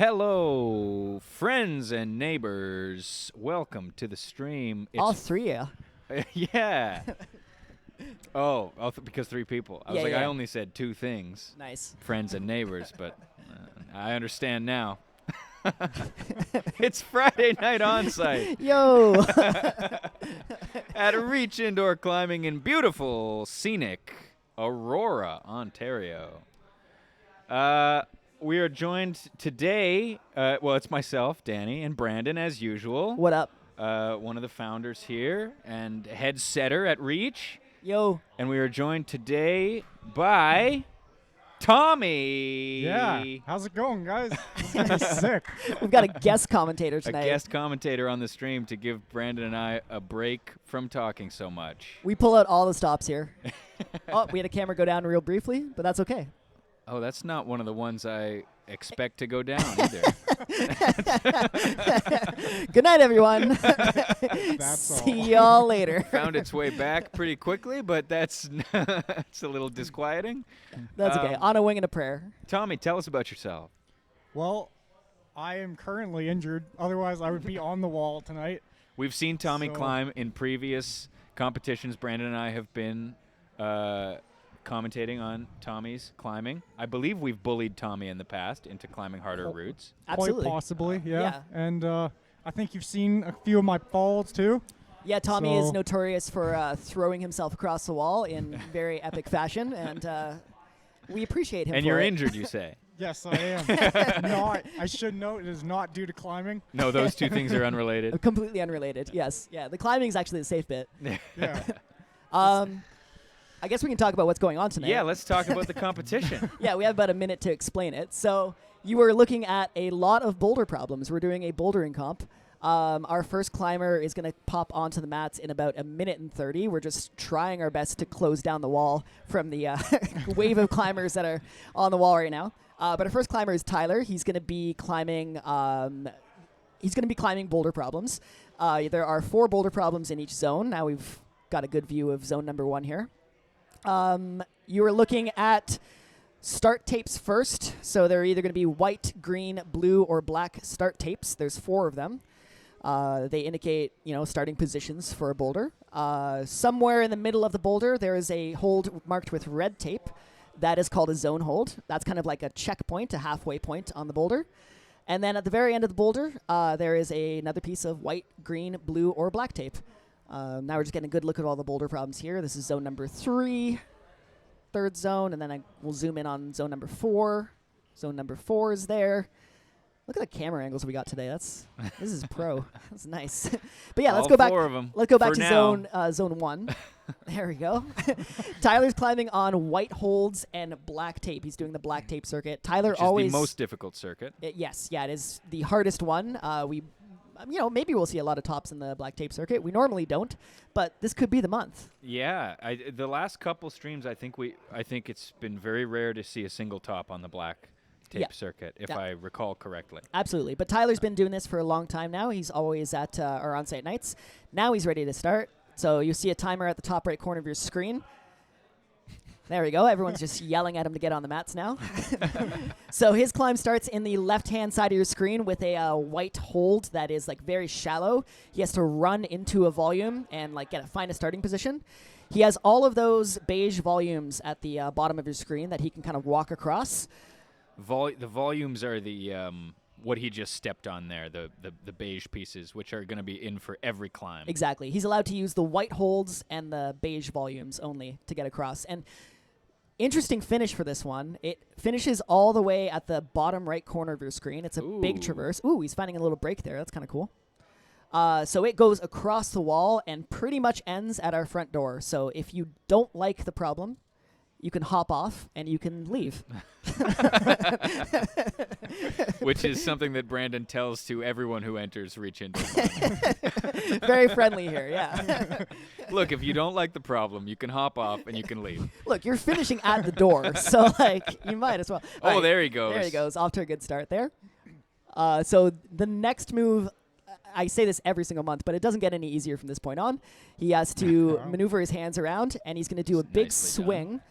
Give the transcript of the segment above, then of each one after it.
Hello, friends and neighbors. Welcome to the stream. All three of Yeah. Because three people. I was Yeah. I only said two things. Nice. Friends and neighbors, but I understand now. It's Friday night Onsight Yo! at a Reach Indoor Climbing in beautiful, scenic Aurora, Ontario. We are joined today, it's myself, Danny, and Brandon, as usual. What up? One of the founders here and head setter at Reach. Yo. And we are joined today by Tommy. Yeah. How's it going, guys? This is gonna be sick. We've got a guest commentator tonight. A guest commentator on the stream to give Brandon and I a break from talking so much. We pull out all the stops here. We had a camera go down real briefly, but that's okay. Oh, that's not one of the ones I expect to go down either. Good night, everyone. That's See all. y'all later. Found its way back pretty quickly, but that's it's a little disquieting. That's okay. On a wing and a prayer. Tommy, tell us about yourself. Well, I am currently injured. Otherwise, I would be on the wall tonight. We've seen Tommy So- climb in previous competitions. Brandon and I have been commentating on Tommy's climbing. I believe we've bullied Tommy in the past into climbing harder Oh. routes. Absolutely. Quite possibly, yeah. yeah. And I think you've seen a few of my falls, too. Yeah, Tommy is So- notorious for throwing himself across the wall in very epic fashion, and we appreciate him And for you're it. injured, you say? Yes, I am. No, I should note it is not due to climbing. No, those two things are unrelated. Completely unrelated, yes. Yeah, the climbing is actually the safe bit. Yeah. I guess we can talk about what's going on tonight. Yeah, let's talk about the competition. Yeah, we have about a minute to explain it. So you were looking at a lot of boulder problems. We're doing a bouldering comp. Our first climber is going to pop onto the mats in about a minute and 30. We're just trying our best to close down the wall from the wave of climbers that are on the wall right now. But our first climber is Tyler. He's going to be climbing. He's going to be climbing boulder problems. There are 4 boulder problems in each zone. Now we've got a good view of zone number 1 here. You are looking at start tapes first. So they're either going to be white, green, blue, or black start tapes. There's 4 of them. They indicate, starting positions for a boulder. Somewhere in the middle of the boulder, there is a hold marked with red tape. That is called a zone hold. That's kind of like a checkpoint, a halfway point on the boulder. And then at the very end of the boulder, there is another piece of white, green, blue, or black tape. Now we're just getting a good look at all the boulder problems here. This is zone number 3, third zone, and then we'll zoom in on zone number 4. Zone number 4 is there. Look at the camera angles we got today. This is pro. That's nice. But yeah, let's All go back. 4 of them. Let's go back for to now. zone 1. There we go. Tyler's climbing on white holds and black tape. He's doing the black tape circuit. Tyler Which is always the most difficult circuit. yes, yeah, it is the hardest one. Maybe we'll see a lot of tops in the black tape circuit. We normally don't, but this could be the month. Yeah, the last couple streams, I think it's been very rare to see a single top on the black tape Yeah. circuit, if Yeah. I recall correctly. Absolutely. But Tyler's been doing this for a long time now. He's always at our on-site nights. Now he's ready to start. So you see a timer at the top right corner of your screen. There we go. Everyone's just yelling at him to get on the mats now. So his climb starts in the left-hand side of your screen with a white hold that is very shallow. He has to run into a volume and find a starting position. He has all of those beige volumes at the bottom of your screen that he can kind of walk across. The volumes are the what he just stepped on there, the beige pieces, which are going to be in for every climb. Exactly. He's allowed to use the white holds and the beige volumes only to get across. And interesting finish for this one. It finishes all the way at the bottom right corner of your screen. It's a big Ooh. traverse. Ooh, he's finding a little break there. That's kind of cool. So it goes across the wall and pretty much ends at our front door. So if you don't like the problem, you can hop off and you can leave. Which is something that Brandon tells to everyone who enters Reach Indoor. Very friendly here, yeah. Look, if you don't like the problem, you can hop off and you can leave. Look, you're finishing at the door, so you might as well. All Oh, right, there he goes. There he goes. Off to a good start there. So the next move, I say this every single month, but it doesn't get any easier from this point on. He has to maneuver his hands around, and he's going to do a big Nicely done. swing.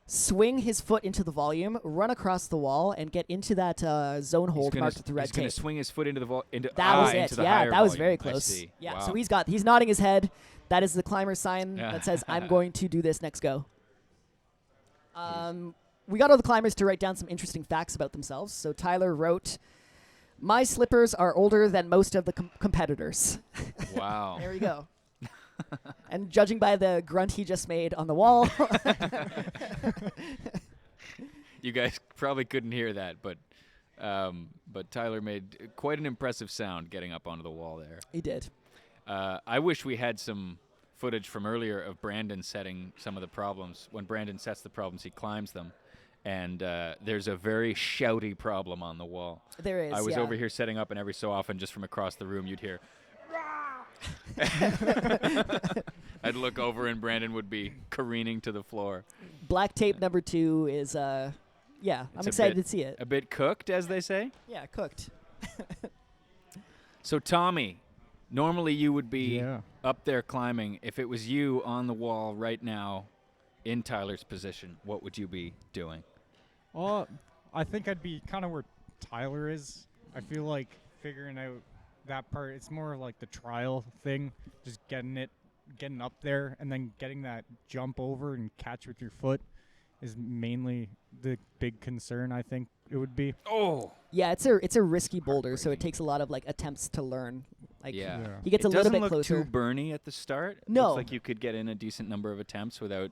swing his foot into the volume, run across the wall, and get into that zone hold marked with the red He's going tape. to swing his foot into the into That was into it. the Yeah, higher that was volume. very I close. see. Yeah, Wow. so he's nodding his head. That is the climber sign Yeah. that says, I'm going to do this next go. We got all the climbers to write down some interesting facts about themselves. So Tyler wrote, my slippers are older than most of the competitors. Wow. There we go. And judging by the grunt he just made on the wall, You guys probably couldn't hear that, but Tyler made quite an impressive sound getting up onto the wall there. he did. I wish we had some footage from earlier of Brandon setting some of the problems. When Brandon sets the problems, he climbs them. And there's a very shouty problem on the wall. There is, I was yeah. over here setting up, and every so often, just from across the room, you'd hear, I'd look over, and Brandon would be careening to the floor. Black tape number 2 is, I'm It's a excited bit- to see it. A bit cooked, as they say. Yeah, cooked. So, Tommy, normally you would be Yeah. up there climbing. If it was you on the wall right now in Tyler's position, what would you be doing? Well, I think I'd be kind of where Tyler is. I feel like figuring out that part, it's more like the trial thing, just getting up there and then getting that jump over and catch with your foot is mainly the big concern, I think it would be. Oh, Yeah, it's a risky boulder, so it takes a lot of attempts to learn. yeah. Yeah. He gets It a little doesn't bit look closer. too burny at the start. No. Looks like you could get in a decent number of attempts without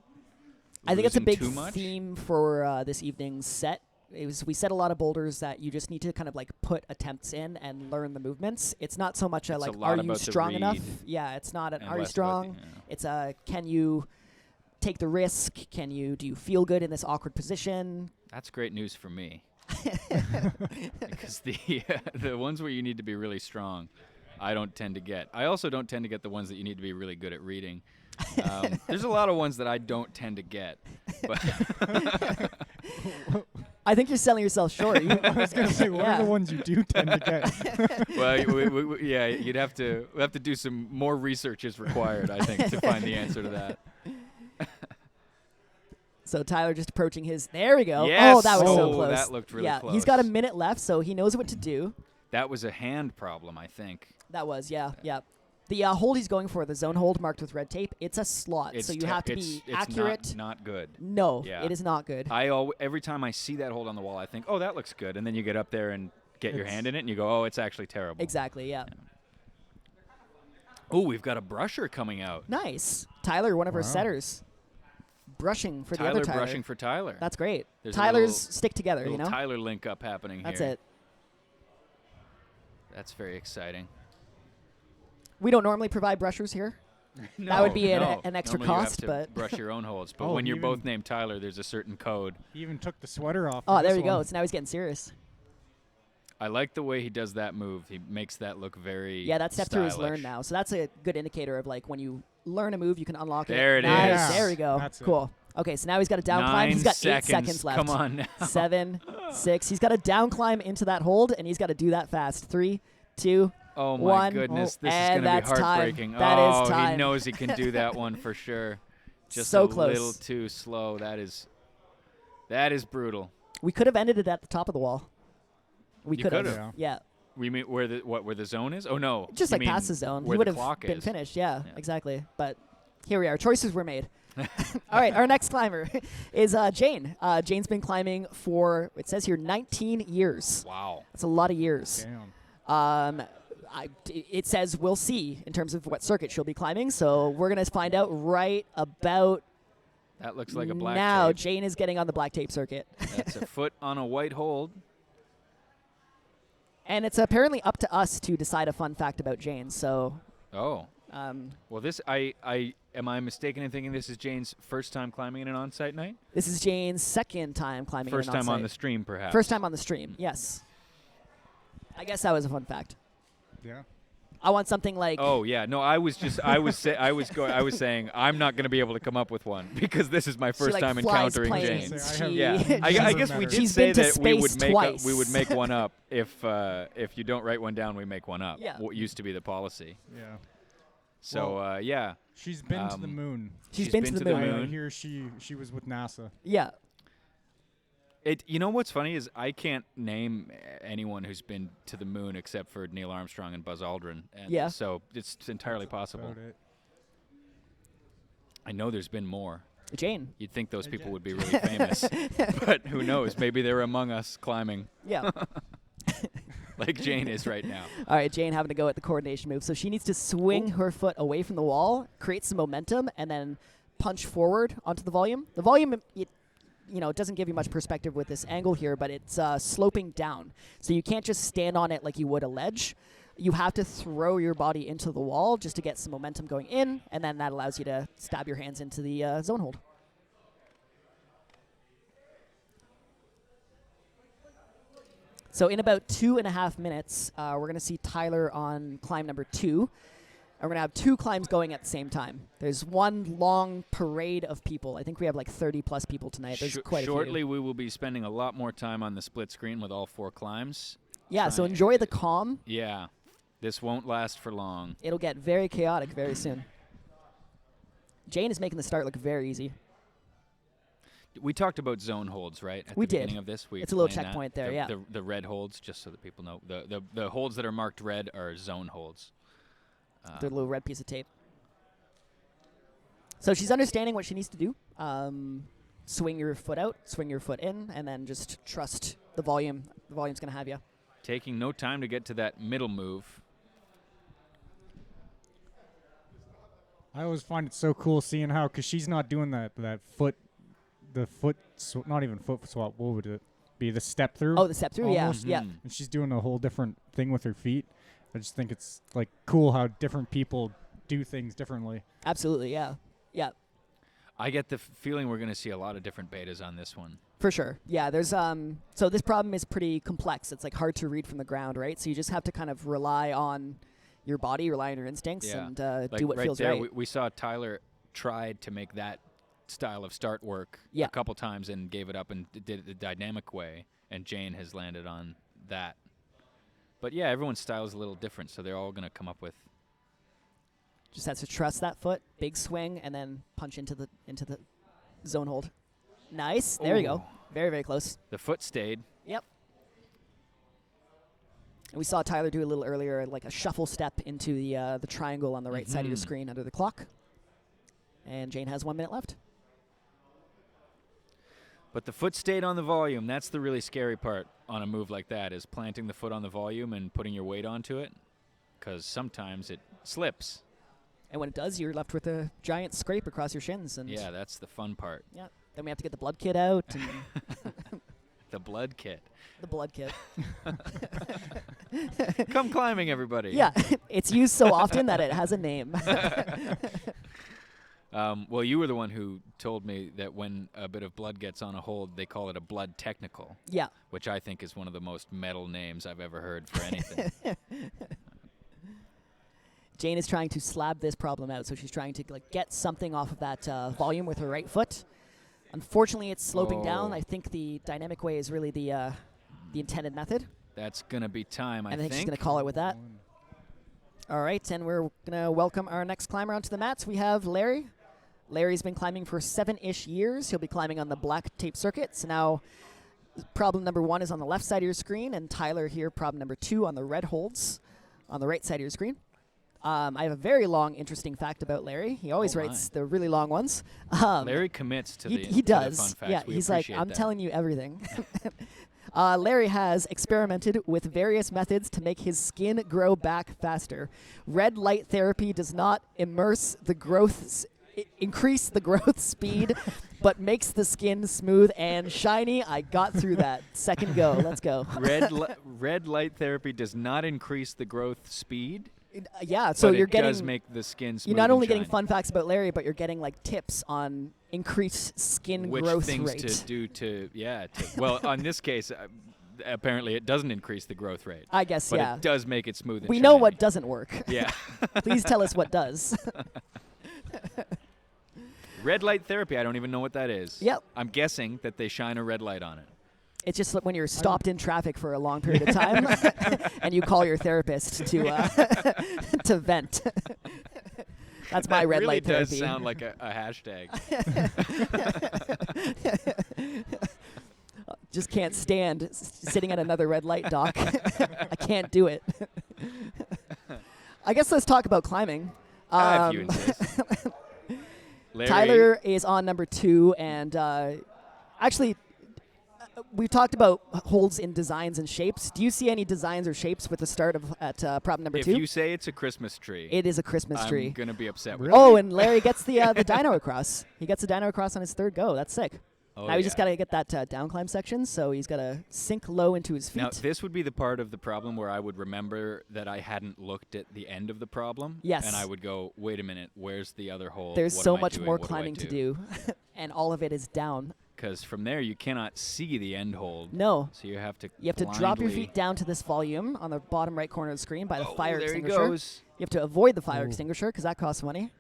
I think it's a losing big too much. theme for this evening's set. We set a lot of boulders that you just need to kind of put attempts in and learn the movements. It's not so much It's a are lot you about the strong enough? read Yeah, it's not an and are you less about the- strong? It's can you take the risk? Do you feel good in this awkward position? That's great news for me. Because the ones where you need to be really strong, I don't tend to get. I also don't tend to get the ones that you need to be really good at reading. There's a lot of ones that I don't tend to get. But I think you're selling yourself short. I was going to say, what Yeah. are the ones you do tend to get? well, yeah, we'll have to do some more research is required, I think, to find the answer to that. So Tyler just approaching his. There we go. Yes! Oh, that was so Oh, close. that looked really yeah, he's got a close. minute left, so he knows what to do. That was a hand problem, I think. That was, yeah. The hold he's going for, the zone hold marked with red tape, it's a slot, so you have to be it's accurate. Not good. No, Yeah. it is not good. Every time I see that hold on the wall, I think, oh, that looks good. And then you get up there and get your It's- hand in it, and you go, oh, it's actually terrible. Exactly, yeah. Oh, we've got a brusher coming out. Nice. Tyler, one of our Wow. setters. Brushing for the Tyler other Tyler. brushing for Tyler. That's great. There's a Tyler's little- stick together, Little you know? Tyler link up happening That's here. it. That's very exciting. We don't normally provide brushers here. No, would be no. an extra Normally cost, you have to but- brush your own holds. But Oh, when you're even- both named Tyler, there's a certain code. He even took the sweater off. Oh, for there this we go. one. So now he's getting serious. I like the way he does that move. He makes that look very Yeah, that step through is stylish. learned now. So that's a good indicator of when you learn a move, you can unlock it. There it nice. is. There we go. That's it. Cool. Okay, so now he's got a down climb. 9 He's got seconds. 8 seconds left. Come on now. 7, 6. He's got to down climb into that hold, and he's got to do that fast. 3, 2. Oh my 1. goodness, this is and going to be that's time. heartbreaking. That oh, is time. he knows he can do that one for sure. Just So a close. little too slow. That is brutal. We could have ended it at the top of the wall. We You could have. could've. Yeah. We mean where the zone is? Oh no, Just you like mean past the zone. Where He would the have clock been is. finished. Yeah, Yeah. exactly. But here we are. Choices were made. All right, our next climber is Jane. Jane's been climbing for, it says here, 19 years. Wow. That's a lot of years. Damn. It says we'll see in terms of what circuit she'll be climbing. So we're going to find out right about That looks like a black now. tape. Jane is getting on the black tape circuit. That's a foot on a white hold. And it's apparently up to us to decide a fun fact about Jane. So Oh. um, Well, this am I mistaken in thinking this is Jane's first time climbing in an on-site night? this is Jane's second time climbing First an time on onsite. the stream, perhaps. First time on the stream, yes. I guess that was a fun fact. Yeah. I want something like Oh yeah, no. I was saying I'm not going to be able to come up with one because this is my she, first time flies encountering planes. Jane. Say, I have- She- Yeah, I Doesn't guess we matter. did She's say been to that we would space twice. we would make one up if you don't write one down, we make one up. Yeah. What used to be the policy. Yeah. So yeah, She's been to the moon. She's been to the moon. I hear she was with NASA. Yeah. You know what's funny is I can't name anyone who's been to the moon except for Neil Armstrong and Buzz Aldrin. And Yeah. So it's entirely possible. About it. I know there's been more. Jane. You'd think those people would be really famous, but who knows? Maybe they're among us climbing, Yeah. like Jane is right now. All right, Jane having to go at the coordination move. So she needs to swing her foot away from the wall, create some momentum, and then punch forward onto the volume. The volume, it doesn't give you much perspective with this angle here, but it's sloping down. So you can't just stand on it like you would a ledge. You have to throw your body into the wall just to get some momentum going in, and then that allows you to stab your hands into the zone hold. So in about 2.5 minutes, we're going to see Tyler on climb number 2. And we're going to have 2 climbs going at the same time. There's one long parade of people. I think we have like 30-plus people tonight. There's quite a few. Shortly, we will be spending a lot more time on the split screen with all 4 climbs. Yeah, so enjoy the calm. Yeah. This won't last for long. It'll get very chaotic very soon. Jane is making the start look very easy. We talked about zone holds, right? At We the did. beginning of this. We It's a little explained checkpoint that. there, yeah. The red holds, just so that people know. The holds that are marked red are zone holds. The little red piece of tape. So she's understanding what she needs to do. Swing your foot out, swing your foot in, and then just trust the volume. The volume's going to have you. Taking no time to get to that middle move. I always find it so cool seeing how, because she's not doing that foot, not even foot swap. What would it be? The step through. Oh, the step through, almost. yeah. Mhm. And she's doing a whole different thing with her feet. I just think it's like cool how different people do things differently. Absolutely, yeah. Yeah, I get the feeling we're going to see a lot of different betas on this one. for sure. Yeah, there's so this problem is pretty complex. It's like hard to read from the ground, right? So you just have to kind of rely on your body, rely on your instincts, Yeah. and Like do what right feels there, right. we saw Tyler tried to make that style of start work Yeah. a couple times and gave it up and did it the dynamic way, and Jane has landed on that. But yeah, everyone's style is a little different, so they're all going to come up with. Just has to trust that foot, big swing, and then punch into the zone hold. Nice. There you Ooh. go. Very, very close. The foot stayed. Yep. And we saw Tyler do a little earlier, like a shuffle step into the triangle on the right side of your Mhm. screen under the clock. And Jane has 1 minute left. But the foot stayed on the volume. That's the really scary part on a move like that, is planting the foot on the volume and putting your weight onto it, because sometimes it slips. And when it does, you're left with a giant scrape across your shins. And Yeah, that's the fun part. yeah. Then we have to get the blood kit out and The blood kit. the blood kit. Come climbing, everybody. Yeah, it's used so often that it has a name. Well, you were the one who told me that when a bit of blood gets on a hold, they call it a blood technical, Yeah. which I think is one of the most metal names I've ever heard for anything. Jane is trying to slab this problem out, so she's trying to get something off of that volume with her right foot. Unfortunately, it's sloping down. Oh. I think the dynamic way is really the intended method. That's going to be time, I And I think she's think. going to call it with that. All right, and we're going to welcome our next climber onto the mats. We have Larry. Larry's been climbing for 7-ish years. He'll be climbing on the black tape circuit. So now problem number 1 is on the left side of your screen, and Tyler here, problem number 2 on the red holds on the right side of your screen. I have a very long, interesting fact about Larry. He always Oh writes the really long ones. Larry commits to He the does. fun facts. Yeah, We he's like, appreciate I'm that. telling you everything. Larry has experimented with various methods to make his skin grow back faster. Red light therapy does not increase the growth speed, but makes the skin smooth and shiny. I got through that. Second go. Let's go. Red light therapy does not increase the growth speed. Yeah, so but you're it getting. does make the skin smooth. You're not and only getting shiny. fun facts about Larry, but you're getting tips on increased skin Which growth things rate. to do to well, on this case, apparently it doesn't increase the growth rate. I guess, but yeah. it does make it smooth and We know shiny. what doesn't work. Yeah. Please tell us what does. Red light therapy, I don't even know what that is. Yep. I'm guessing that they shine a red light on it. It's just like when you're stopped in traffic for a long period of time and you call your therapist to to vent. That's my That red really light does therapy. sound like a hashtag. just can't stand sitting at another red light, Doc. I can't do it. I guess let's talk about climbing. If you insist. Larry, Tyler is on number 2, and actually, we've talked about holds in designs and shapes. Do you see any designs or shapes with the start of at problem number 2? if you say it's a Christmas tree, It is a Christmas tree. I'm going to be upset with Really? Oh, and Larry gets the dyno across. He gets the dyno across on his third go. That's sick. Oh, Now he's just yeah. got to get that down climb section, so he's got to sink low into his feet. Now, this would be the part of the problem where I would remember that I hadn't looked at the end of the problem. Yes. And I would go, wait a minute, where's the other hole? There's What so am I much doing? more What do I climbing to do, and all of it is down. Because from there, you cannot see the end hold. No. So you have to Drop your blindly- feet down to this volume on the bottom right corner of the screen by the Oh, fire there extinguisher. he goes. You have to avoid the fire Ooh. extinguisher because that costs money.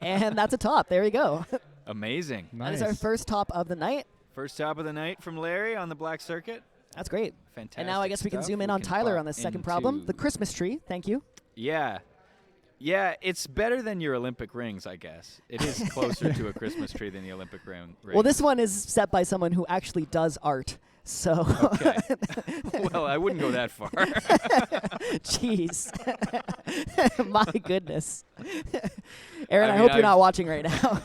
And that's a top. There you go. Amazing. That Nice. is our first top of the night. First top of the night from Larry on the black circuit. That's great. Fantastic. And now I guess we can stuff. zoom in We on can Tyler pop on the second problem, the into- Christmas tree. Thank you. Yeah. Yeah, it's better than your Olympic rings, I guess. It is closer to a Christmas tree than the Olympic ring. Well, this one is set by someone who actually does art. So, Okay. Well, I wouldn't go that far. jeez. My goodness. Aaron, I I mean, hope you're I've- not watching right now.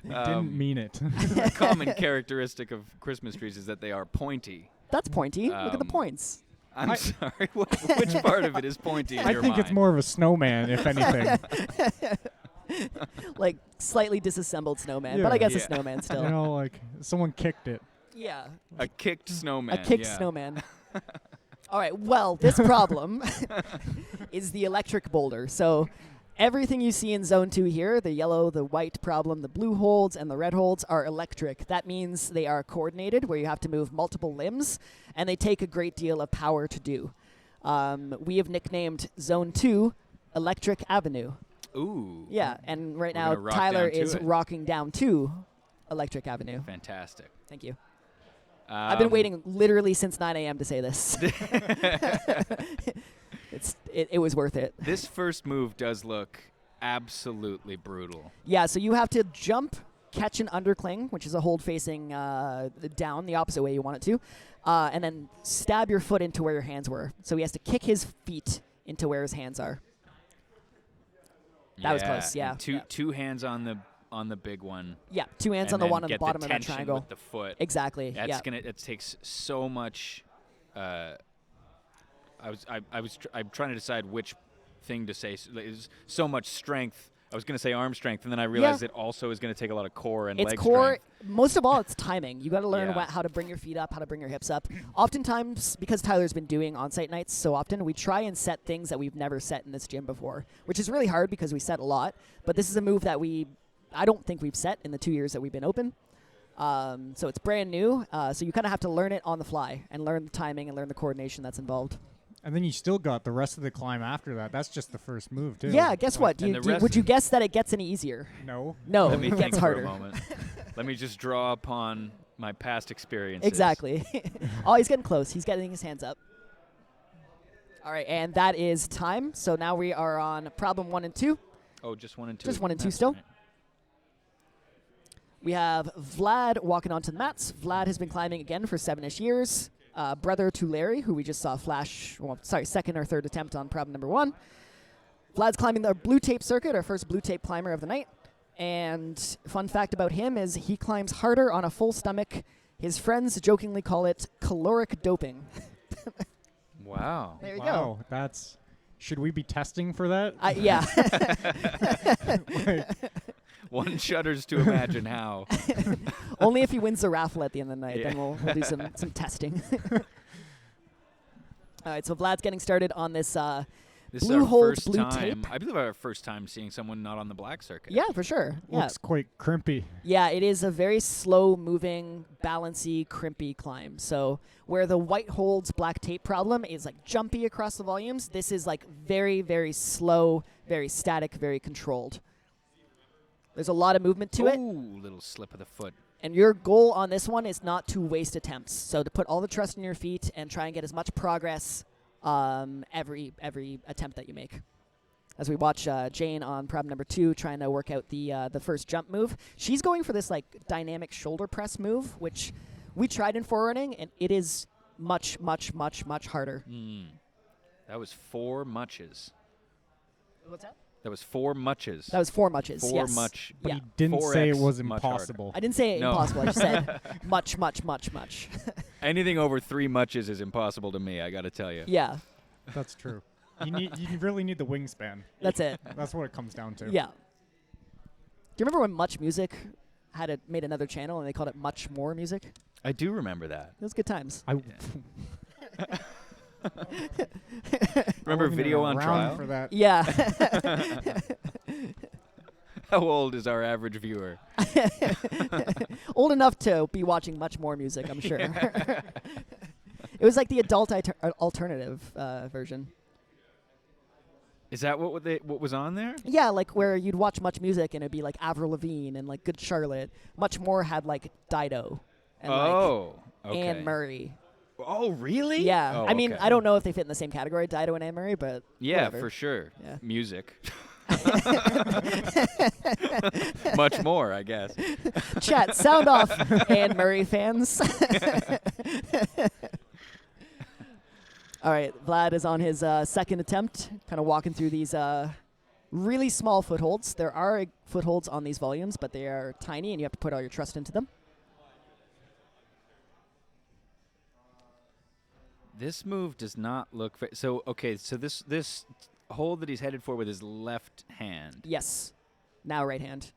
We didn't mean it. A common characteristic of Christmas trees is that they are pointy. That's pointy. Look at the Um, points. I'm sorry. Which part of it is pointy in I your think mind? it's more of a snowman, if anything. Like slightly disassembled snowman, Yeah. but I guess a Yeah. snowman still. You know, like someone kicked it. Yeah. a kicked snowman. A kicked yeah. snowman. All right. Well, this problem is the electric boulder. So everything you see in zone 2 here, the yellow, the white problem, the blue holds, and the red holds are electric. That means they are coordinated, where you have to move multiple limbs, and they take a great deal of power to do. We have nicknamed zone 2 Electric Avenue. Ooh. Yeah, and right We're now gonna rock Tyler down to is it. rocking down to Electric Avenue. Fantastic. Thank you. I've been waiting literally since 9 a.m. to say this. It was worth it. This first move does look absolutely brutal. Yeah, so you have to jump, catch an undercling, which is a hold facing down the opposite way you want it to, and then stab your foot into where your hands were. So he has to kick his feet into where his hands are. That was close, yeah. and two hands on the big one. Yeah, 2 hands and on the then one on the get bottom of that tension triangle. with the foot. Exactly. That's yeah. It takes so much. I'm trying to decide which thing to say. There's so much strength. I was going to say arm strength, and then I realized it also is going to take a lot of core and It's leg core. strength. Most of all, it's timing. You got to learn Yeah. how to bring your feet up, how to bring your hips up. Oftentimes, because Tyler's been doing on-site nights so often, we try and set things that we've never set in this gym before, which is really hard because we set a lot. But this is a move that I don't think we've set in the 2 years that we've been open. So it's brand new. So you kind of have to learn it on the fly and learn the timing and learn the coordination that's involved. And then you still got the rest of the climb after that. That's just the first move, too. Yeah, guess what? And the rest- Would you guess that it gets any easier? No. No, Let me it think gets for harder. a moment. Let me just draw upon my past experiences. Exactly. Oh, he's getting close. He's getting his hands up. All right, and that is time. So now we are on problem 1 and 2. Oh, just 1 and 2. Just 1 and 2 That's still. right. We have Vlad walking onto the mats. Vlad has been climbing again for 7-ish years. Brother to Larry, who we just saw second or third attempt on problem number 1. Vlad's climbing the blue tape circuit, our first blue tape climber of the night. And fun fact about him is he climbs harder on a full stomach. His friends jokingly call it caloric doping. Wow. There you go. Wow, that's... Should we be testing for that? Yeah. One shudders to imagine how. Only if he wins the raffle at the end of the night, then we'll do some testing. All right, so Vlad's getting started on this This blue is our hold, first blue time. tape. I believe our first time seeing someone not on the black circuit. Yeah, for sure. Yeah. Looks quite crimpy. Yeah, it is a very slow-moving, balancy, crimpy climb. So where the white holds black tape problem is like jumpy across the volumes, this is like very, very slow, very static, very controlled. There's a lot of movement to it, Ooh, little slip of the foot. and your goal on this one is not to waste attempts. So to put all the trust in your feet and try and get as much progress every attempt that you make. as we watch Jane on problem number 2 trying to work out the first jump move. She's going for this like dynamic shoulder press move, which we tried in forerunning, and it is much, much, much, much harder. That was 4 muches. What's that? That was 4 muches. That was 4 muches. 4 yes. much. But Yeah. he didn't say it 4x was much harder. impossible. I didn't say No. impossible. I just said much, much, much, much. Anything over 3 muches is impossible to me, I got to tell you. Yeah, That's true. You really need the wingspan. that's it. That's what it comes down to. Yeah. Do you remember when Much Music made another channel and they called it Much More Music? I do remember that. It was good times. I Remember wasn't Video even on around Trial? for that. Yeah. How old is our average viewer? Old enough to be watching Much More Music, I'm sure. It was like the adult alternative version. Is that what was on there? Yeah, like where you'd watch Much Music and it'd be like Avril Lavigne and like Good Charlotte. Much More had like Dido and Oh, like okay. Anne Murray. Oh, really? Yeah. Oh, I mean, okay. I don't know if they fit in the same category, Dido and Anne Murray, but Yeah, whatever. for sure. Yeah. Music. Much more, I guess. Chat, sound off, Anne Murray fans. All right, Vlad is on his second attempt, kind of walking through these really small footholds. There are footholds on these volumes, but they are tiny, and you have to put all your trust into them. This move does not look so okay. So this hold that he's headed for with his left hand Yes. Now right hand.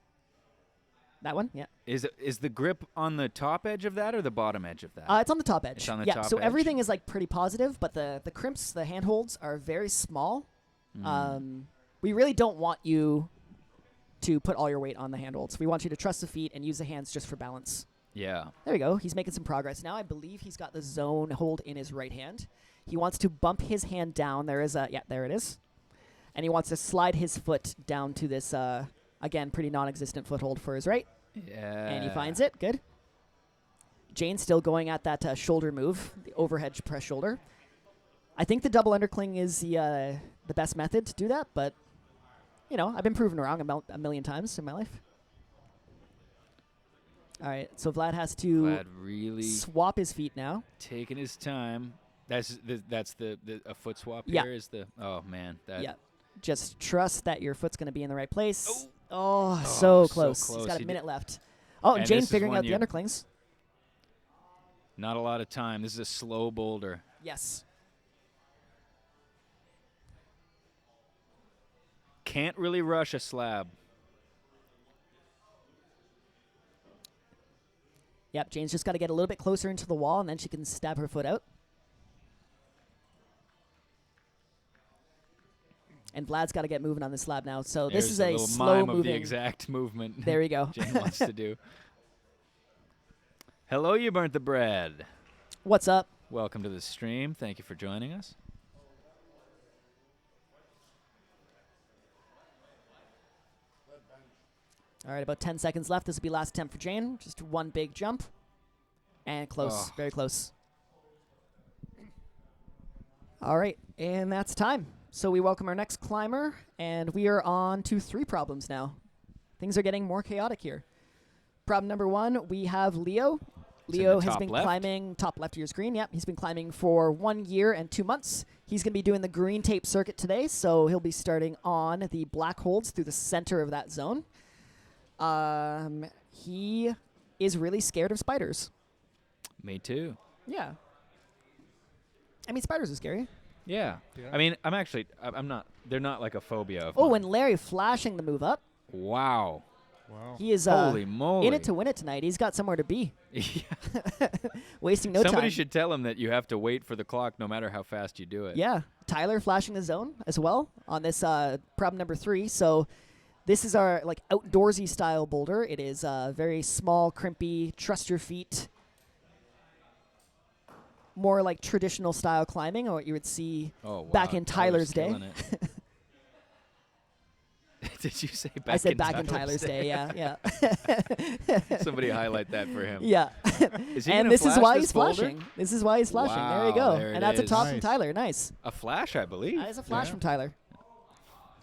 That one? Yeah. is the grip on the top edge of that or the bottom edge of that? It's on the top edge. It's on the yeah, top so edge? everything is like pretty positive, but the crimps, the handholds are very small. We really don't want you to put all your weight on the handholds. We want you to trust the feet and use the hands just for balance. Yeah. There we go. He's making some progress. Now I believe he's got the zone hold in his right hand. He wants to bump his hand down. There is there it is. And he wants to slide his foot down to this, again, pretty non-existent foothold for his right. Yeah. And he finds it. Good. Jane's still going at that shoulder move, the overhead press shoulder. I think the double undercling is the best method to do that, but, you know, I've been proven wrong a million times in my life. All right, so Vlad has to Vlad really swap his feet now. taking his time. That's a foot swap Yeah. here is the oh man that Yeah. Just trust that your foot's going to be in the right place. Oh, so so close. close. He's got He a did- minute left. Oh, and And Jane's this is figuring when out the you- underclings. not a lot of time. This is a slow boulder. Yes. Can't really rush a slab. Yep, Jane's just got to get a little bit closer into the wall, and then she can stab her foot out. And Vlad's got to get moving on this slab now. So There's this is a a little slow mime of the moving. exact movement There we go. Jane wants to do. Hello, you burnt the bread. What's up? Welcome to the stream. Thank you for joining us. All right, about 10 seconds left. This will be last attempt for Jane. Just one big jump. And close. Oh. Very close. All right, and that's time. So we welcome our next climber, and we are on to 3 problems now. Things are getting more chaotic here. Problem number 1, we have Leo. It's in Leo the has top been left. climbing top left of your screen. Yep, he's been climbing for 1 year and 2 months. He's going to be doing the green tape circuit today, so he'll be starting on the black holds through the center of that zone. He is really scared of spiders. Me too. Yeah. I mean, spiders are scary. Yeah. Yeah. I mean, I'm not. They're not like a phobia of Oh, mine. and Larry flashing the move up. Wow. Wow. He is Holy moly. in it to win it tonight. He's got somewhere to be. Yeah. Wasting no Somebody time. should tell him that you have to wait for the clock no matter how fast you do it. Yeah. Tyler flashing the zone as well on this problem number 3. So this is our like outdoorsy style boulder. It is very small, crimpy, trust your feet. More like traditional style climbing, or what you would see Oh, wow. back in Tyler's day. killing it. Did you say back I said in back in Tyler's Tyler's day. Yeah, yeah. Somebody highlight that for him. Yeah. Is he And gonna this is flash why this he's boulder? flashing. This is why he's flashing. There you Wow, go. there it And that's a is. top from Nice. Tyler. Nice. A flash, I believe. That is a flash Yeah. from Tyler.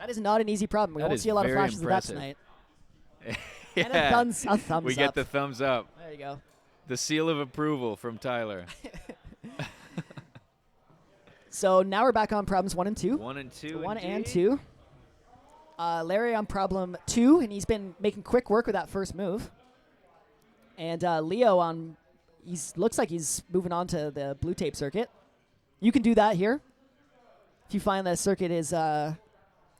That is not an easy problem. We That won't is see a lot of very flashes impressive. of that tonight. Yeah. And a thumbs We up. get the thumbs up. There you go. The seal of approval from Tyler. So now we're back on problems 1 and 2. 1 and 2. One and indeed. 2. Larry on problem 2, and he's been making quick work with that first move. And Leo on, looks like he's moving on to the blue tape circuit. You can do that here. If you find the circuit is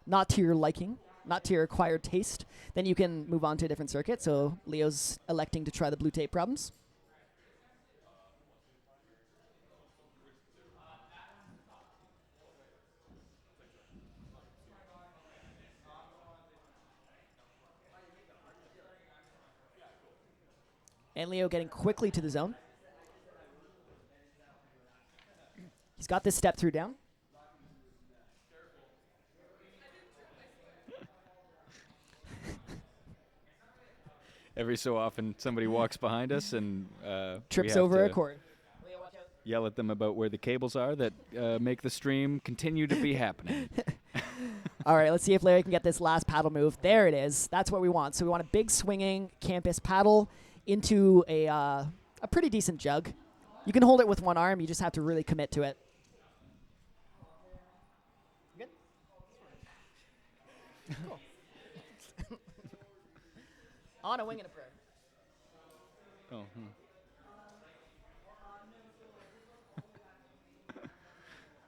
not to your liking, not to your acquired taste, then you can move on to a different circuit. So Leo's electing to try the blue tape problems. And Leo getting quickly to the zone. He's got this step through down. Every so often, somebody walks behind us and Trips we have over a to cord. yell at them about where the cables are that make the stream continue to be happening. All right, let's see if Larry can get this last paddle move. There it is. That's what we want. So we want a big swinging campus paddle into a pretty decent jug. You can hold it with one arm. You just have to really commit to it. Good? Cool. On a wing and a prayer. Oh,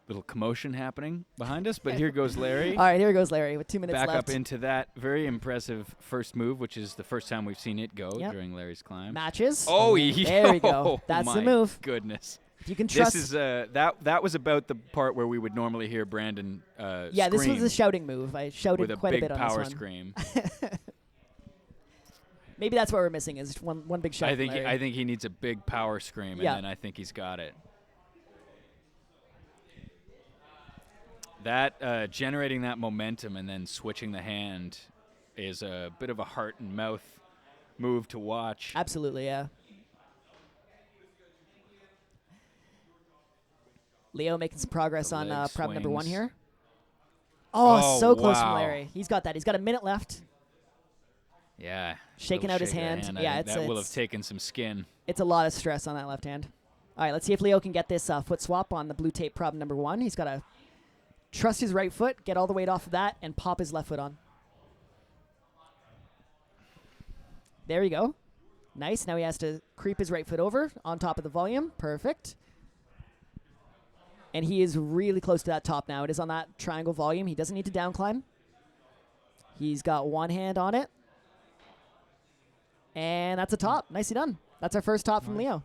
Little commotion happening behind us, but here goes Larry. All right, here goes Larry with 2 minutes Back left. up into that very impressive first move, which is the first time we've seen it go Yep. during Larry's climb. Matches. Oh, There we go. That's the my move. Goodness. If you can trust. This is that was about the part where we would normally hear Brandon yeah, this was scream a shouting move. I shouted with a quite big a bit on power this one. scream. Maybe that's what we're missing is one big shout. I from think Larry. I think he needs a big power scream, Yeah. and then I think he's got it. That generating that momentum and then switching the hand is a bit of a heart and mouth move to watch. Absolutely, yeah. Leo making some progress The on leg problem number 1 swings. here. Oh, so close from wow. Larry. He's got that. He's got a minute left. Yeah. Shaking little out his shake of the hand. I Yeah, think it's that will have it's- taken some skin. It's a lot of stress on that left hand. All right, let's see if Leo can get this foot swap on the blue tape problem number 1. He's got to trust his right foot, get all the weight off of that, and pop his left foot on. There you go. Nice. Now he has to creep his right foot over on top of the volume. Perfect. And he is really close to that top now. It is on that triangle volume. He doesn't need to down climb. He's got one hand on it. And that's a top. Nicely done. That's our first top from Leo.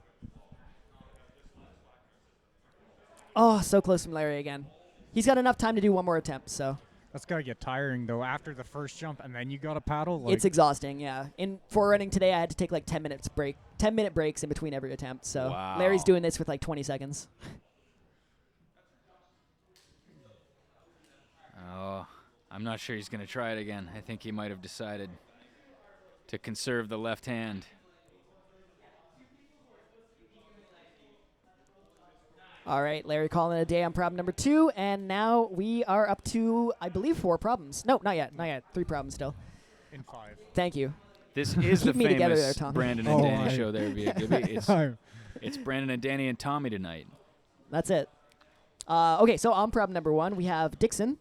Oh, so close from Larry again. He's got enough time to do one more attempt, so. That's gotta get tiring though. After the first jump, and then you got to paddle. Like, It's exhausting, yeah. In for running today, I had to take like 10-minute breaks in between every attempt. So Wow. Larry's doing this with like 20 seconds. Oh, I'm not sure he's going to try it again. I think he might have decided to conserve the left hand. All right, Larry calling it a day on problem number 2, and now we are up to, I believe, 4 problems. No, not yet. 3 problems still. in 5. Thank you. This is the Keep me together famous there, Tommy. Brandon and Oh, Danny I- show there via Gibby. It's Brandon and Danny and Tommy tonight. That's it. Okay, so on problem number 1, we have Dixon.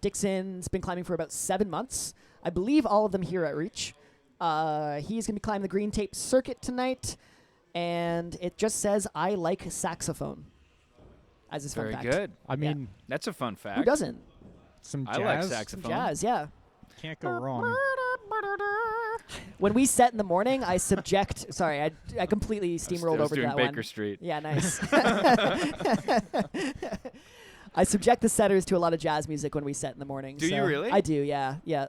Dixon's been climbing for about 7 months. I believe all of them here at Reach. He's going to be climbing the green tape circuit tonight, and it just says, I like saxophone. As his Very fun fact. good. I mean, That's a fun fact. Who doesn't? some jazz. I like Some saxophone. jazz, yeah. Can't go wrong. When we set in the morning, I subject. Sorry, I completely steamrolled I was over to doing that Baker one. Street. Yeah, nice. I subject the setters to a lot of jazz music when we set in the morning. Do you so really? I do, yeah. Yeah.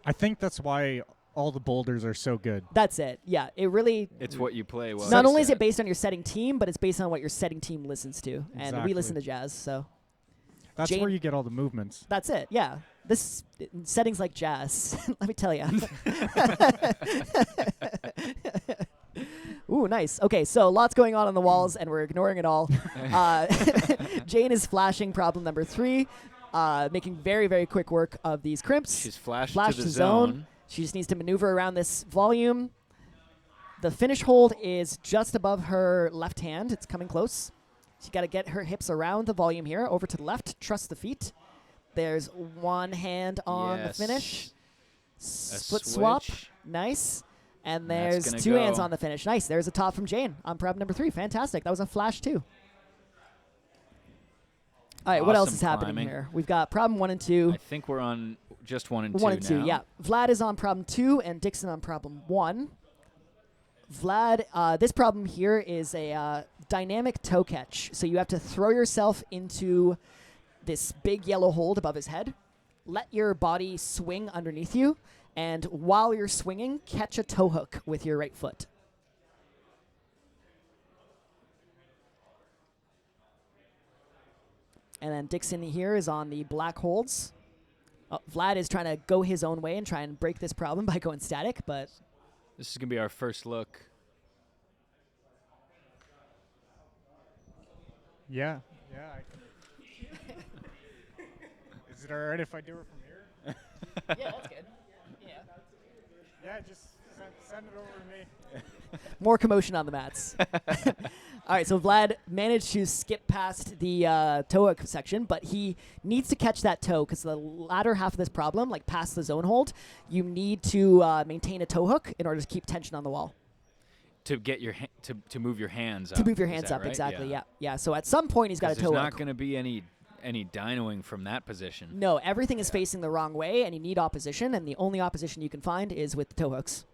I think that's why all the boulders are so good. That's it. Yeah, it really. It's what you play well. Not only is it based on your setting team, but it's based on what your setting team listens to, and we Exactly. listen to jazz. So That's Jane- where you get all the movements. that's it. Yeah, this settings like jazz. Let me tell you. Ooh, nice. Okay, so lots going on the walls, and we're ignoring it all. Jane is flashing problem number 3. making very, very quick work of these crimps. She's flashed Flash to the zone. She just needs to maneuver around this volume. The finish hold is just above her left hand. It's coming close. She's got to get her hips around the volume here. Over to the left. Trust the feet. There's one hand on the finish. Foot swap. Nice. And there's two hands on the finish. Nice. There's a top from Jane on problem number 3. Fantastic. That was a flash too. All right, what else is happening here? We've got problem 1 and 2. I think we're on just 1 and 2 1 and 2, now. yeah. Vlad is on problem 2 and Dixon on problem 1. Vlad, this problem here is a dynamic toe catch. So you have to throw yourself into this big yellow hold above his head. Let your body swing underneath you. And while you're swinging, catch a toe hook with your right foot. And then Dixon here is on the black holds. Vlad is trying to go his own way and try and break this problem by going static, but... This is going to be our first look. Yeah. Is it all right if I do it from here? Yeah, that's good. Yeah, just send it over to me. More commotion on the mats. All right, so Vlad managed to skip past the toe hook section, but he needs to catch that toe because the latter half of this problem, like past the zone hold, you need to maintain a toe hook in order to keep tension on the wall. To get your to move your hands up. To move your hands Is that up, right? exactly. Yeah. So at some point he's got a toe hook. There's not going to be any dynoing from that position. No, everything is facing the wrong way, and you need opposition, and the only opposition you can find is with the toe hooks.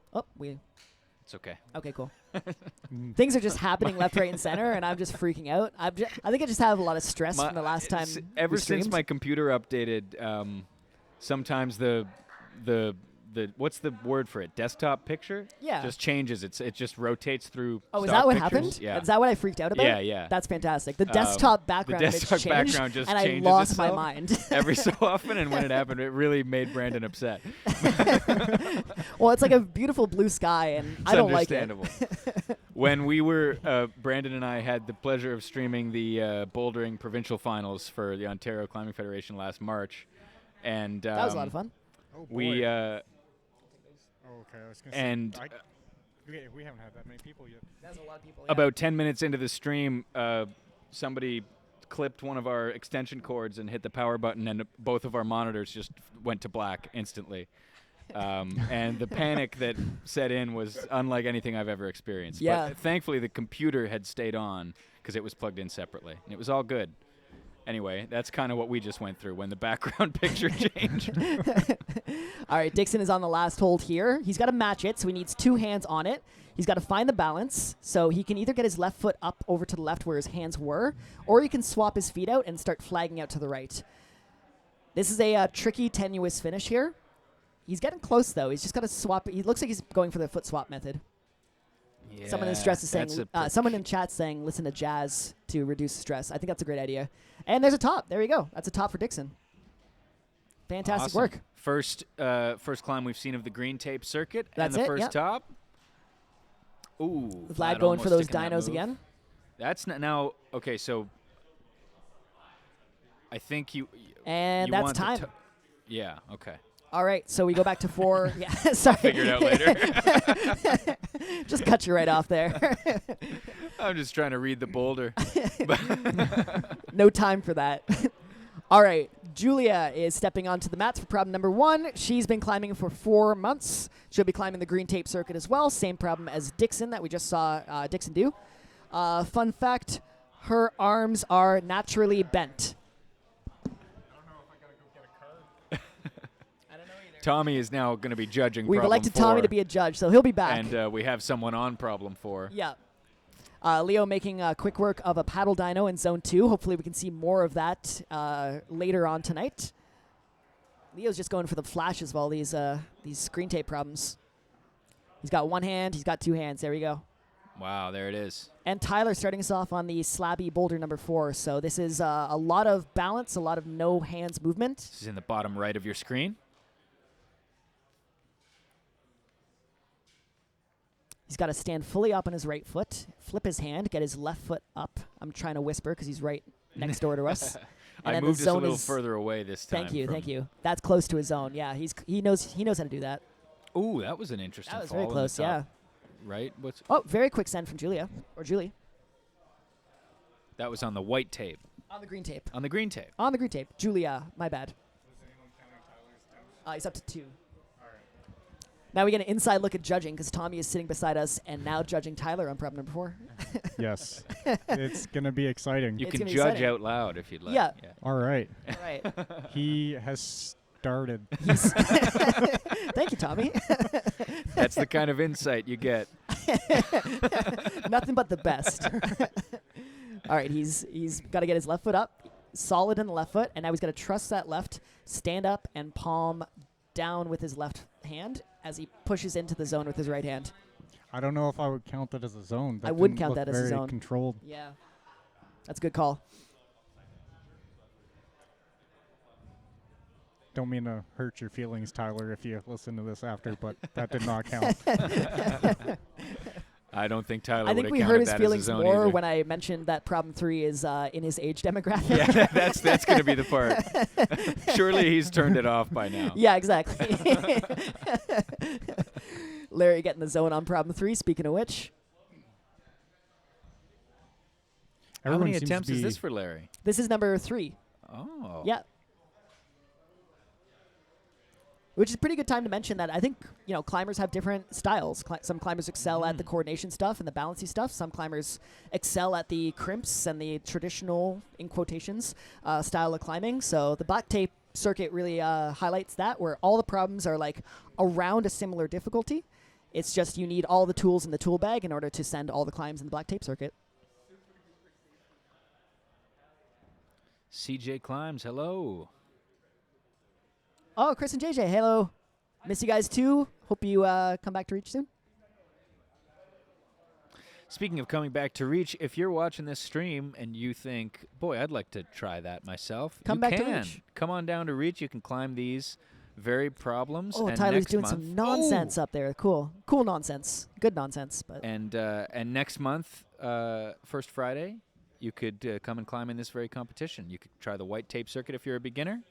It's okay. Okay, cool. Things are just happening left, right, and center, and I'm just freaking out. I think I just have a lot of stress from the last time. Ever since my computer updated, sometimes the what's the word for it? Desktop picture? Yeah. Just changes. It just rotates through. Oh, is stock that what pictures. happened? Yeah. Is that what I freaked out about? Yeah. That's fantastic. The desktop background image desktop changed, background just and I changes lost my itself mind. every so often, and when it happened, it really made Brandon upset. Well, it's like a beautiful blue sky, and I don't like it. Understandable. When we were, Brandon and I had the pleasure of streaming the bouldering provincial finals for the Ontario Climbing Federation last March, and that was a lot of fun. Oh, boy. we okay, I was going and to say, we haven't had that many people yet. That's a lot of people. about 10 minutes into the stream, somebody clipped one of our extension cords and hit the power button, and both of our monitors just went to black instantly. And the panic that set in was unlike anything I've ever experienced. Yeah. But thankfully, the computer had stayed on because it was plugged in separately, and it was all good. Anyway, that's kind of what we just went through when the background picture changed. All right, Dixon is on the last hold here. He's got to match it, so he needs 2 hands on it. He's got to find the balance, so he can either get his left foot up over to the left where his hands were, or he can swap his feet out and start flagging out to the right. This is a tricky, tenuous finish here. He's getting close, though. He's just got to swap. He looks like he's going for the foot swap method. Yeah, Someone in stress is saying, that's someone in chat saying, listen to jazz to reduce stress. I think that's a great idea. And there's a top. There you go. That's a top for Dixon. Fantastic awesome. work. First climb we've seen of the green tape circuit. That's and the it, first yep. top. Ooh. Vlad going for almost those sticking that dynos move. again. That's now okay. So I think you. And you that's want the time. yeah. Okay. All right, so we go back to 4. Yeah, sorry. Figure it out later. Just cut you right off there. I'm just trying to read the boulder. No time for that. All right, Julia is stepping onto the mats for problem number 1. She's been climbing for 4 months. She'll be climbing the green tape circuit as well. Same problem as Dixon that we just saw Dixon do. Fun fact, her arms are naturally bent. Tommy is now going to be judging. We've problem elected 4, Tommy to be a judge, so he'll be back. and we have someone on problem 4. Yeah. Leo making quick work of a paddle dyno in zone 2. Hopefully we can see more of that later on tonight. Leo's just going for the flashes of all these screen tape problems. He's got 1 hand. He's got 2 hands. There we go. Wow, there it is. And Tyler starting us off on the slabby boulder number 4. So this is a lot of balance, a lot of no hands movement. This is in the bottom right of your screen. He's got to stand fully up on his right foot, flip his hand, get his left foot up. I'm trying to whisper because he's right next door to us. And I then moved the us a zone little is, further away this time. Thank you. That's close to his zone. Yeah, he knows how to do that. Ooh, that was an interesting That was fall very in the close. top Yeah. right? What's Oh, very quick send from Julie. that was on the white tape. On the green tape. On the green tape. Julia, my bad. He's up to 2. Now we get an inside look at judging because Tommy is sitting beside us and now judging Tyler on problem number 4. Yes. It's going to be exciting. You It's can gonna be judge exciting. out loud if you'd like. Yeah. All right. All right. He has started. Thank you, Tommy. That's the kind of insight you get. Nothing but the best. All right, he's got to get his left foot up, solid in the left foot, and now he's got to trust that left, stand up, and palm down with his left hand as he pushes into the zone with his right hand. I don't know if I would count that as a zone. That I wouldn't didn't count look that as a very zone. Controlled. Yeah, that's a good call. Don't mean to hurt your feelings, Tyler, if you listen to this after, but that did not count. I don't think Tyler I would think have we counted hurt his that as a feelings zone more either. when I mentioned that problem 3 is in his age demographic. Yeah, that's going to be the part. Surely he's turned it off by now. Yeah, exactly. Larry getting the zone on problem 3, speaking of which. How Everyone many seems to attempts is be- this for Larry? This is number 3. Oh. Yeah. Which is a pretty good time to mention that I think, climbers have different styles. Some climbers excel at the coordination stuff and the balancey stuff. Some climbers excel at the crimps and the traditional, in quotations, style of climbing. So the black tape circuit really highlights that, where all the problems are like around a similar difficulty. It's just you need all the tools in the tool bag in order to send all the climbs in the black tape circuit. CJ Climbs, hello. Oh, Chris and JJ, hello. Miss you guys too. Hope you come back to Reach soon. Speaking of coming back to Reach, if you're watching this stream and you think, boy, I'd like to try that myself, Come you back to can. Reach. Come on down to Reach. You can climb these very problems. Oh, and Tyler's next doing month, some nonsense up there. Cool nonsense. Good nonsense. But And next month, first Friday, you could come and climb in this very competition. You could try the white tape circuit if you're a beginner.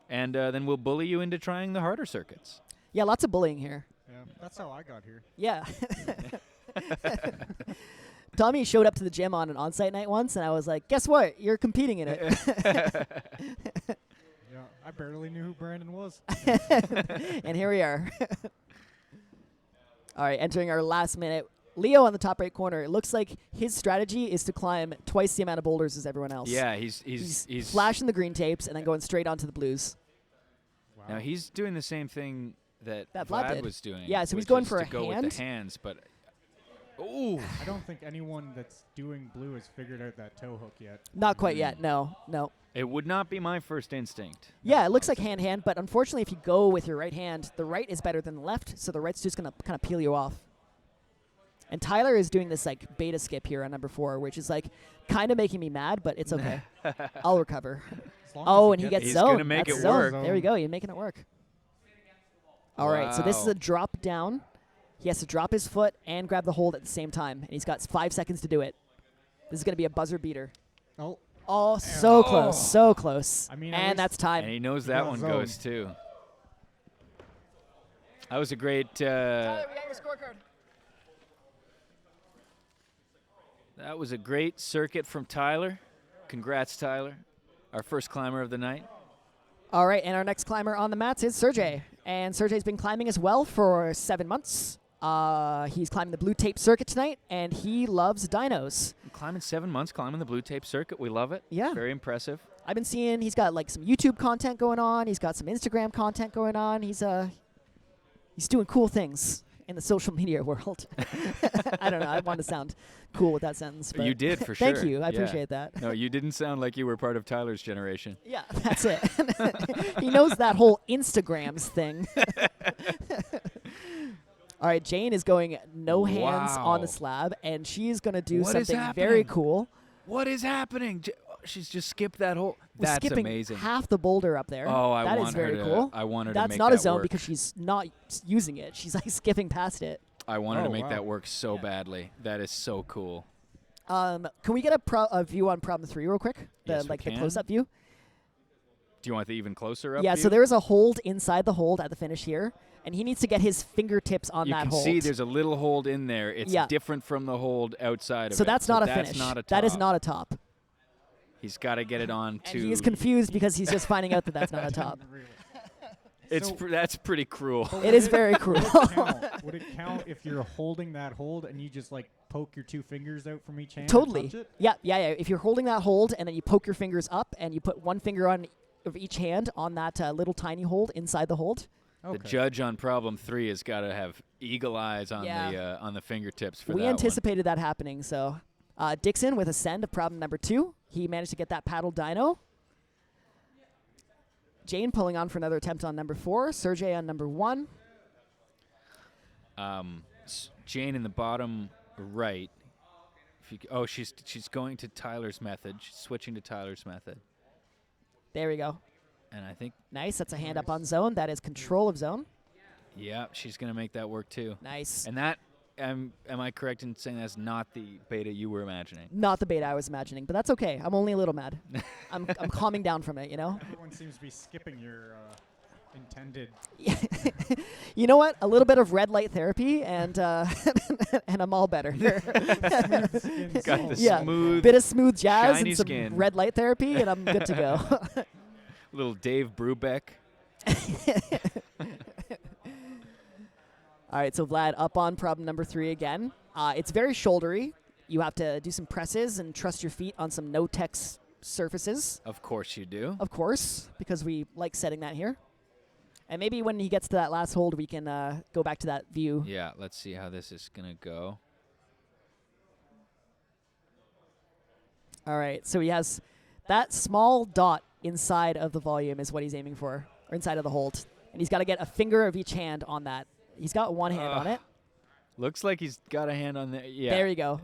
And then we'll bully you into trying the harder circuits. yeah, lots of bullying here. Yeah, that's how I got here. Yeah. Tommy showed up to the gym on an Onsight night once, and I was like, guess what? You're competing in it. Yeah, I barely knew who Brandon was. And here we are. All right, entering our last minute. Leo on the top right corner. It looks like his strategy is to climb twice the amount of boulders as everyone else. Yeah, he's flashing the green tapes and then going straight onto the blues. Wow. Now he's doing the same thing that That Vlad Vlad did. was doing. Yeah, so he's which going is for to a go hand. with the hands, but ooh, I don't think anyone that's doing blue has figured out that toe hook yet. Not quite yet. No. it would not be my first instinct. Yeah, it looks like hand, but unfortunately, if you go with your right hand, the right is better than the left, so the right's just going to kind of peel you off. And Tyler is doing this like beta skip here on number 4, which is like kind of making me mad, but it's okay. I'll recover. As long Oh, as and he gets gets He's zoned. gonna make That's it zoned. work. There we go. You're making it work. All right, so this is Wow. a drop down. He has to drop his foot and grab the hold at the same time, and he's got 5 seconds to do it. This is going to be a buzzer beater. Oh, Oh, so close, so close. I mean, I and wish- that's time. And he knows He that got one zoned. goes too. That was a great. We got your scorecard. That was a great circuit from Tyler. Congrats, Tyler, our first climber of the night. All right, and our next climber on the mats is Sergey. And Sergey's been climbing as well for 7 months. He's climbing the blue tape circuit tonight, and he loves dynos. Climbing 7 months, climbing the blue tape circuit. We love it. Yeah. Very impressive. I've been seeing he's got like some YouTube content going on. He's got some Instagram content going on. He's doing cool things in the social media world. I don't know. I want to sound cool with that sentence. But You did for sure. Thank you. I Yeah. appreciate that. No, you didn't sound like you were part of Tyler's generation. Yeah, that's it. He knows that whole Instagrams thing. All right, Jane is going no hands on the Wow. slab, and she's going to do What is something very happening? cool. What is happening? She's just skipped that whole. We're That's skipping amazing. half the boulder up there. Oh, I That want is her very to. cool. I want her to That's make not that a zone work. because she's not using it. She's like skipping past it. I wanted to Oh, make wow. that work so Yeah. badly. That is so cool. Can we get a view on problem 3 real quick? Yes, we the can. close-up view. Do you want the even closer up Yeah. view? So there is a hold inside the hold at the finish here, and he needs to get his fingertips on you that can hold. see there's a little hold in there. It's Yeah. different from the hold outside of so it. that's not a that's finish. Not a top. That is not a top. He's got to get it on And to. he is confused because he's just finding out that that's not a top. It's So- that's pretty cruel. It is very cruel. Would it count if you're holding that hold and you just like poke your 2 fingers out from each hand? Totally. And touch it? Yeah. If you're holding that hold and then you poke your fingers up and you put one finger on of each hand on that little tiny hold inside the hold. Okay. The judge on problem 3 has got to have eagle eyes on Yeah. the fingertips for We that anticipated that happening. So Dixon with a send of problem number 2. He managed to get that paddle dyno. Jane pulling on for another attempt on number 4. Sergey on number 1. one. Jane in the bottom right. She's going to Tyler's method. She's switching to Tyler's method, There we go. and I think Nice. That's a hand up on zone. That is control of zone. she's going to make that work too. Nice. And that am I correct in saying that's not the beta you were imagining? Not the beta I was imagining, but that's okay. I'm only a little mad. I'm calming down from it, you know? Everyone seems to be skipping your intended. You know what? A little bit of red light therapy and and I'm all better. Skin Got salt. the Yeah. smooth Bit of smooth jazz shiny and some skin. red light therapy and I'm good to go. little Dave Brubeck. All right, so Vlad up on problem number 3 again. It's very shouldery. You have to do some presses and trust your feet on some no-tex surfaces, Of course you do. of course, because we like setting that here. And maybe when he gets to that last hold, we can go back to that view. Yeah, let's see how this is going to go. All right, so he has that small dot inside of the volume is what he's aiming for, or inside of the hold. And he's got to get a finger of each hand on that. He's got one hand on it. Looks like he's got a hand on there. Yeah. There you go.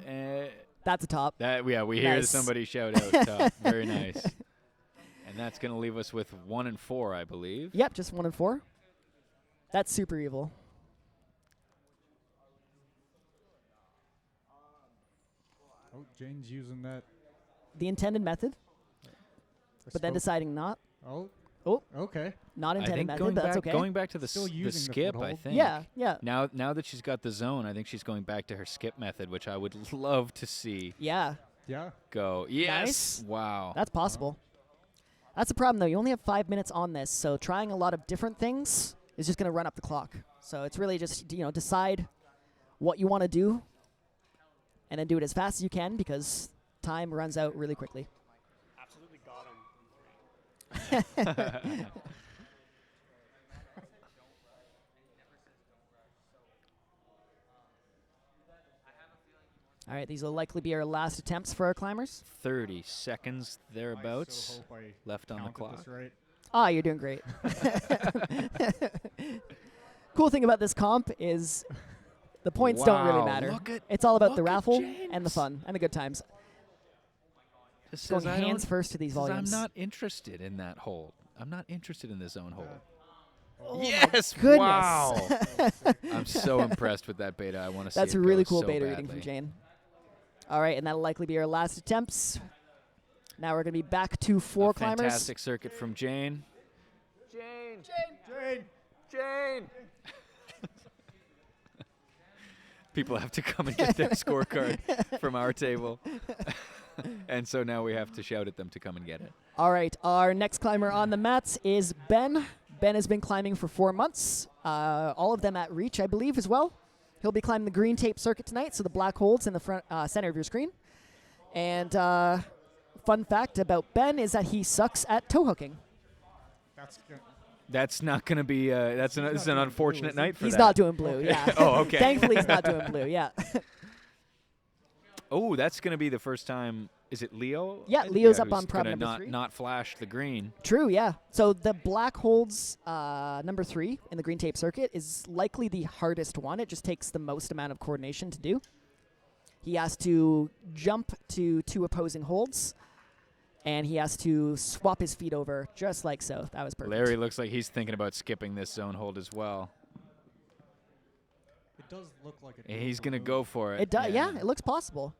That's a top. We hear Nice. somebody shout out top. Very nice. And that's going to leave us with 1 and 4, I believe. Yep, just 1 and 4. That's super evil. Oh, Jane's using that. The intended method, but then deciding not. Oh. Oh. Okay. Not I intended think method, going but that's back, okay. going back to the, Still the using the skip, I foothold. think. Yeah. Now that she's got the zone, I think she's going back to her skip method, which I would love to see Yeah, Yeah. go. Yes. Nice. Wow. that's possible. That's the problem, though. You only have 5 minutes on this, so trying a lot of different things is just going to run up the clock. So it's really just, decide what you want to do and then do it as fast as you can because time runs out really quickly. Absolutely got him. All right, these will likely be our last attempts for our climbers. 30 seconds thereabouts I so hope I left on the counted clock. this right. Ah, you're doing great. Cool thing about this comp is the points don't really Wow, matter. look at- It's all about the look at raffle and the James. fun and the good times. Just Going says I hands don't- first to these says volumes. I'm not interested in that hold. I'm not interested in the zone hold. Oh my Yes! goodness. Wow! I'm so impressed with that beta. I want to see That's it a really go cool so beta reading from badly. Jane. All right, and that'll likely be our last attempts. Now we're going to be back to 4 A climbers. fantastic circuit from Jane. Jane! People have to come and get their scorecard from our table. And so now we have to shout at them to come and get it. All right, our next climber on the mats is Ben. Ben has been climbing for 4 months, all of them at reach, I believe, as well. He'll be climbing the green tape circuit tonight, so the black holds in the front center of your screen. And fun fact about Ben is that he sucks at toe hooking. That's good. That's not going to be. This is an unfortunate night for He's that. not doing blue, yeah. Oh, okay. Thankfully, he's not doing blue, yeah. Oh, that's going to be the first time. Is it Leo? Yeah, Leo's up who's on problem gonna number 3. not flash the green. True, yeah. So the black holds number 3 in the green tape circuit is likely the hardest one. It just takes the most amount of coordination to do. He has to jump to 2 opposing holds, and he has to swap his feet over just like so. That was perfect. Larry looks like he's thinking about skipping this zone hold as well. It does look like it. And he's going to go for it. It does, yeah, it looks possible.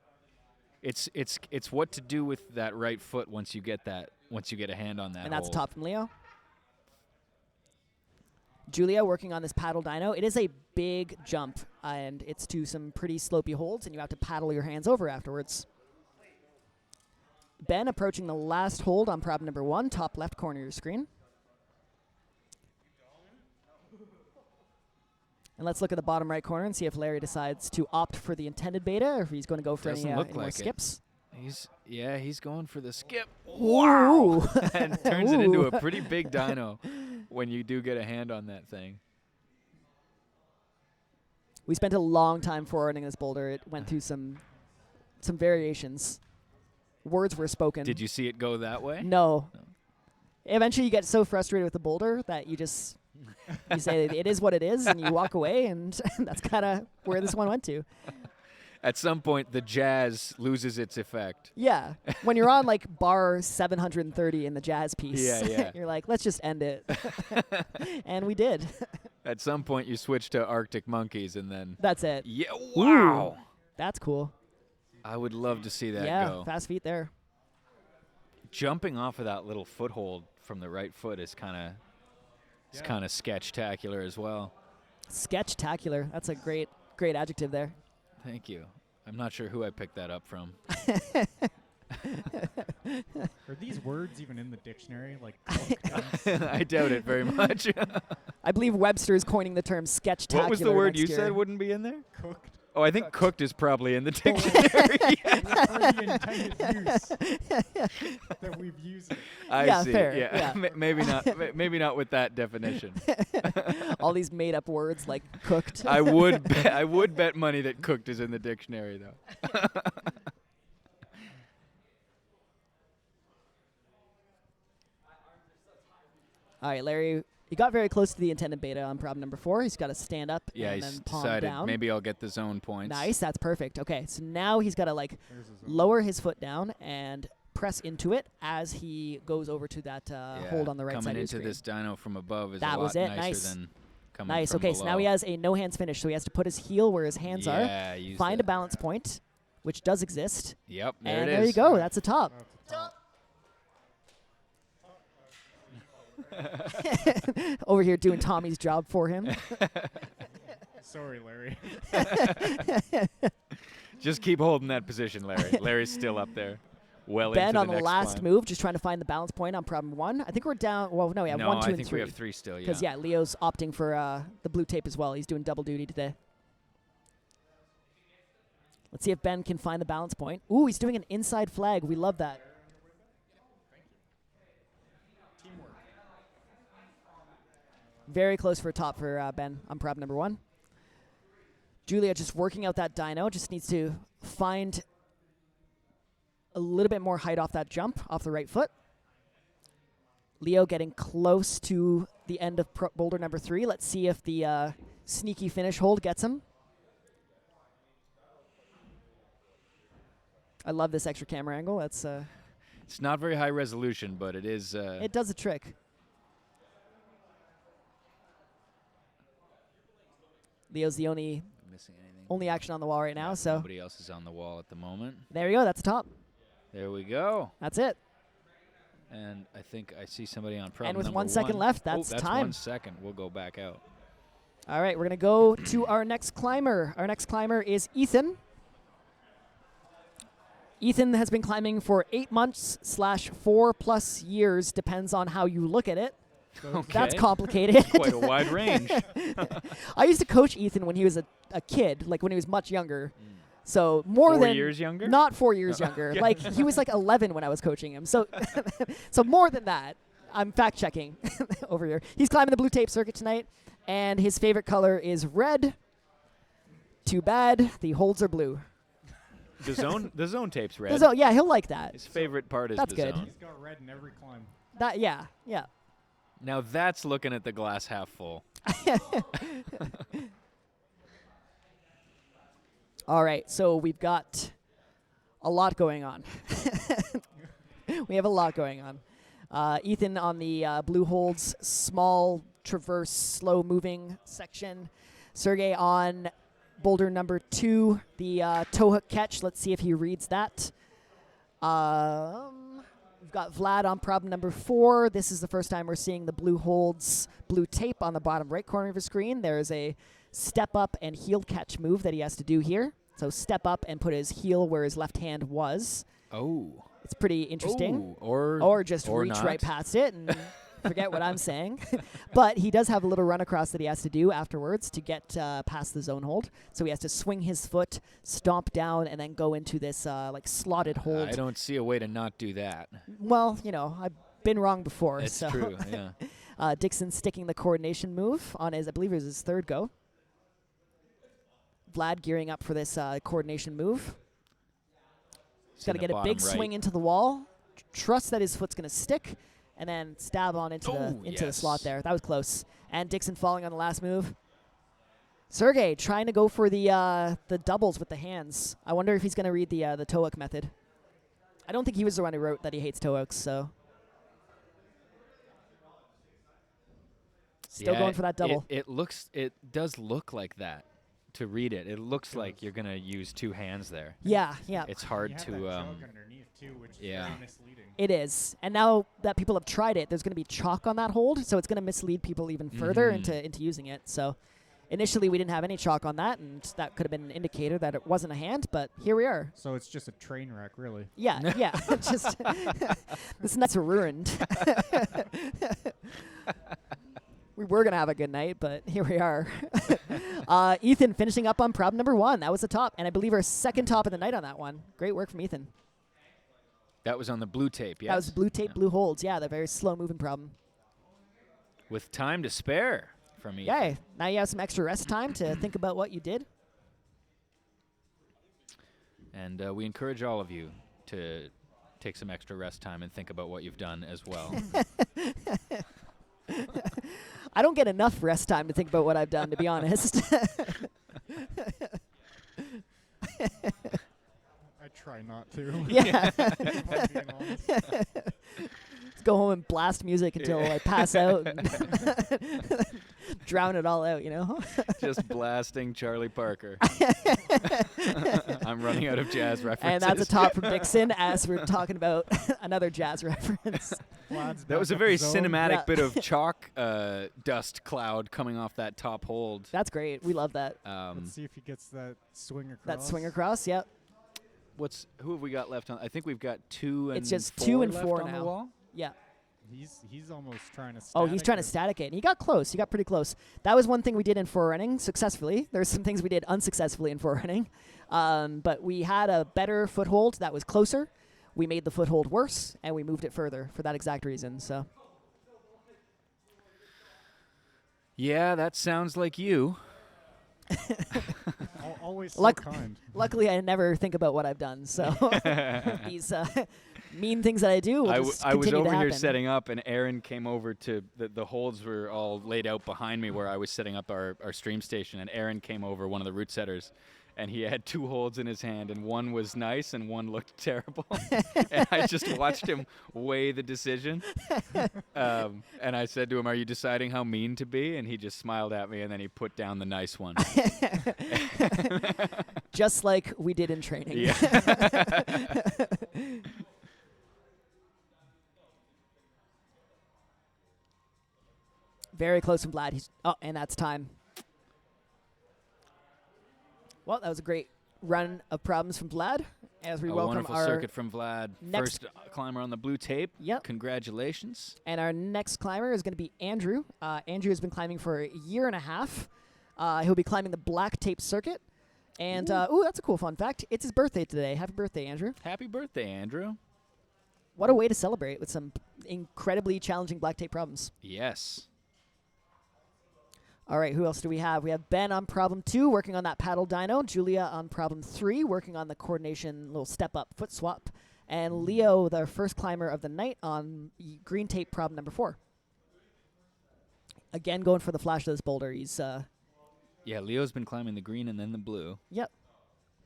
It's what to do with that right foot once you get a hand on that. And that's hold. top from Leo. Julia working on this paddle dyno. It is a big jump, and it's to some pretty slopey holds, and you have to paddle your hands over afterwards. Ben approaching the last hold on problem number 1, top left corner of your screen. And let's look at the bottom right corner and see if Larry decides to opt for the intended beta or if he's going to go for any Doesn't look more like it. skips. He's going for the skip. Wow! And turns it into a pretty big dyno when you do get a hand on that thing. We spent a long time forwarding this boulder. It went through some variations. Words were spoken. Did you see it go that way? No. No. Eventually you get so frustrated with the boulder that you just you say it is what it is and you walk away, and that's kind of where this one went to. At some point, the jazz loses its effect. Yeah. When you're on like bar 730 in the jazz piece, Yeah. you're like, let's just end it. And we did. At some point, you switch to Arctic Monkeys, and then That's it. yeah, wow! That's cool. I would love to see that Yeah, go. fast feet there. Jumping off of that little foothold from the right foot is kind of sketch-tacular as well. Sketch-tacular. That's a great adjective there. Thank you. I'm not sure who I picked that up from. Are these words even in the dictionary? Like, I doubt it very much. I believe Webster is coining the term sketch-tacular. What was the word you next said year. wouldn't be in there? cooked. Oh, I think cooked is probably in the dictionary. Or the intended use that we've used it. I Yeah, see. fair, Yeah, yeah. maybe not. Maybe not with that definition. All these made-up words like cooked. I would bet money that cooked is in the dictionary, though. All right, Larry, he got very close to the intended beta on problem number 4. He's got to stand up Yeah, and he's then palm decided down. maybe I'll get the zone points. Nice, that's perfect. Okay, so now he's got to like There's his own. lower his foot down and press into it as he goes over to that Yeah, hold on the right coming side of your into screen. this dyno from above is That a was lot it, nicer nice. than coming Nice. from Okay, below. so now he has a no hands finish, so he has to put his heel where his hands are. Yeah, use Find a that. balance point, which does exist. Yep, there And it is. there you go. That's a top. That's a top. Over here doing Tommy's job for him. Sorry, Larry. Just keep holding that position, Larry. Larry's still up there. Well Ben into on the the next last climb. move, just trying to find the balance point on problem 1. I think we're down. Well, no, we have 1, 2, I and think 3. we have 3 still, yeah. Because, yeah, Leo's opting for the blue tape as well. He's doing double duty today. Let's see if Ben can find the balance point. Ooh, he's doing an inside flag. We love that. Teamwork. Very close for a top for Ben on problem number 1. Julia just working out that dyno. Just needs to find a little bit more height off that jump, off the right foot. Leo getting close to the end of boulder number 3. Let's see if the sneaky finish hold gets him. I love this extra camera angle. That's It's not very high resolution, but it is. it does a trick. Leo's the only missing anything. action on the wall right now, Yeah, so nobody else is on the wall at the moment. there you go. That's a top. There we go. That's it. And I think I see somebody on problem And with number 1 second left, that's that's time. 1 second. We'll go back out. All right, we're going to go to our next climber. Our next climber is Ethan. Ethan has been climbing for 8 months / 4+ years, depends on how you look at it. Okay. That's complicated. Quite a wide range. I used to coach Ethan when he was a kid, like when he was much younger. So more 4 than years younger? Not 4 years younger. Yeah. Like he was like 11 when I was coaching him. So so more than that. I'm fact checking over here. He's climbing the blue tape circuit tonight, and his favorite color is red. Too bad the holds are blue. The zone tape's red. So yeah, he'll like that. His favorite part is That's the good. zone. He's got red in every climb. That yeah. Now that's looking at the glass half full. All right, so we've got a lot going on. We have a lot going on. Ethan on the blue holds, small, traverse, slow-moving section. Sergey on boulder number 2, the toe hook catch. Let's see if he reads that. We've got Vlad on problem number 4. This is the first time we're seeing the blue holds, blue tape on the bottom right corner of the screen. There is a step up and heel catch move that he has to do here. So step up and put his heel where his left hand was. Oh. It's pretty interesting. Oh, Or just reach not. right past it and forget what I'm saying. But he does have a little run across that he has to do afterwards to get past the zone hold. So he has to swing his foot, stomp down, and then go into this like slotted hold. I don't see a way to not do that. Well, I've been wrong before. It's so. true, yeah. Dixon sticking the coordination move on his, I believe it was his third go. Vlad gearing up for this coordination move. He's got to get a big swing into the wall, trust that his foot's going to stick, and then stab on into the slot there. That was close. And Dixon falling on the last move. Sergey trying to go for the doubles with the hands. I wonder if he's going to read the toe hook method. I don't think he was the one who wrote that he hates toe hooks, so. Still going for that double. It does look like that to read it. It looks like you're going to use 2 hands there. Yeah. It's hard you have to that jug underneath too, which is very misleading. It is. And now that people have tried it, there's going to be chalk on that hold, so it's going to mislead people even further into using it. So initially we didn't have any chalk on that, and that could have been an indicator that it wasn't a hand, but here we are. So it's just a train wreck, really. Yeah. Just this nuts are ruined. We were going to have a good night, but here we are. Ethan finishing up on problem number 1. That was the top, and I believe our second top of the night on that one. Great work from Ethan. That was on the blue tape, yes? That was blue tape, blue holds. Yeah, the very slow-moving problem. With time to spare from Ethan. Yeah, now you have some extra rest time to think about what you did. And we encourage all of you to take some extra rest time and think about what you've done as well. I don't get enough rest time to think about what I've done, to be honest. I try not to. Yeah. If I'm being honest. Let's go home and blast music until I pass out and drown it all out, Just blasting Charlie Parker. I'm running out of jazz references. And that's a top from Dixon as we're talking about another jazz reference. That was a very cinematic bit of chalk dust cloud coming off that top hold. That's great. We love that. Let's see if he gets that swing across. That swing across, yep. Who have we got left on? I think we've got 2 and 4 It's just 2 and left 4 on now. the wall. Yeah. He's almost trying to static. Oh, he's trying to static it. And he got close. He got pretty close. That was one thing we did in forerunning successfully. There's some things we did unsuccessfully in forerunning. But we had a better foothold that was closer. We made the foothold worse, and we moved it further for that exact reason. So. Yeah, that sounds like you. Always so kind. Luckily, I never think about what I've done. So these mean things that I do will just I was continue to over here happen. setting up, and Aaron came over to the holds were all laid out behind me where I was setting up our stream station, and Aaron came over, one of the root setters, and he had 2 holds in his hand, and one was nice and one looked terrible. And I just watched him weigh the decision. And I said to him, "Are you deciding how mean to be?" And he just smiled at me, and then he put down the nice one. Just like we did in training. Yeah. Very close from Vlad. And that's time. Well, that was a great run of problems from Vlad as we A welcome wonderful our circuit from Vlad. next First climber on the blue tape. Yep. Congratulations. And our next climber is going to be Andrew. Andrew has been climbing for a year and a half. He'll be climbing the black tape circuit. And, that's a cool fun fact. It's his birthday today. Happy birthday, Andrew. Happy birthday, Andrew. What a way to celebrate with some incredibly challenging black tape problems. Yes. All right, who else do we have? We have Ben on problem 2, working on that paddle dyno. Julia on problem 3, working on the coordination little step-up foot swap. And Leo, the first climber of the night, on green tape problem number 4. Again, going for the flash of this boulder. He's, Yeah, Leo's been climbing the green and then the blue. Yep.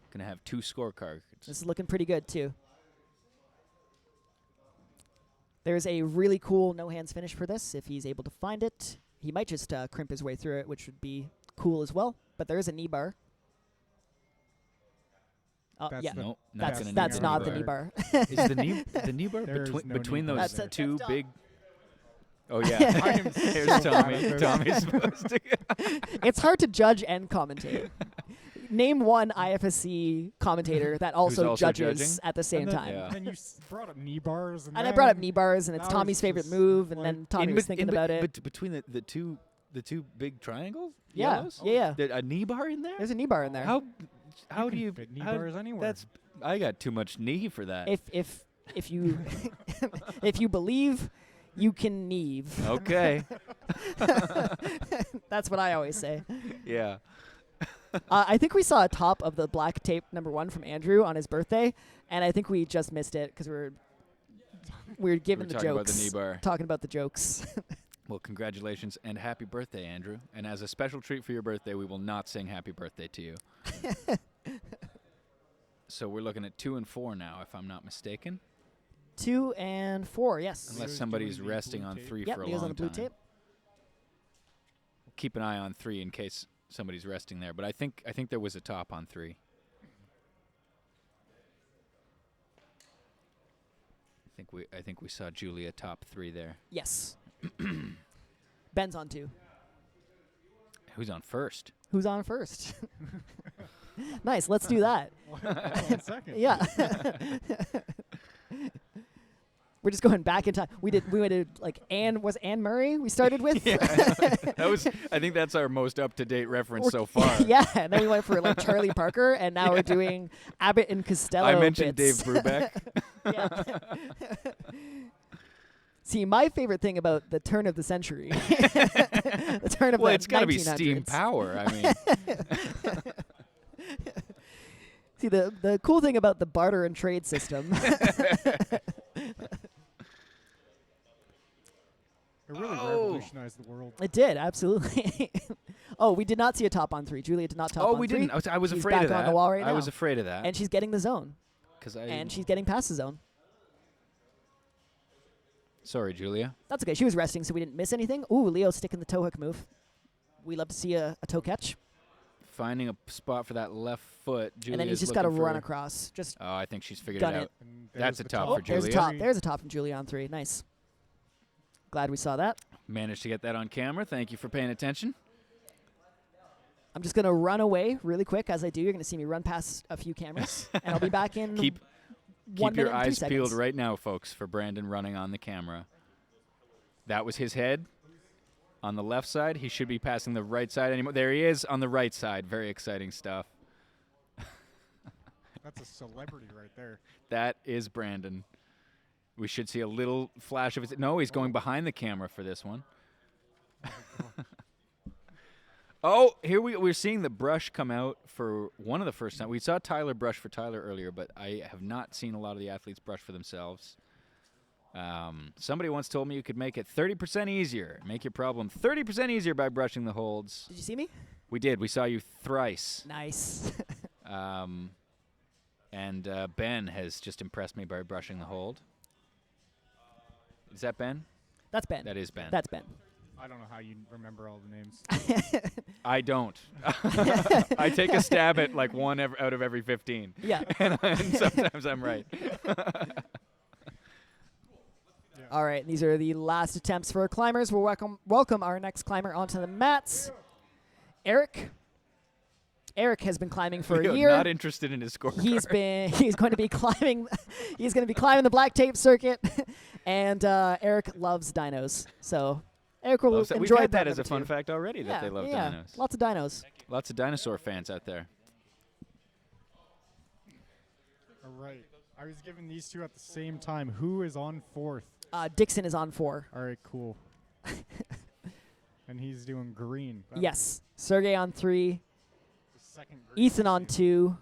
Going to have 2 scorecards. This is looking pretty good, too. There's a really cool no-hands finish for this, if he's able to find it. He might just crimp his way through it, which would be cool as well. But there is a knee bar. That's yeah. the- Nope, not That's gonna that's need not the the knee bar. Is the knee bar There is no between knee bar. those That's two Tom. big? Oh yeah. I am Here's so bad Tommy. at this. Tommy's supposed to. It's hard to judge and commentate. Name one IFSC commentator that also, also judges judging? at the same and then, time. Yeah. Then you brought up knee bars. And I brought up knee bars, and it's that Tommy's was favorite just move, and like- then Tommy was thinking about it. But between the two big triangles. Yeah, Yellows? yeah. A knee bar in there. There's a knee bar in there. How do you fit knee how- bars anywhere? That's I got too much knee for that. If you if you believe, you can kneve. Okay. That's what I always say. Yeah. I think we saw a top of the black tape #1 from Andrew on his birthday, and I think we just missed it because we were giving the talking about jokes, the knee bar. talking about the jokes. Well, congratulations and happy birthday, Andrew. And as a special treat for your birthday, we will not sing happy birthday to you. So we're looking at 2 and 4 now, if I'm not mistaken. 2 and 4, yes. Unless Leo's somebody's doing the resting blue on tape. 3 Yep, for a Leo's long on the blue time. tape. Keep an eye on 3 in case somebody's resting there. But I think there was a top on 3. I think we saw Julia top 3 there. Yes. Ben's on 2. Who's on first? Who's on first? Nice. Let's do that. 1 second. Yeah. We're just going back in time. We went to like Anne Murray we started with. I think that's our most up-to-date reference so far. Yeah, and then we went for like Charlie Parker, and now we're doing Abbott and Costello. I mentioned bits. Dave Brubeck. Yeah. See, my favorite thing about the turn of the century, the turn of Well, the it's got to be steam 1900s. power. I mean, See, the cool thing about the barter and trade system. It really Oh. revolutionized the world. It did, absolutely. Oh, we did not see a top on 3. Julia did not top on we 3. didn't. I was She's afraid back of that. on the wall right I was now. afraid of that. And she's getting the zone. And she's getting past the zone. Sorry, Julia. That's okay. She was resting, so we didn't miss anything. Ooh, Leo sticking the toe hook move. We love to see a toe catch. Finding a spot for that left foot. Julia's And then he's just got to looking run for- across. Just Oh, I think she's figured Done it it. out. And That's there's a the top top. for there's a Julia. top. There's a top from Julia on 3. Nice. Glad we saw that. Managed to get that on camera. Thank you for paying attention. I'm just going to run away really quick. As I do, you're going to see me run past a few cameras. And I'll be back in Keep 1 your minute and 3 eyes peeled seconds. right now, folks, for Brandon running on the camera. That was his head on the left side. He should be passing the right side anymore. There he is on the right side. Very exciting stuff. That's a celebrity right there. That is Brandon. We should see a little flash of his. No, he's going behind the camera for this one. Oh, here we're seeing the brush come out for one of the first time. We saw Tyler brush for Tyler earlier, but I have not seen a lot of the athletes brush for themselves. Somebody once told me you could make it 30% easier. Make your problem 30% easier by brushing the holds. Did you see me? We did. We saw you thrice. Nice. And Ben has just impressed me by brushing the hold. Is that Ben? That's Ben. That is Ben. That's Ben. I don't know how you remember all the names. I don't. I take a stab at like one out of every 15. Yeah. and sometimes I'm right. All right, these are the last attempts for our climbers. We'll welcome our next climber onto the mats. Eric. Eric has been climbing for a year. Not interested in his scorecard. He's going to be climbing the black tape circuit, and Eric loves dinos. So Eric will Loves that. enjoy We've had that as number a fun 2. fact already that they love yeah. dinos. Lots of dinos. Lots of dinosaur fans out there. All right. I was giving these two at the same time. Who is on 4th? Dixon is on 4. All right, cool. And he's doing green. That Yes. Sergey on 3. was the second green Ethan on I've seen.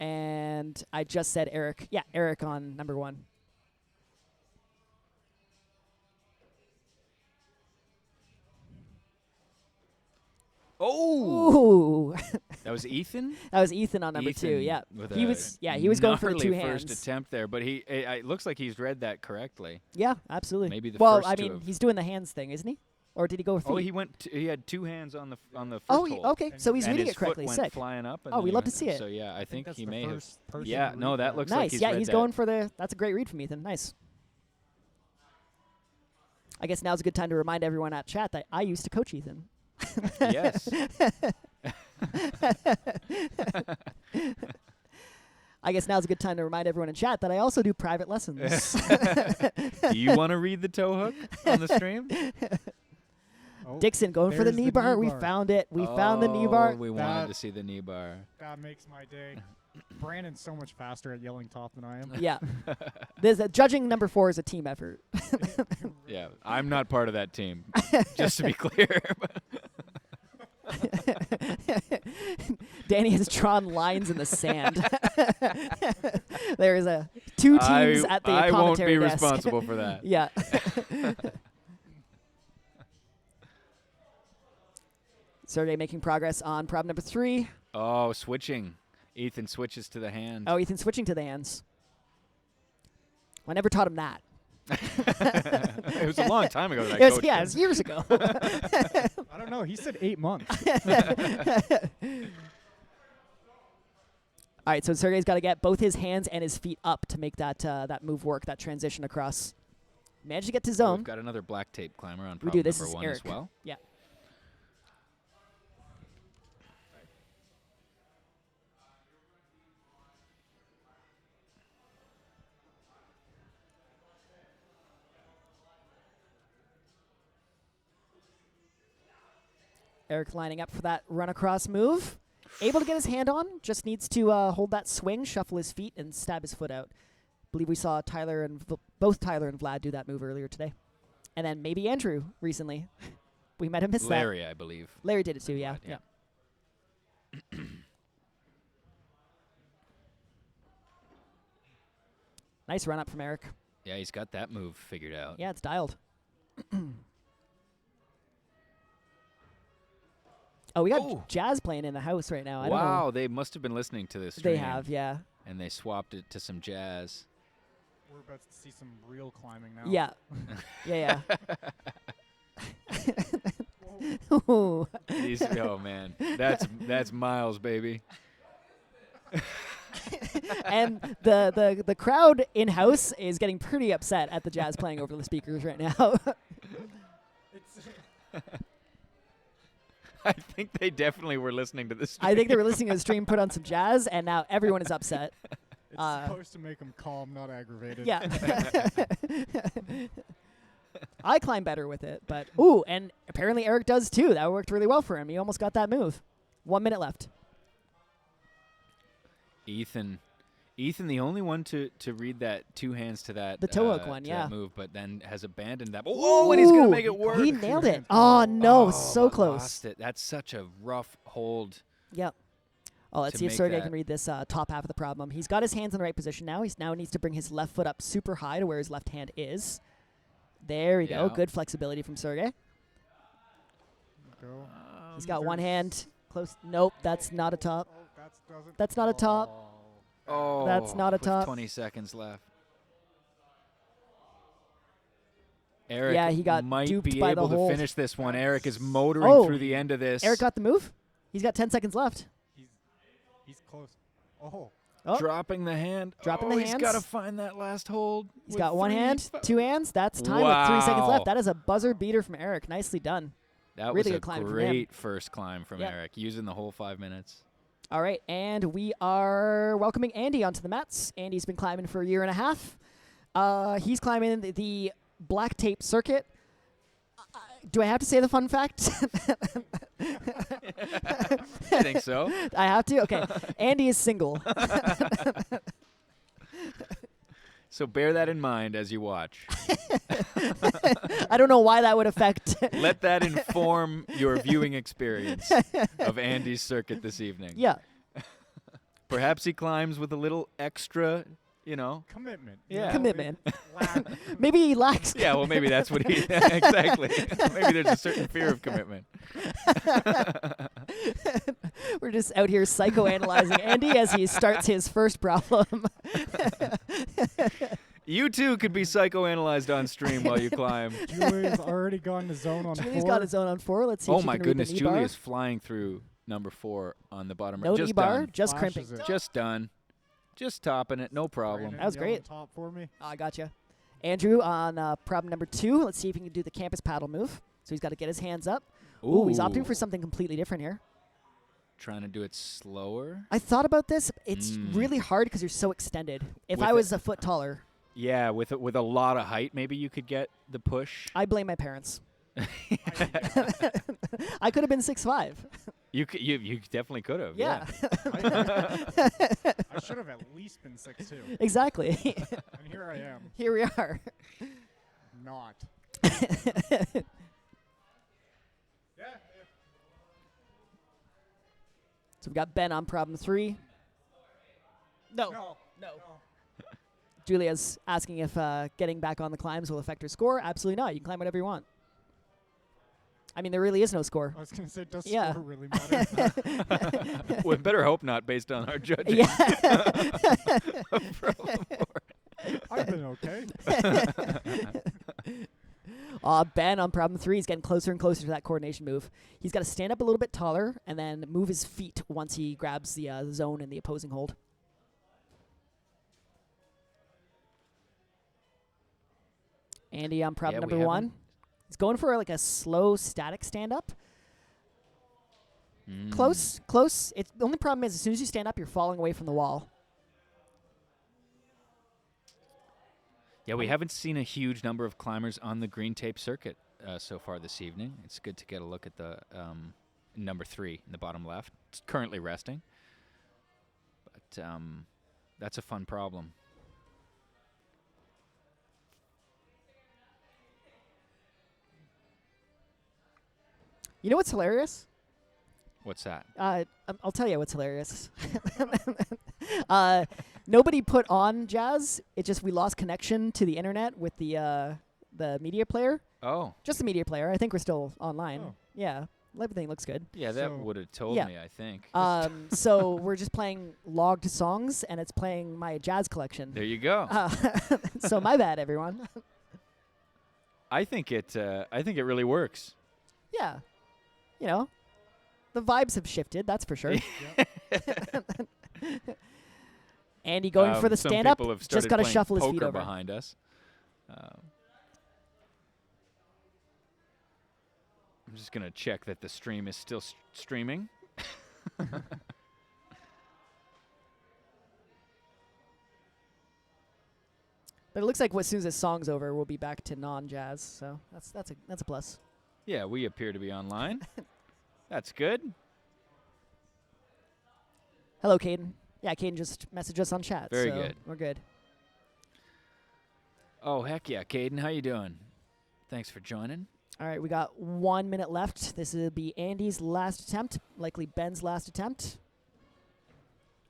2. And I just said Eric. Yeah, Eric on number 1. Oh, Ooh. that was Ethan. That was Ethan on number 2. Ethan Yeah. with He a was going for the gnarly 2 first hands. attempt there, but it looks like he's read that correctly. Yeah, absolutely. Maybe the well, first I to mean, have- he's doing the hands thing, isn't he? Or did he go with feet? Oh, he had 2 hands on the first Oh, hole. okay. So he's And reading his it correctly. foot went Sick. flying up. And Oh, then we he love to went- see it. So yeah, I think that's he the may have. first person Yeah, to no, read that looks like Nice. he's Yeah, read he's that. going for the. That's a great read from Ethan. Nice. I guess now's a good time to remind everyone at chat that I used to coach Ethan. Yes. I guess now's a good time to remind everyone in chat that I also do private lessons. Do you want to read the toe hook on the stream? Oh, Dixon going for the there's knee the bar. knee We bar. found it. We found the knee bar. We wanted That- to see the knee bar. that makes my day. Brandon's so much faster at yelling top than I am. Yeah. Judging number 4 is a team effort. Yeah, I'm not part of that team. Just to be clear. Danny has drawn lines in the sand. There is 2 teams at the I won't commentary be desk. responsible for that. Yeah. Sergey making progress on problem number 3. Oh, switching. Ethan switches to the hand. Oh, Ethan switching to the hands. I never taught him that. It was a long time ago that I It was, coached yeah, him. it was years ago. I don't know. He said 8 months. All right, so Sergey's got to get both his hands and his feet up to make that that move work, that transition across. Managed to get to zone. We've got another black tape climber on We problem do. This number is 1 Eric. as well. Yeah. Eric lining up for that run across move. Able to get his hand on, just needs to hold that swing, shuffle his feet, and stab his foot out. Believe we saw both Tyler and Vlad do that move earlier today. And then maybe Andrew recently. We might have missed Larry, I believe. that. Larry did it too, yeah. Yeah. Nice run up from Eric. Yeah, he's got that move figured out. Yeah, it's dialed. Oh, we got Oh. jazz playing in the house right now. I don't know. Wow, they must have been listening to this stream. They have, yeah. And they swapped it to some jazz. We're about to see some real climbing now. Yeah. Yeah, yeah. Ooh. Oh man, that's Miles, baby. And the crowd in house is getting pretty upset at the jazz playing over the speakers right now. I think they definitely were listening to this stream. I think they were listening to the stream, put on some jazz, and now everyone is upset. It's supposed to make them calm, not aggravated. Yeah. I climb better with it, but ooh, and apparently Eric does too. That worked really well for him. He almost got that move. 1 minute left. Ethan, the only one to read that 2 hands to that The toe hook one, to yeah. that move, but then has abandoned that. Oh, and he's gonna Ooh, make it work. He nailed it. Oh no, Oh, so but close. lost it. That's such a rough hold. Yep. Oh, let's to see if make Sergey that. can read this top half of the problem. He's got his hands in the right position now. He now needs to bring his left foot up super high to where his left hand is. There we go. Yeah. Good flexibility from Sergey. Go. He's got one hand close. Nope, that's not a top. Oh, doesn't. That's not a top. Oh, That's not a with top. 20 seconds left. Eric Yeah, he got might duped be by the able to hold. finish this one. Eric is motoring Oh. through the end of this. Eric got the move. He's got 10 seconds left. He's close. Oh. Oh, dropping the hand. Dropping oh, the He's hands. got to find that last hold. he's with got one 3 hand, f- 2 hands. That's time with 3 seconds Wow. left. That is a buzzer beater from Eric. Nicely done. That really was a good climb from him. great first climb from Yep. Eric, using the whole 5 minutes. All right, and we are welcoming Andy onto the mats. Andy's been climbing for a year and a half. He's climbing the black tape circuit. Do I have to say the fun fact? I think so. I have to? Okay. Andy is single. So bear that in mind as you watch. I don't know why that would affect. Let that inform your viewing experience of Andy's circuit this evening. Yeah. Perhaps he climbs with a little extra, Commitment. Yeah. Commitment. Lack. Maybe he lacks. Yeah, well, maybe that's what he... exactly. Maybe there's a certain fear of commitment. We're just out here psychoanalyzing Andy as he starts his first problem. You too could be psychoanalyzed on stream while you climb. Julia's already gone to zone on Julie's 4. got his own on 4. Let's see. Oh if she my can read goodness, the knee bar. Julia's flying through number 4 on the bottom. No just knee bar, done. just Flashes crimping. it. Just done. Just topping it, no problem. That was Yell on great. top for me. I gotcha. Andrew on problem number 2. Let's see if he can do the campus paddle move. So he's got to get his hands up. Ooh, he's opting for something completely different here. Trying to do it slower. I thought about this. It's really hard because you're so extended. If With I it- was a foot taller, Yeah, with a lot of height, maybe you could get the push. I blame my parents. I could have been 6'5". You definitely could have. Yeah. I should have at least been 6'2". Exactly. And here I am. Here we are. Not. So we've got Ben on problem 3. No. No. Julia's asking if getting back on the climbs will affect her score. Absolutely not. You can climb whatever you want. I mean, there really is no score. I was going to say, does Yeah. score really matter? We better hope not, based on our judging. Yeah. I've been okay. Ben on problem 3 is getting closer and closer to that coordination move. He's got to stand up a little bit taller and then move his feet once he grabs the zone in the opposing hold. Andy on problem Yeah, we number 1. He's going for like a slow static stand up. Close. The only problem is as soon as you stand up, you're falling away from the wall. Yeah, we haven't seen a huge number of climbers on the green tape circuit so far this evening. It's good to get a look at the number 3 in the bottom left. It's currently resting. But that's a fun problem. You know what's hilarious? What's that? I'll tell you what's hilarious. Nobody put on Jazz. It's just we lost connection to the internet with the media player. Oh. Just the media player. I think we're still online. Oh. Yeah, everything looks good. Yeah, that So- would have told Yeah. me, I think. So we're just playing logged songs, and it's playing my Jazz collection. There you go. So my bad, everyone. I think it really works. Yeah, you know, the vibes have shifted. That's for sure. Andy going for the some stand up. people have Just started got to playing shuffle his feet poker over. behind us. I'm just gonna check that the stream is still streaming. But it looks like as soon as this song's over, we'll be back to non-jazz. So that's a plus. Yeah, we appear to be online. That's good. Hello, Caden. Yeah, Caden just messaged us on chat. Very so good. We're good. Oh, heck yeah, Caden. How you doing? Thanks for joining. All right, we got 1 minute left. This will be Andy's last attempt, likely Ben's last attempt.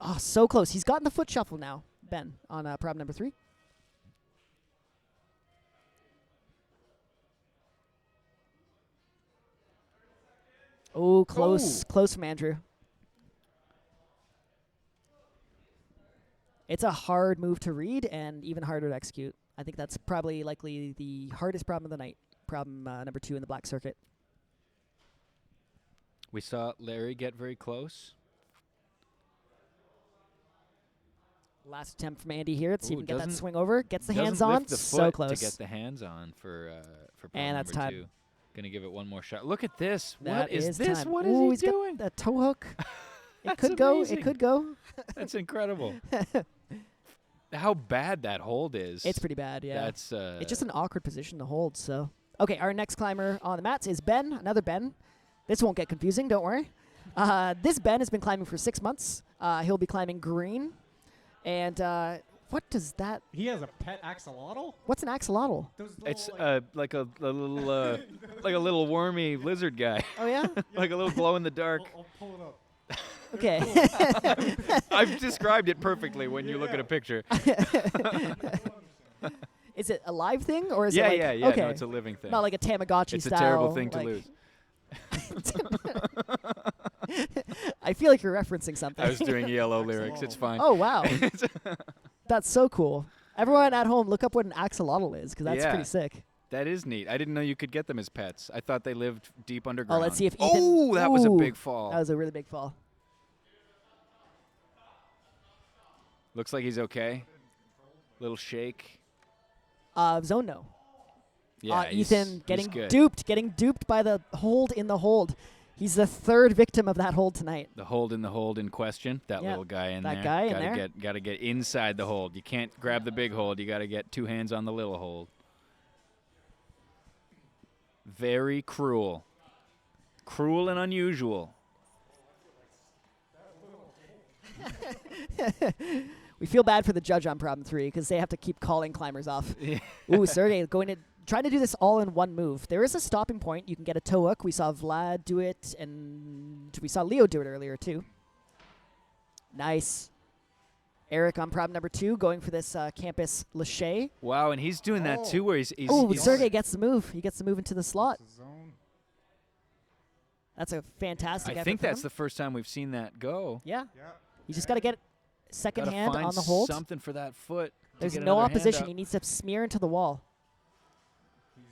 Oh, so close. He's gotten the foot shuffle now, Ben, on problem number 3. Oh, close. Close from Andrew. It's a hard move to read and even harder to execute. I think that's probably likely the hardest problem of the night. Problem number 2 in the black circuit. We saw Larry get very close. Last attempt from Andy here. Let's see if Ooh, he can get that doesn't- swing over. Gets the Doesn't hands lift on. the So foot close. to get the hands on for problem And that's number time. 2. Gonna give it one more shot. Look at this. That What is this? time. What Ooh, is he he's doing? got that toe hook. It That's could go. amazing. It could go. That's incredible. How bad that hold is. It's pretty bad, yeah. That's It's just an awkward position to hold, so. Okay, our next climber on the mats is Ben, another Ben. This won't get confusing, don't worry. This Ben has been climbing for 6 months. He'll be climbing green. And what does that... He has a pet axolotl? What's an axolotl? Those little, It's like a little like a little wormy lizard guy, Oh, yeah? like a little glow in the dark. I'll pull it up. Okay. I've described it perfectly when you look at a picture. Is it a live thing, or is Yeah, it like... yeah. Okay. No, it's a living thing. Not like a Tamagotchi It's a style. terrible thing to like- lose. I feel like you're referencing something. I was doing ELO lyrics. It's fine. Oh, wow. That's so cool. Everyone at home, look up what an axolotl is, because that's Yeah. pretty sick. That is neat. I didn't know you could get them as pets. I thought they lived deep underground. Oh, let's see if Ethan. Oh, that was a Ooh, big fall. That was a really big fall. Looks like he's okay. Little shake. Zone no. Yeah, Ethan he's good. getting duped by the hold in the hold. He's the third victim of that hold tonight. The hold in question. That Yeah, little guy in that there. guy in gotta there. Gotta get inside the hold. You can't grab the big hold. You got to get 2 hands on the little hold. Very cruel. Cruel and unusual. We feel bad for the judge on problem 3 because they have to keep calling climbers off. Yeah. Ooh, Sergey trying to do this all in one move. There is a stopping point. You can get a toe hook. We saw Vlad do it, and we saw Leo do it earlier too. Nice. Eric on problem number 2 going for this campus Lachey. Wow, and he's doing that too, where he's Oh, he's- Sergey gets the move. He gets the move into the slot. It's a zone. That's a fantastic I effort think from that's him. the first time we've seen that go. Yeah. Yeah. You just got to get second Gotta hand find on the hold. something for that foot. to There's get no another hand opposition. up. He needs to smear into the wall. He's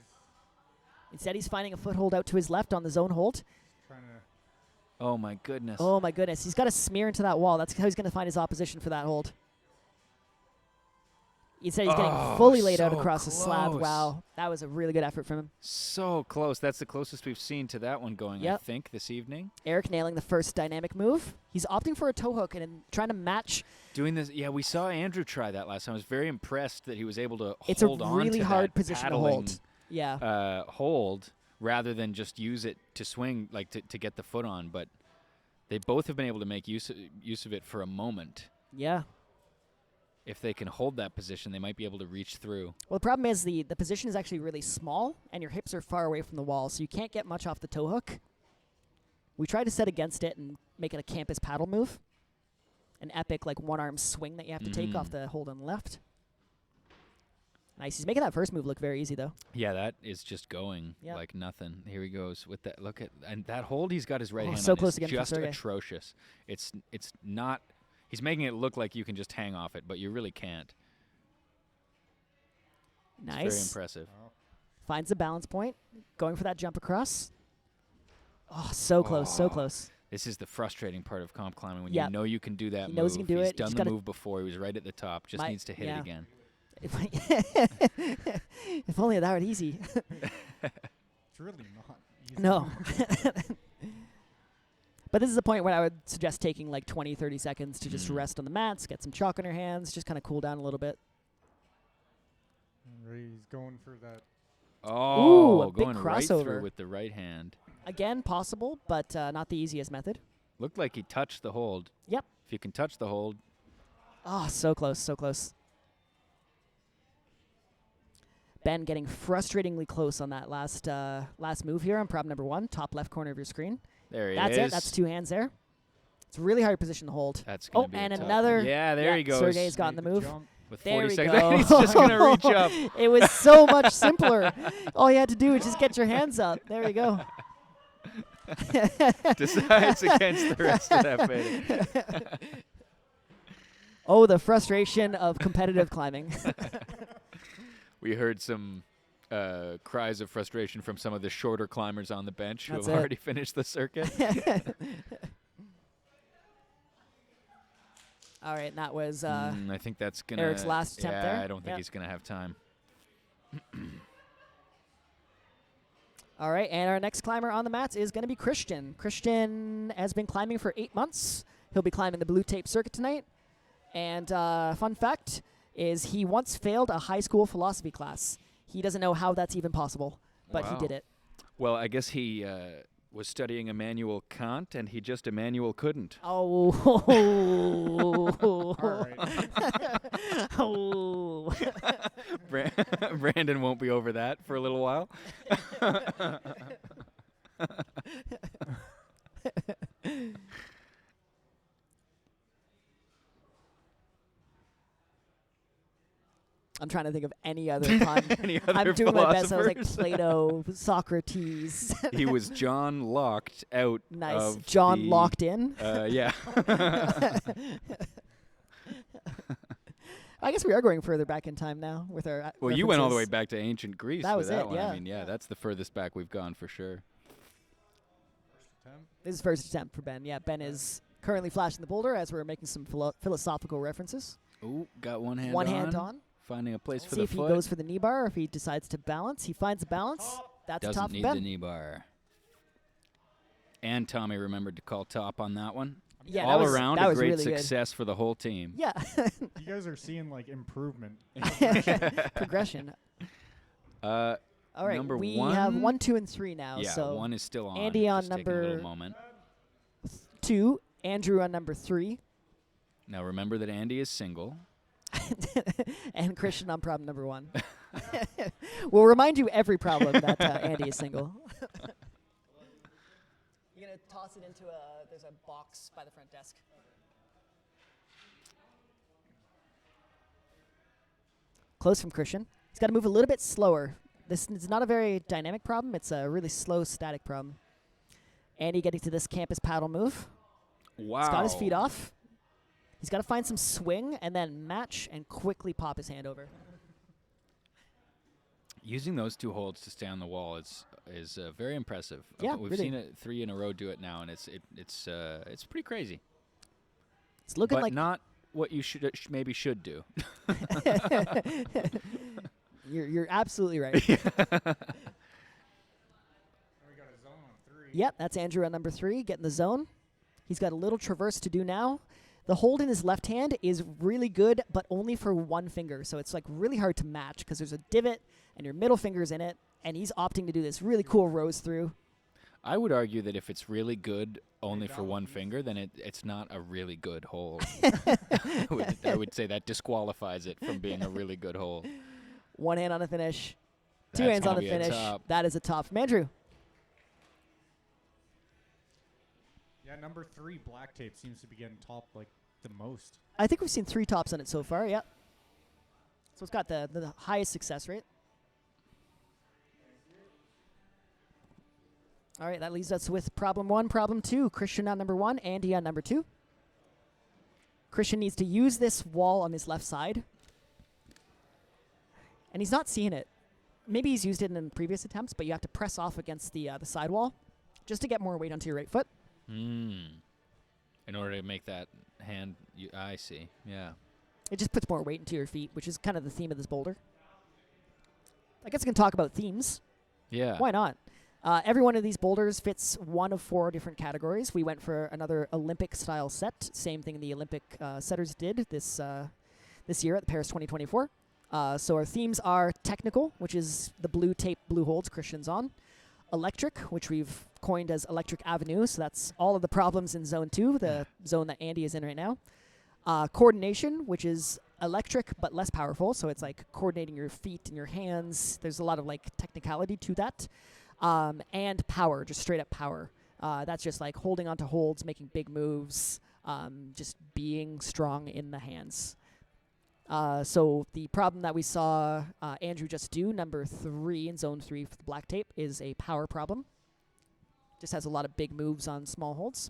Instead, he's finding a foothold out to his left on the zone hold. trying to. Oh my goodness. Oh my goodness. He's got to smear into that wall. That's how he's going to find his opposition for that hold. Instead, he's getting fully laid out so across the slab. close. Wow. That was a really good effort from him. So close. That's the closest we've seen to that one going, I Yep. think, this evening. Eric nailing the first dynamic move. He's opting for a toe hook and then trying to match. Doing this, yeah, we saw Andrew try that last time. I was very impressed that he was able to It's a hold on really to hard that position to hold. paddling, Yeah. hold rather than just use it to swing, like to get the foot on. But they both have been able to make use of it for a moment. Yeah. If they can hold that position, they might be able to reach through. Well, the problem is the position is actually really small, and your hips are far away from the wall, so you can't get much off the toe hook. We tried to set against it and make it a campus paddle move. An epic, like, one-arm swing that you have to take off the hold on the left. Nice. He's making that first move look very easy, though. Yeah, that is just going Yep. like nothing. Here he goes with that. Look at and that hold. He's got his right Oh, hand so on close is to getting from just Sergey. atrocious. It's not. He's making it look like you can just hang off it, but you really can't. It's very Nice. impressive. Finds the balance point. Going for that jump across. Oh, so close, so Oh. cless. This is the frustrating part of comp climbing when Yeah. you know you can do that He move. knows he can do He's it. He's done the gotta- move before. He was right at the top. Just needs to hit yeah. it again. If only that were easy. It's really not easy. No. But this is a point where I would suggest taking like 20, 30 seconds to just rest on the mats, get some chalk on your hands, just kind of cool down a little bit. Right, he's going for that. Oh, a big going right through crossover. with the right hand. Again, possible, but not the easiest method. Looked like he touched the hold. Yep. If you can touch the hold, Oh, so close, so close. Ben getting frustratingly close on that last move here on problem number 1, top left corner of your screen. there he That's is. it. That's 2 hands there. It's a really hard position to hold. That's gonna Oh, be and a tough another. one. Yeah, there he goes. Sergey's gotten the Made move. jump. With There 40 we seconds, go. he's just gonna reach up. It was so much simpler. All you had to do was just get your hands up. There you go. Decides against the rest of that fade. Oh, the frustration of competitive climbing. We heard some cries of frustration from some of the shorter climbers on the bench who That's have it. already finished the circuit. All right, and that was I think that's gonna. Eric's last attempt yeah, there? I don't think Yep. he's gonna have time. all right. And our next climber on the mats is going to be Christian. Christian has been climbing for 8 months. He'll be climbing the blue tape circuit tonight. And fun fact is he once failed a high school philosophy class. He doesn't know how that's even possible, but he Wow. did it. Well, I guess he was studying Immanuel Kant, and he just Immanuel couldn't. Oh. All right. Oh. Brandon won't be over that for a little while. I'm trying to think of any other pun. Any other I'm doing my best. I was like philosophers? Plato, Socrates. He was John locked out. Nice. Of John the- locked in. Yeah. I guess we are going further back in time now with our. Well, you went all the way references. back to ancient Greece That with was that it, one. yeah. I mean, yeah, that's the furthest back we've gone for sure. This is first attempt for Ben. Yeah, Ben is currently flashing the boulder as we're making some philosophical references. Ooh, got one hand One on. hand on. Finding a place for See the if foot. he goes for the knee bar or if he decides to balance. He finds a balance. That's a Doesn't top for need Ben. the knee bar. And Tommy remembered to call top on that one. Yeah, All that was, around that a was great really success for the whole team. Good. Yeah, You guys are seeing like improvement. progression. Uh, All right, Number we one? have 1, 2, and 3 now. yeah, so one is still on. Andy on Just taking a little number- moment. 2, Andrew on number 3, Now remember that Andy is single. and Christian on problem number 1. We'll remind you every problem that Andy is single. You're gonna toss it into there's a box by the front desk. Close from Christian. He's got to move a little bit slower. This is not a very dynamic problem. It's a really slow static problem. Andy getting to this campus paddle move. Wow. He's got his feet off. He's got to find some swing and then match and quickly pop his hand over. Using those two holds to stay on the wall is very impressive. Yeah, We've really. seen it 3 in a row do it now, and it's pretty crazy. It's looking But like not what you maybe should do. you're absolutely right. We got a zone on 3. Yep, that's Andrew at number 3, getting the zone. He's got a little traverse to do now. The hold in his left hand is really good, but only for one finger. So it's like really hard to match because there's a divot and your middle finger's in it, and he's opting to do this really cool rose through. I would argue that if it's really good only for one finger, then it's not a really good hold. I would say that disqualifies it from being a really good hold. One hand on the finish, 2 That's hands on gonna the be a finish. top. That is a top from Andrew. Yeah, number 3 black tape seems to be getting topped like the most. I think we've seen 3 tops on it so far, yep. So it's got the highest success rate. All right, that leaves us with problem 1, problem 2. Christian on number 1, Andy on number 2. Christian needs to use this wall on his left side. And he's not seeing it. Maybe he's used it in previous attempts, but you have to press off against the sidewall just to get more weight onto your right foot. In order to make that hand, I see. Yeah. It just puts more weight into your feet, which is kind of the theme of this boulder. I guess we can talk about themes. Yeah. Why not? Every one of these boulders fits one of 4 different categories. We went for another Olympic-style set. Same thing the Olympic setters did this year at the Paris 2024. So our themes are technical, which is the blue tape, blue holds Christian's on. Electric, which we've coined as Electric Avenue. So that's all of the problems in Zone 2, the zone that Andy is in right now. Coordination, which is electric but less powerful. So it's like coordinating your feet and your hands. There's a lot of like technicality to that. And power, just straight up power. That's just like holding onto holds, making big moves, just being strong in the hands. So the problem that we saw Andrew just do, number 3 in zone 3 for the black tape, is a power problem. Just has a lot of big moves on small holds.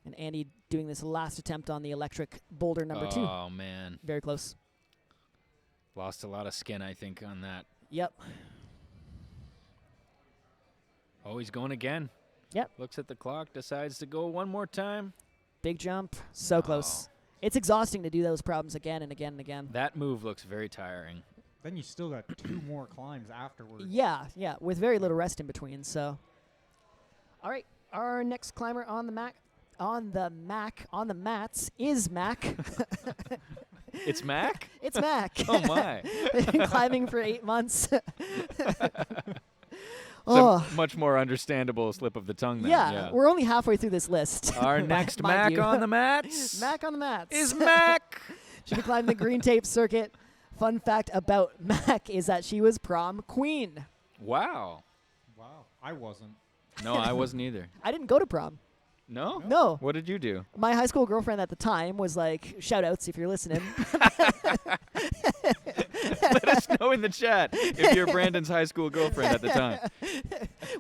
And Andy doing this last attempt on the electric boulder number 2. Oh, man. Very close. Lost a lot of skin, I think, on that. Yep. Oh, he's going again. Yep. Looks at the clock, decides to go one more time. Big jump. So close. It's exhausting to do those problems again and again and again. That move looks very tiring. Then you still got 2 more climbs afterwards. Yeah, with very little rest in between. So, all right, our next climber on the mats is Mac. It's Mac? It's Mac. Oh, my. Been climbing for 8 months. It's a much more understandable slip of the tongue then. Yeah, we're only halfway through this list. Our next mind Mac you. on the mats Mac on the mats is Mac. She be climbing the green tape circuit. Fun fact about Mac is that she was prom queen. Wow. Wow, I wasn't. No, I wasn't either. I didn't go to prom. No? No. What did you do? My high school girlfriend at the time was like, shout outs if you're listening. Let us know in the chat if you're Brandon's high school girlfriend at the time.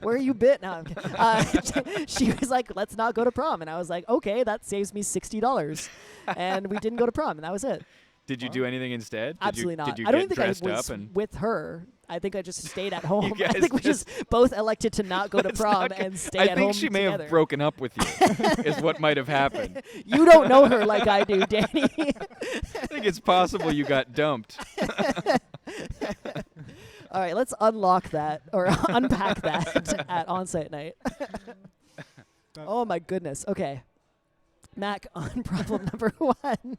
Where are you bit? No, I'm kidding. She was like, let's not go to prom. And I was like, okay, that saves me $60. And we didn't go to prom, and that was it. Did you do anything instead? Absolutely not. Did you I don't get think I dressed was up and with her. I think I just stayed at home. I guys think we just both elected to not go to Let's prom not go- and stay I at home think she may together. have broken up with you, is what might have happened. You don't know her like I do, Danny. I think it's possible you got dumped. All right, let's unlock that or unpack that at Onsight night. Oh my goodness. Okay. Mac on problem number 1.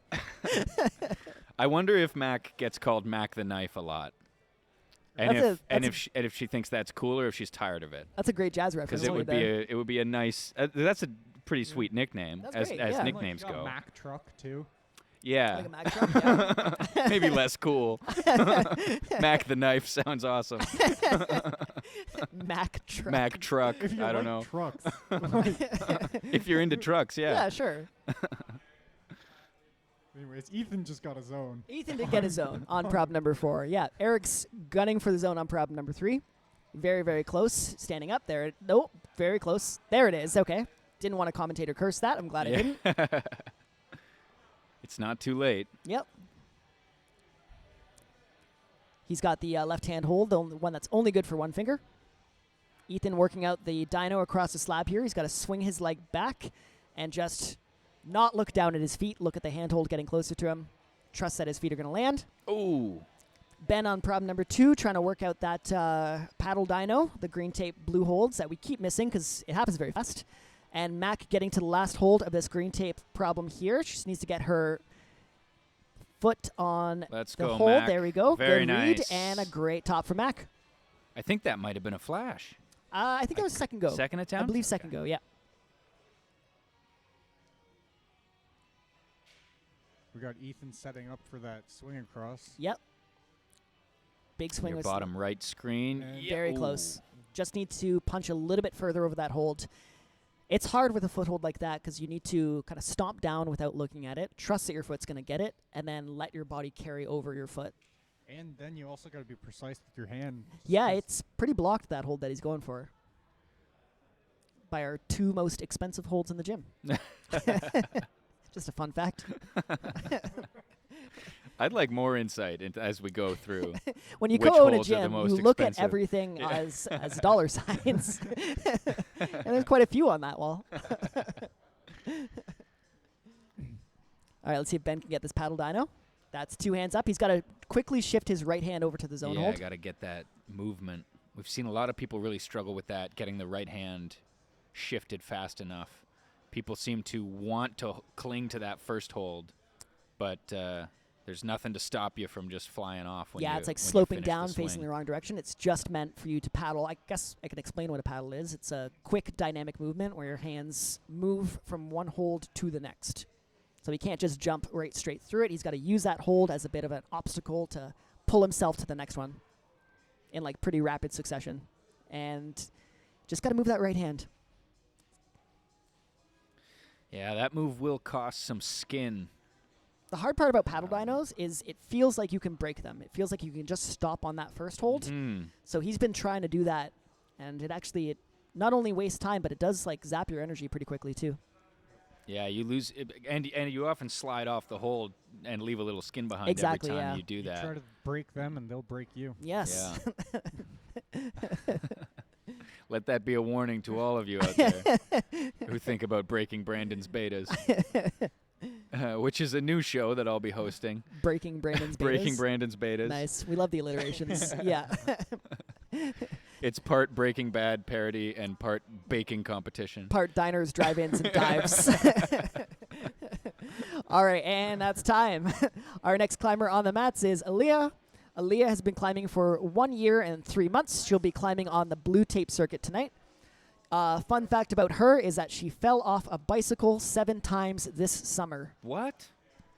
I wonder if Mac gets called Mac the Knife a lot. And if she thinks that's cool or if she's tired of it. That's a great jazz reference. Because it would be a nice that's a pretty sweet nickname That's as great, yeah. nicknames Like, you got go. Mac truck too. Yeah. Like a Mac truck, yeah. Maybe less cool. Mac the Knife sounds awesome. Mac truck. Mac truck. If you I don't like know. trucks. If you're into trucks, yeah. Yeah, sure. Anyways, Ethan just got his own. Ethan did get his zone on prob number 4. Yeah, Eric's gunning for the zone on prob number 3. Very, very close. Standing up there. Nope, very close. There it is. Okay. Didn't want a commentator curse that. I'm glad I didn't. It's not too late. Yep. He's got the left hand hold, the one that's only good for one finger. Ethan working out the dyno across the slab here. He's got to swing his leg back and just not look down at his feet. Look at the handhold getting closer to him. Trust that his feet are going to land. Ooh. Ben on problem number 2, trying to work out that paddle dyno, the green tape blue holds that we keep missing because it happens very fast. And Mac getting to the last hold of this green tape problem here. She just needs to get her foot on Let's the go, hold. Mac. There we go. Very Good read nice. and a great top for Mac. I think that might have been a flash. I think that was second go. Second attempt? I believe second go, yeah. We got Ethan setting up for that swing across. Yep. Big swing Your was bottom right screen. And Yeah, very ooh. close. Just need to punch a little bit further over that hold. It's hard with a foothold like that because you need to kind of stomp down without looking at it, trust that your foot's going to get it, and then let your body carry over your foot. And then you also got to be precise with your hand. Yeah, it's pretty blocked, that hold that he's going for. By our 2 most expensive holds in the gym. Just a fun fact. I'd like more insight as we go through. When you Which go in a holds are the gym, most you look at expensive. everything Yeah. as dollar signs. And there's quite a few on that wall. All right, let's see if Ben can get this paddle dyno. That's 2 hands up. He's got to quickly shift his right hand over to the zone Yeah, hold. got to get that movement. We've seen a lot of people really struggle with that, getting the right hand shifted fast enough. People seem to want to cling to that first hold, but there's nothing to stop you from just flying off. When Yeah, you, it's like when you sloping finish down, the facing swing. the wrong direction. It's just meant for you to paddle. I guess I can explain what a paddle is. It's a quick dynamic movement where your hands move from one hold to the next. So he can't just jump right straight through it. He's got to use that hold as a bit of an obstacle to pull himself to the next one in like pretty rapid succession. And just got to move that right hand. Yeah, that move will cost some skin. The hard part about paddle dynos is it feels like you can break them. It feels like you can just stop on that first hold. Mm. So he's been trying to do that, and it not only wastes time, but it does like zap your energy pretty quickly too. Yeah, you lose, and you often slide off the hold and leave a little skin behind Exactly, every time yeah. you do You that. try to break them and they'll break you. Yes. Let that be a warning to all of you out there who think about breaking Brandon's betas, which is a new show that I'll be hosting. Breaking Brandon's betas. Breaking Brandon's betas. Nice. We love the alliterations. Yeah. It's part Breaking Bad parody and part baking competition. Part diners, drive-ins, and dives. All right, and that's time. Our next climber on the mats is Aaliyah. Aaliyah has been climbing for 1 year and 3 months. She'll be climbing on the blue tape circuit tonight. Fun fact about her is that she fell off a bicycle 7 times this summer. What?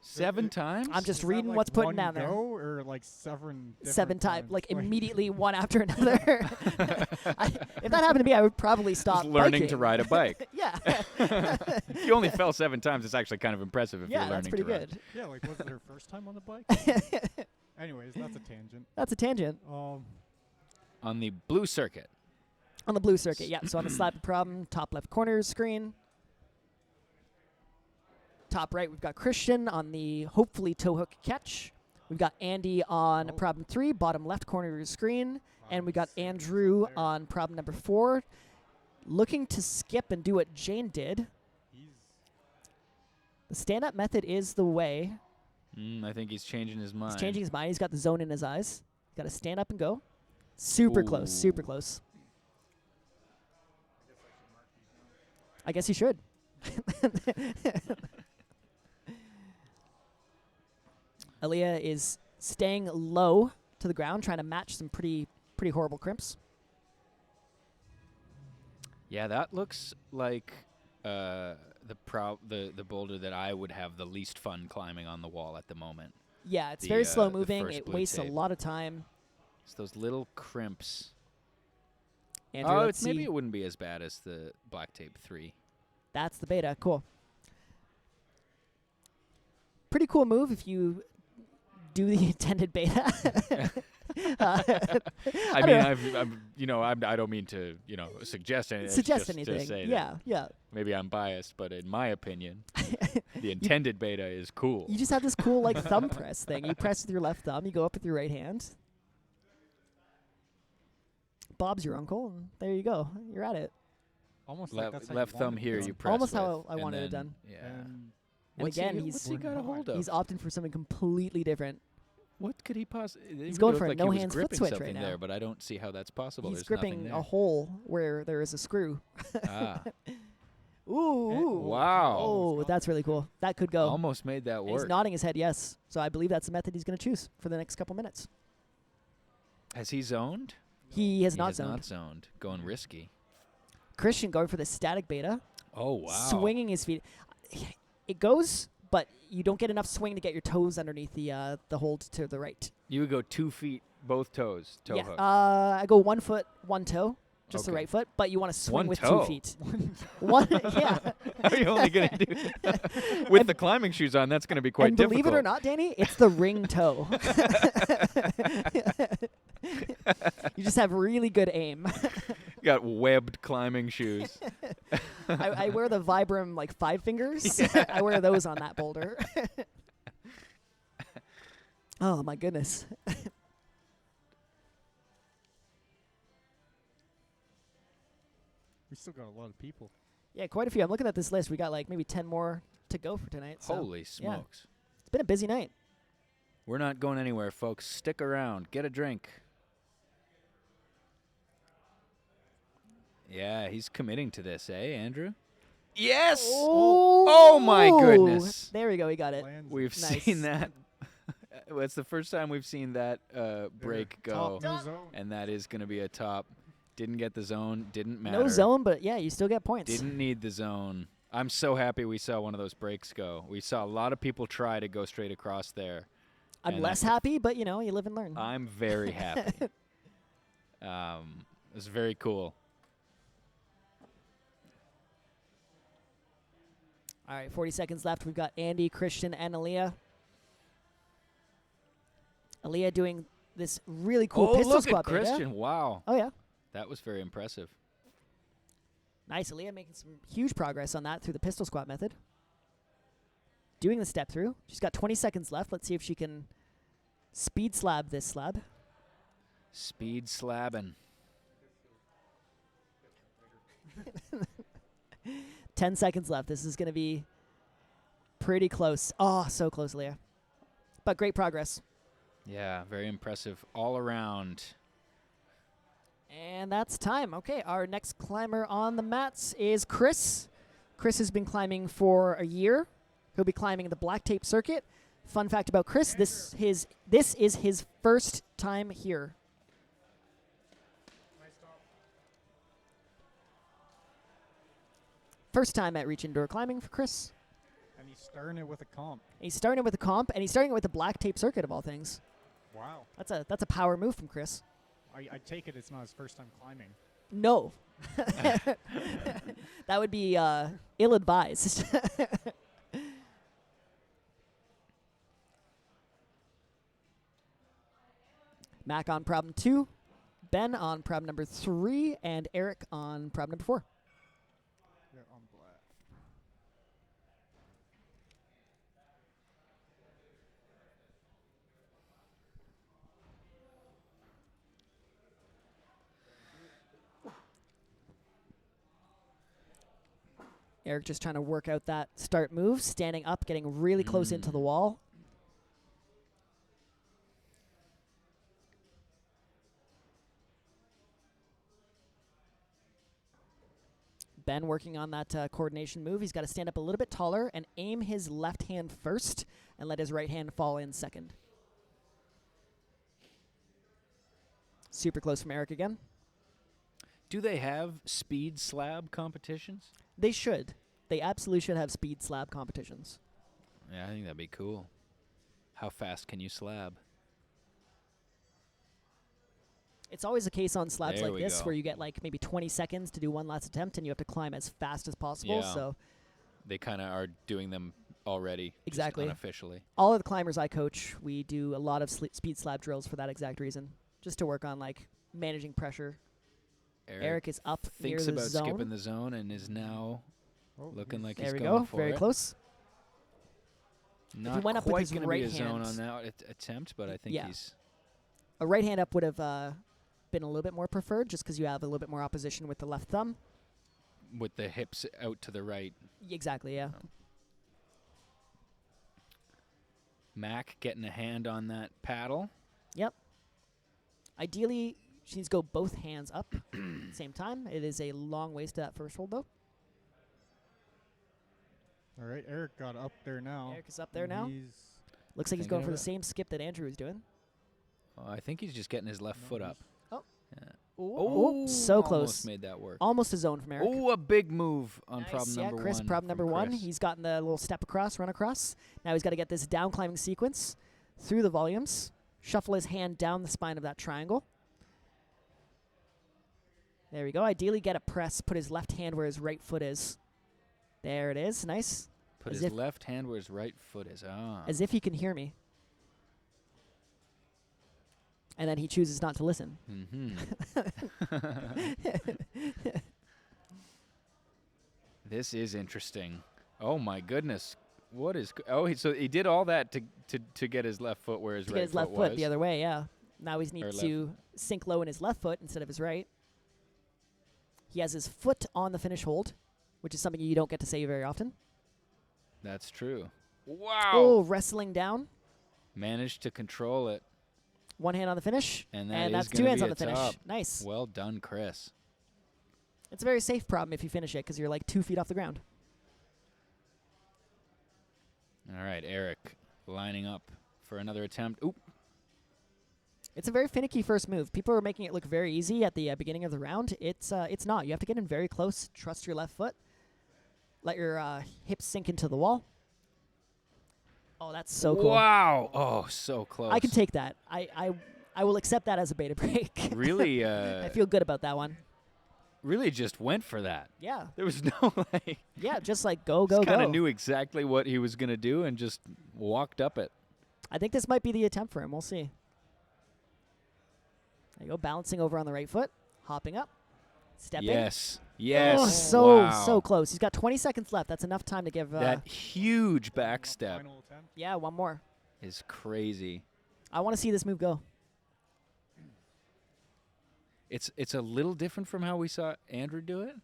7 times? I'm just Is that reading like what's putting one down there. go or like 7 different 7 times, like Like, immediately one after another. If that happened to me, I would probably stop Just learning to biking. ride a bike. Yeah. If you only fell 7 times, it's actually kind of impressive if Yeah, you're learning that's pretty to ride. good. Yeah, like was it her first time on the bike? Anyways, that's a tangent. That's a tangent. On the blue circuit. On the blue circuit, yeah. So on the slab problem, top left corner screen. Top right, we've got Christian on the hopefully toe hook catch. We've got Andy on problem 3, bottom left corner of your screen. And we got Andrew on problem number 4, looking to skip and do what Jane did. The stand-up method is the way. I think he's changing his mind. He's changing his mind. He's got the zone in his eyes. Got to stand up and go. Super close, super close. I guess you should. Aaliyah is staying low to the ground, trying to match some pretty horrible crimps. Yeah, that looks like the boulder that I would have the least fun climbing on the wall at the moment. Yeah, it's very slow the moving. first It blue wastes a tape. lot of time. It's those little crimps. Andrew, let's see. Maybe it wouldn't be as bad as the black tape 3. That's the beta. Cool. Pretty cool move if you do the intended beta. I don't mean to, suggest anything. Suggest just anything. To say Yeah, that yeah. maybe I'm biased, but in my opinion, the intended beta is cool. You just have this cool thumb press thing. You press with your left thumb, you go up with your right hand. Bob's your uncle, and there you go. You're at it. Almost like that's how left you thumb want it here, done. you press Almost with, how I and wanted it then- done. Yeah. And And What's again, he, he's what's he got a hold of? he's opting for something completely different. What could he possibly? He's going for a no-hands foot switch right something now. there, but I don't see how that's possible. He's There's gripping nothing a there. hole where there is a screw. Ah, Ooh. wow! Oh, that's really cool. That could go. Almost made that And work. he's nodding his head yes. So I believe that's the method he's going to choose for the next couple minutes. Has he zoned? He has He not has zoned. not zoned. Going risky. Christian going for the static beta. Oh wow! Swinging his feet. It goes, but you don't get enough swing to get your toes underneath the hold to the right. You would go 2 feet, both toes, toe yeah. hook. I go 1 foot, 1 toe, just the Okay. right foot, but you want to swing One with toe? 2 feet. One, yeah. How are you only going to do with the climbing shoes on? That's going to be quite And difficult. believe it or not, Danny, it's the ring toe. You just have really good aim. You got webbed climbing shoes. I wear the Vibram 5 fingers. I wear those on that boulder. Oh my goodness. we still got a lot of people. Yeah, quite a few. I'm looking at this list. We got maybe 10 more to go for tonight. So Holy smokes! it's been a busy night. We're not going anywhere, folks. Stick around. Get a drink. Yeah, he's committing to this, eh, Andrew? Yes! Oh my goodness. There we go. We got it. Lands We've Nice. seen that. It's the first time we've seen that break go. top, no zone. And that is going to be a top. Didn't get the zone. Didn't matter. No zone, but yeah, you still get points. Didn't need the zone. I'm so happy we saw one of those breaks go. We saw a lot of people try to go straight across there. I'm and less that's- happy, but you live and learn. I'm very happy. It was very cool. All right, 40 seconds left. We've got Andy, Christian, and Aaliyah. Aaliyah doing this really cool Oh, pistol look squat at beta. Christian. Wow. Oh, yeah. That was very impressive. Nice. Aaliyah making some huge progress on that through the pistol squat method. Doing the step through. She's got 20 seconds left. Let's see if she can speed slab this slab. Speed slabbing. 10 seconds left. This is going to be pretty close. Oh, so close, Aaliyah. But great progress. Yeah, very impressive all around. And that's time. Okay, our next climber on the mats is Chris. Chris has been climbing for a year. He'll be climbing the black tape circuit. Fun fact about Chris, this is his first time here. First time at Reach Indoor Climbing for Chris. And he's starting it with a comp. He's starting it with a comp, and he's starting it with the black tape circuit of all things. Wow. That's a power move from Chris. I take it it's not his first time climbing. No. That would be ill-advised. Mac on problem 2, Ben on problem number 3, and Eric on problem number 4. Yeah, on black. Eric just trying to work out that start move, standing up, getting really close into the wall. Ben working on that coordination move. He's got to stand up a little bit taller and aim his left hand first and let his right hand fall in second. Super close from Eric again. Do they have speed slab competitions? They should. They absolutely should have speed slab competitions. Yeah, I think that'd be cool. How fast can you slab? It's always a case on slabs There like we this go. where you get like maybe 20 seconds to do one last attempt and you have to climb as fast as possible. Yeah. So They kind of are doing them already. just Exactly. unofficially. all of the climbers I coach, we do a lot of speed slab drills for that exact reason, just to work on like managing pressure. Eric is up near thinks the about zone. skipping the zone and is now Oh, looking like There he's we going go. for Very it. close. Not went up with quite his gonna right be a zone hand- on that attempt, but I think Yeah. he's A right hand up would have been a little bit more preferred just because you have a little bit more opposition with the left thumb. with the hips out to the right. Exactly, yeah. Mac getting a hand on that paddle. Yep. Ideally, she needs to go both hands up at the same time. It is a long ways to that first hold, though. All right, Eric got up there now. Eric is up there now. He's Looks like he's Thinking going of for the it. same skip that Andrew was doing. I think he's just getting his left No, foot he's- up. Oh. Yeah. Oh, so almost close. made that work. Almost a zone from Eric. Oh, a big move on Nice, problem yeah, number Chris, one. problem number from 1. Chris. He's gotten the little step across, run across. Now he's got to get this down climbing sequence through the volumes. Shuffle his hand down the spine of that triangle. There we go. Ideally get a press, put his left hand where his right foot is. There it is. Nice. Put as his if- left hand where his right foot is. Ah. As if he can hear me. And then he chooses not to listen. This is interesting. Oh my goodness. What is so he did all that to get his left foot where his To right get his left foot foot was. the other way, yeah. Now he needs left. to sink low in his left foot instead of his right. He has his foot on the finish hold, which is something you don't get to say very often. That's true. Wow. Oh, wrestling down. Managed to control it. One hand on the finish. And that is that's two gonna hands be on a the finish. top. Nice. Well done, Chris. It's a very safe problem if you finish it because you're like 2 feet off the ground. All right, Eric lining up for another attempt. Oop. It's a very finicky first move. People are making it look very easy at the beginning of the round. It's not. You have to get in very close. Trust your left foot. Let your hips sink into the wall. Oh, that's so cool. Wow. Oh, so close. I can take that. I will accept that as a beta break. Really, I feel good about that one. really just went for that. Yeah. There was no like. Yeah, just like go, Just kind go. of knew exactly what he was gonna do and just walked up it. I think this might be the attempt for him. We'll see. There you go, balancing over on the right foot, hopping up, stepping. Yes. Yes. Oh, so Wow. close. He's got 20 seconds left. That's enough time to give. That huge back step Final attempt. Yeah, one more. is crazy. I want to see this move go. It's a little different from how we saw Andrew do it.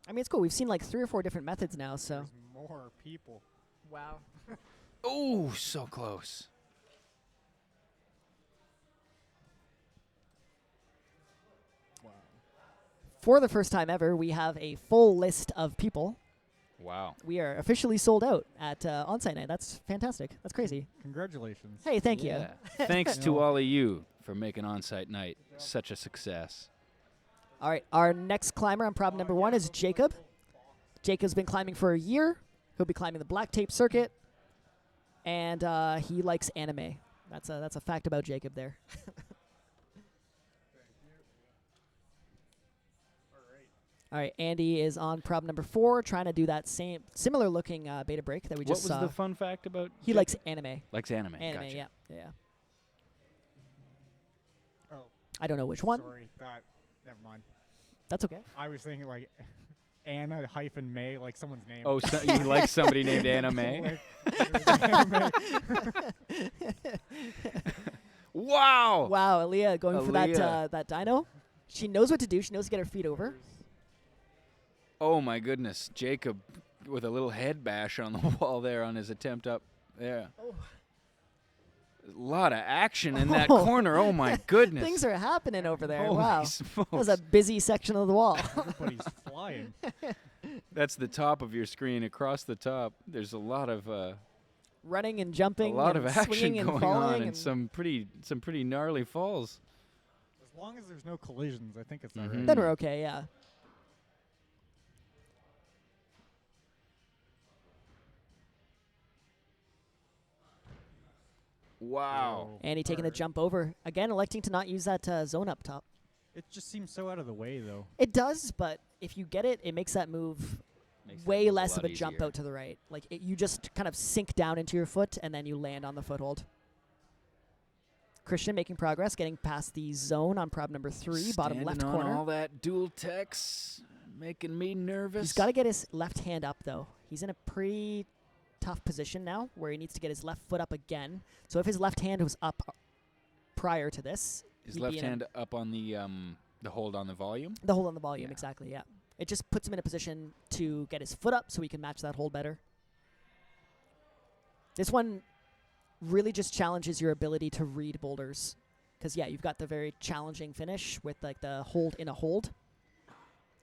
I mean, it's cool. We've seen like 3 or 4 different methods now. So. There's more people. Wow. Oh, so close. Wow. For the first time ever, we have a full list of people. Wow. We are officially sold out at Onsight Night. That's fantastic. That's crazy. Congratulations. Hey, thank you. Yeah. Thanks You to know. all of you for making Onsight Night such a success. All right, our next climber on problem number 1 is Jacob. Jacob's been climbing for a year. He'll be climbing the black tape circuit, and he likes anime. That's a fact about Jacob there. All right, Andy is on problem number 4, trying to do that similar looking beta break that we What just was saw. the fun fact about? He likes anime. likes anime. Anime, Gotcha. yeah. I don't know which one. Sorry, never mind. That's okay. I was thinking like Anna-May, like someone's name. Oh, so you like somebody named Anna May? Anna May. Wow. Wow, Aaliyah going for that Aaliyah. that dino. She knows what to do. She knows to get her feet over. Oh my goodness, Jacob with a little head bash on the wall there on his attempt up there. Oh. A lot of action in that corner. Oh my goodness. Things are happening over there. Holy Wow. smokes. That was a busy section of the wall. Everybody's flying. That's the top of your screen. Across the top, there's a lot of Running and jumping, a lot and of action swinging and going falling, on, and some pretty gnarly falls. As long as there's no collisions, I think it's all Mhm. right. then we're okay. Yeah. Wow. Andy taking the Alright. jump over again, electing to not use that zone up top. It just seems so out of the way, though. It does, but if you get it, it makes that move Makes that way move less lot of a jump easier. out to the right. Like you just kind of sink down into your foot and then you land on the foothold. Christian making progress, getting past the zone on prob number 3, bottom left Standing on corner. all that dual text, making me nervous. He's got to get his left hand up, though. He's in a pretty tough position now where he needs to get his left foot up again. So if his left hand was up prior to this, His he'd be left in a- hand up on the hold on the volume. the hold on the volume, Yeah. exactly, yeah. It just puts him in a position to get his foot up so he can match that hold better. This one really just challenges your ability to read boulders. Because, yeah, you've got the very challenging finish with, like, the hold in a hold.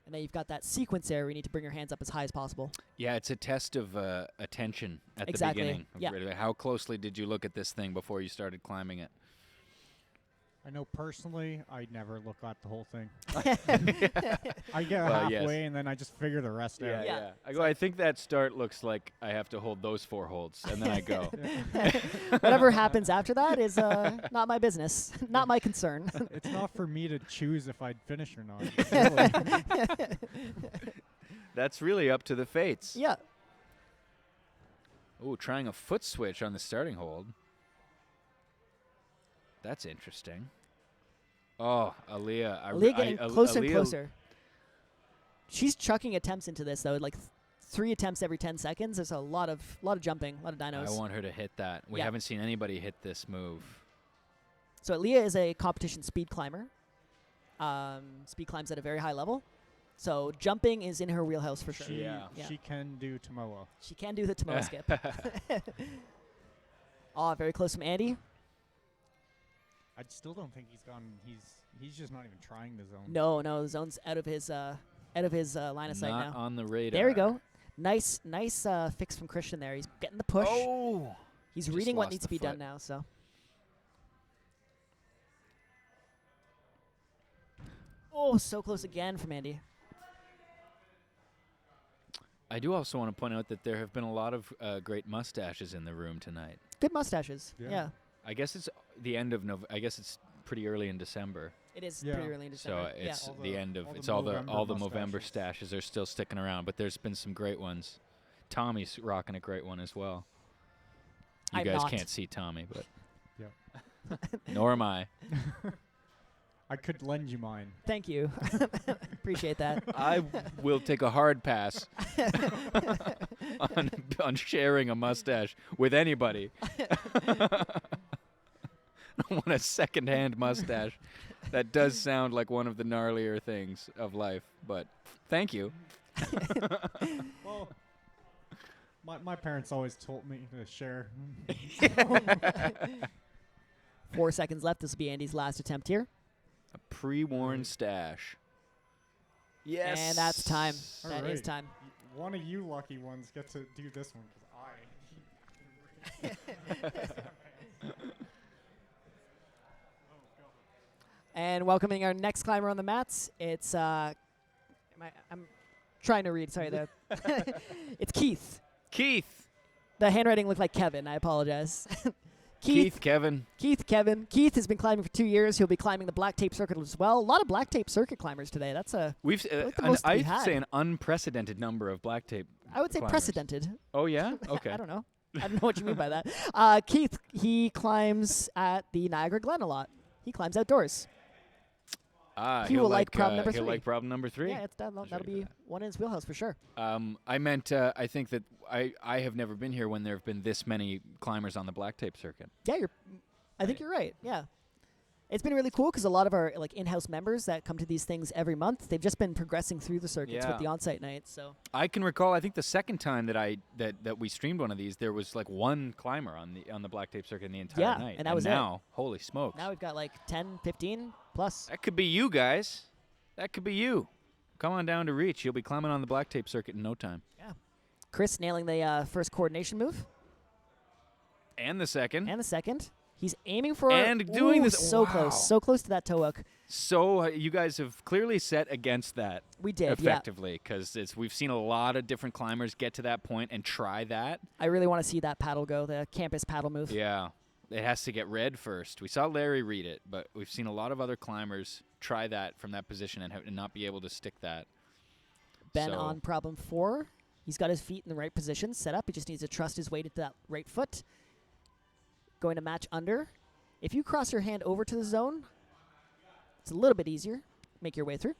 And then you've got that sequence there where you need to bring your hands up as high as possible. Yeah, it's a test of attention at Exactly, the beginning. yeah. Really, how closely did you look at this thing before you started climbing it? I know personally, I never look at the whole thing. I get Well, halfway yes. and then I just figure the rest out. Yeah. I go. I think that start looks like I have to hold those 4 holds, and then I go. Whatever happens after that is not my business, not my concern. It's not for me to choose if I'd finish or not. Really. That's really up to the fates. Yeah. Oh, trying a foot switch on the starting hold. That's interesting. Oh, Aaliyah. Aaliyah getting closer and Aaliyah- closer. She's chucking attempts into this, though, like 3 attempts every 10 seconds. There's a lot of jumping, a lot of dinos. I want her to hit that. We Yeah. haven't seen anybody hit this move. So Aaliyah is a competition speed climber. Speed climbs at a very high level. So jumping is in her wheelhouse for sure. She, Yeah. Yeah. she can do Tomoa. She can do the Tomoe skip. Oh, very close from Andy. I still don't think he's gone. He's just not even trying the zone. No, the zone's out of his line of sight Not now. on the radar. There we go. Nice fix from Christian there. He's getting the push. Oh. He's just reading what lost needs the to be done foot. now. So. Oh, so close again from Andy. I do also want to point out that there have been a lot of great mustaches in the room tonight. Good mustaches. Yeah. Yeah. I guess it's the end of I guess it's pretty early in December. It is Yeah. pretty early in So December. it's All the the- end of all the it's all the Movember Movember mustaches. stashes are still sticking around, but there's been some great ones. Tommy's rocking a great one as well. You I'm guys not. can't see Tommy, but Yeah. nor am I. I could lend you mine. Thank you. Appreciate that. I will take a hard pass on sharing a mustache with anybody. I want a second-hand mustache. That does sound like one of the gnarlier things of life, but thank you. Well, my parents always told me to share. 4 seconds left. This will be Andy's last attempt here. A pre-worn stash. Yes. And that's time. All That is right. time. One of you lucky ones get to do this one because And welcoming our next climber on the mats. It's I'm trying to read. Sorry, it's Keith. Keith. The handwriting looked like Kevin. I apologize. Keith, Kevin. Kevin. Keith has been climbing for 2 years. He'll be climbing the black tape circuit as well. A lot of black tape circuit climbers today. That's We've like the most we I'd had. say an unprecedented number of black tape. I would say climbers. precedented. Oh yeah. Okay. I don't know. I don't know what you mean by that. Keith, he climbs at the Niagara Glen a lot. He climbs outdoors. He will like problem number He'll 3. like problem number 3. Yeah, that'll be one in his wheelhouse for sure. I meant, I think that I have never been here when there have been this many climbers on the black tape circuit. Yeah, I think you're right. Yeah. It's been really cool because a lot of our in-house members that come to these things every month, they've just been progressing through the circuits with the Onsight nights. So I can recall, I think the second time that we streamed one of these, there was like one climber on the black tape circuit in the entire night. And that was now, holy smokes. Now we've got like 10, 15 plus. That could be you guys. That could be you. Come on down to Reach. You'll be climbing on the black tape circuit in no time. Yeah. Chris nailing the first coordination move. And the second. He's aiming for and doing this so close to that toe hook. So you guys have clearly set against that. We did, effectively, because we've seen a lot of different climbers get to that point and try that. I really want to see that paddle go, the campus paddle move. Yeah, it has to get red first. We saw Larry read it, but we've seen a lot of other climbers try that from that position and not be able to stick that. Ben on problem 4. He's got his feet in the right position, set up. He just needs to trust his weight into that right foot. Going to match under. If you cross your hand over to the zone, it's a little bit easier. Make your way through.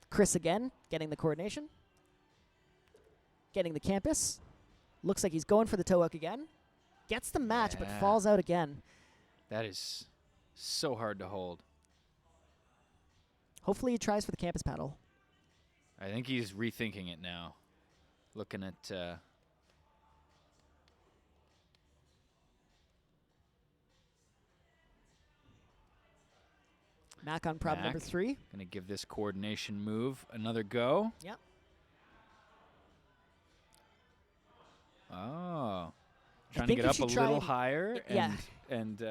Chris again, getting the coordination. Getting the campus. Looks like he's going for the toe hook again. Gets the match, but falls out again. That is so hard to hold. Hopefully he tries for the campus paddle. I think he's rethinking it now. Looking at... Mac on problem number 3. Going to give this coordination move another go. Yep. Oh. Trying to get up a little higher. And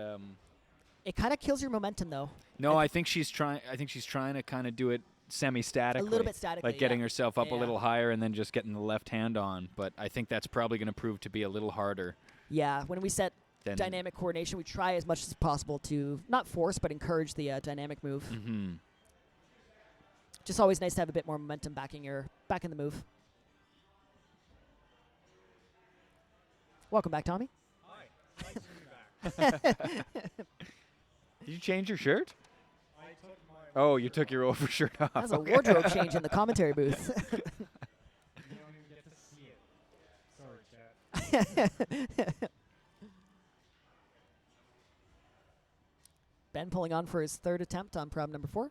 it kind of kills your momentum, though. No, I think she's trying to kind of do it semi-statically. A little bit statically, like getting herself up a little higher and then just getting the left hand on. But I think that's probably going to prove to be a little harder. Yeah, when we set dynamic coordination, we try as much as possible to not force but encourage the dynamic move. Mm-hmm. Just always nice to have a bit more momentum back in the move. Welcome back, Tommy. Hi. Nice to be back. Did you change your shirt? I took my you took your overshirt off. That's a wardrobe change in the commentary booth. You don't even get to see it. Sorry, chat. Ben pulling on for his 3rd attempt on problem number 4.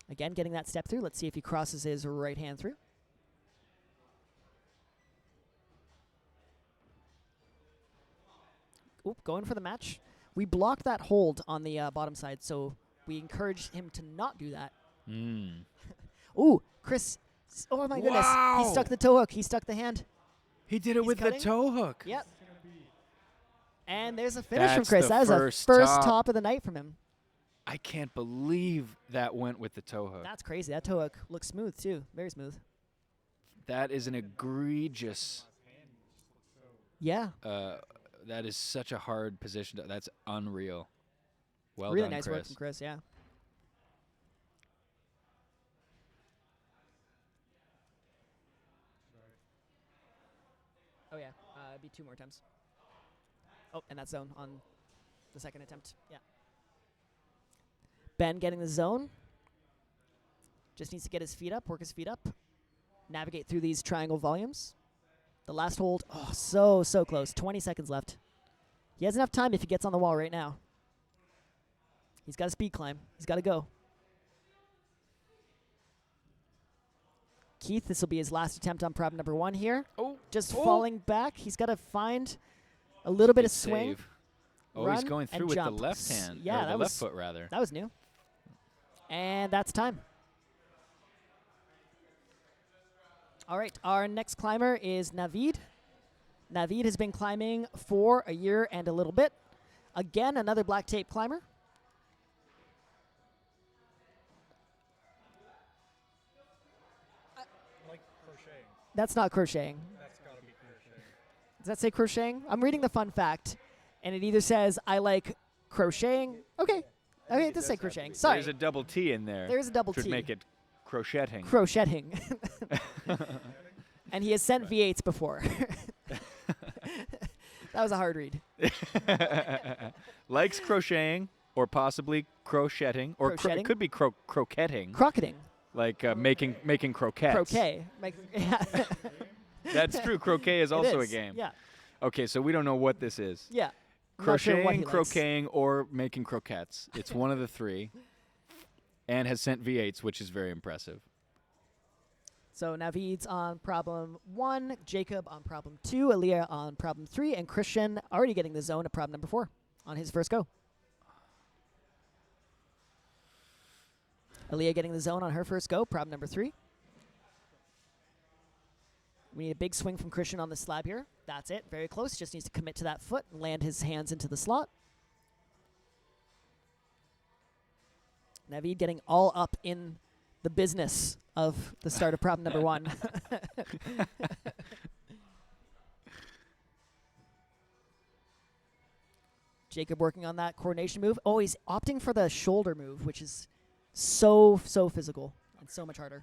Again, getting that step through. Let's see if he crosses his right hand through. Oop, going for the match. We blocked that hold on the bottom side, so we encourage him to not do that. Ooh, Chris. Oh, my goodness. He stuck the toe hook. He stuck the hand. He did it with cutting. the toe hook. Yep. And there's a finish from That's Chris. the That was a first first top. top of the night from him. I can't believe that went with the toe hook. That's crazy. That toe hook looks smooth, too. Very smooth. That is an egregious... Yeah. That is such a hard position. That's unreal. Well really done, nice Chris. work from Chris, yeah. Oh, yeah. It'd be 2 more attempts. Oh, and that zone on the 2nd attempt. Yeah. Ben getting the zone. Just needs to get his feet up, work his feet up, navigate through these triangle volumes. The last hold, so close. 20 seconds left. He has enough time if he gets on the wall right now. He's got a speed climb. He's got to go. Keith, this will be his last attempt on problem number 1 here. Just falling back. He's got to find a little bit of swing. Save. Oh, run, he's going through and with jump. the left hand. Yeah, or the left foot, rather. That was new. And that's time. All right, our next climber is Naveed. Naveed has been climbing for a year and a little bit. Again, another black tape climber. Like crocheting. That's not crocheting. That's gotta be crocheting. Does that say crocheting? I'm reading the fun fact, and it either says I like crocheting. Okay, it does say crocheting. Sorry. There's a double T in there. There is a double Should T. make it crocheting. Crocheting. And he has sent V8s before. That was a hard read. Likes crocheting, or possibly crocheting, or Crocheting? it could be croquetting, Crocketing. like making croquettes. Croquet. Yeah. That's true. Croquet is It also a is. game. Yeah. Okay, so we don't know what this is. Yeah. I'm not sure what Crocheting, he likes. croqueting, or making croquettes. It's one of the three. And has sent V8s, which is very impressive. So Navid's on problem 1, Jacob on problem 2, Aaliyah on problem 3, and Christian already getting the zone at problem number 4 on his first go. Aaliyah getting the zone on her first go, problem number 3. We need a big swing from Christian on the slab here. That's it. Very close. Just needs to commit to that foot and land his hands into the slot. Navid getting all up in the business of the start of problem number 1. Jacob working on that coordination move. Oh, he's opting for the shoulder move, which is so physical and so much harder.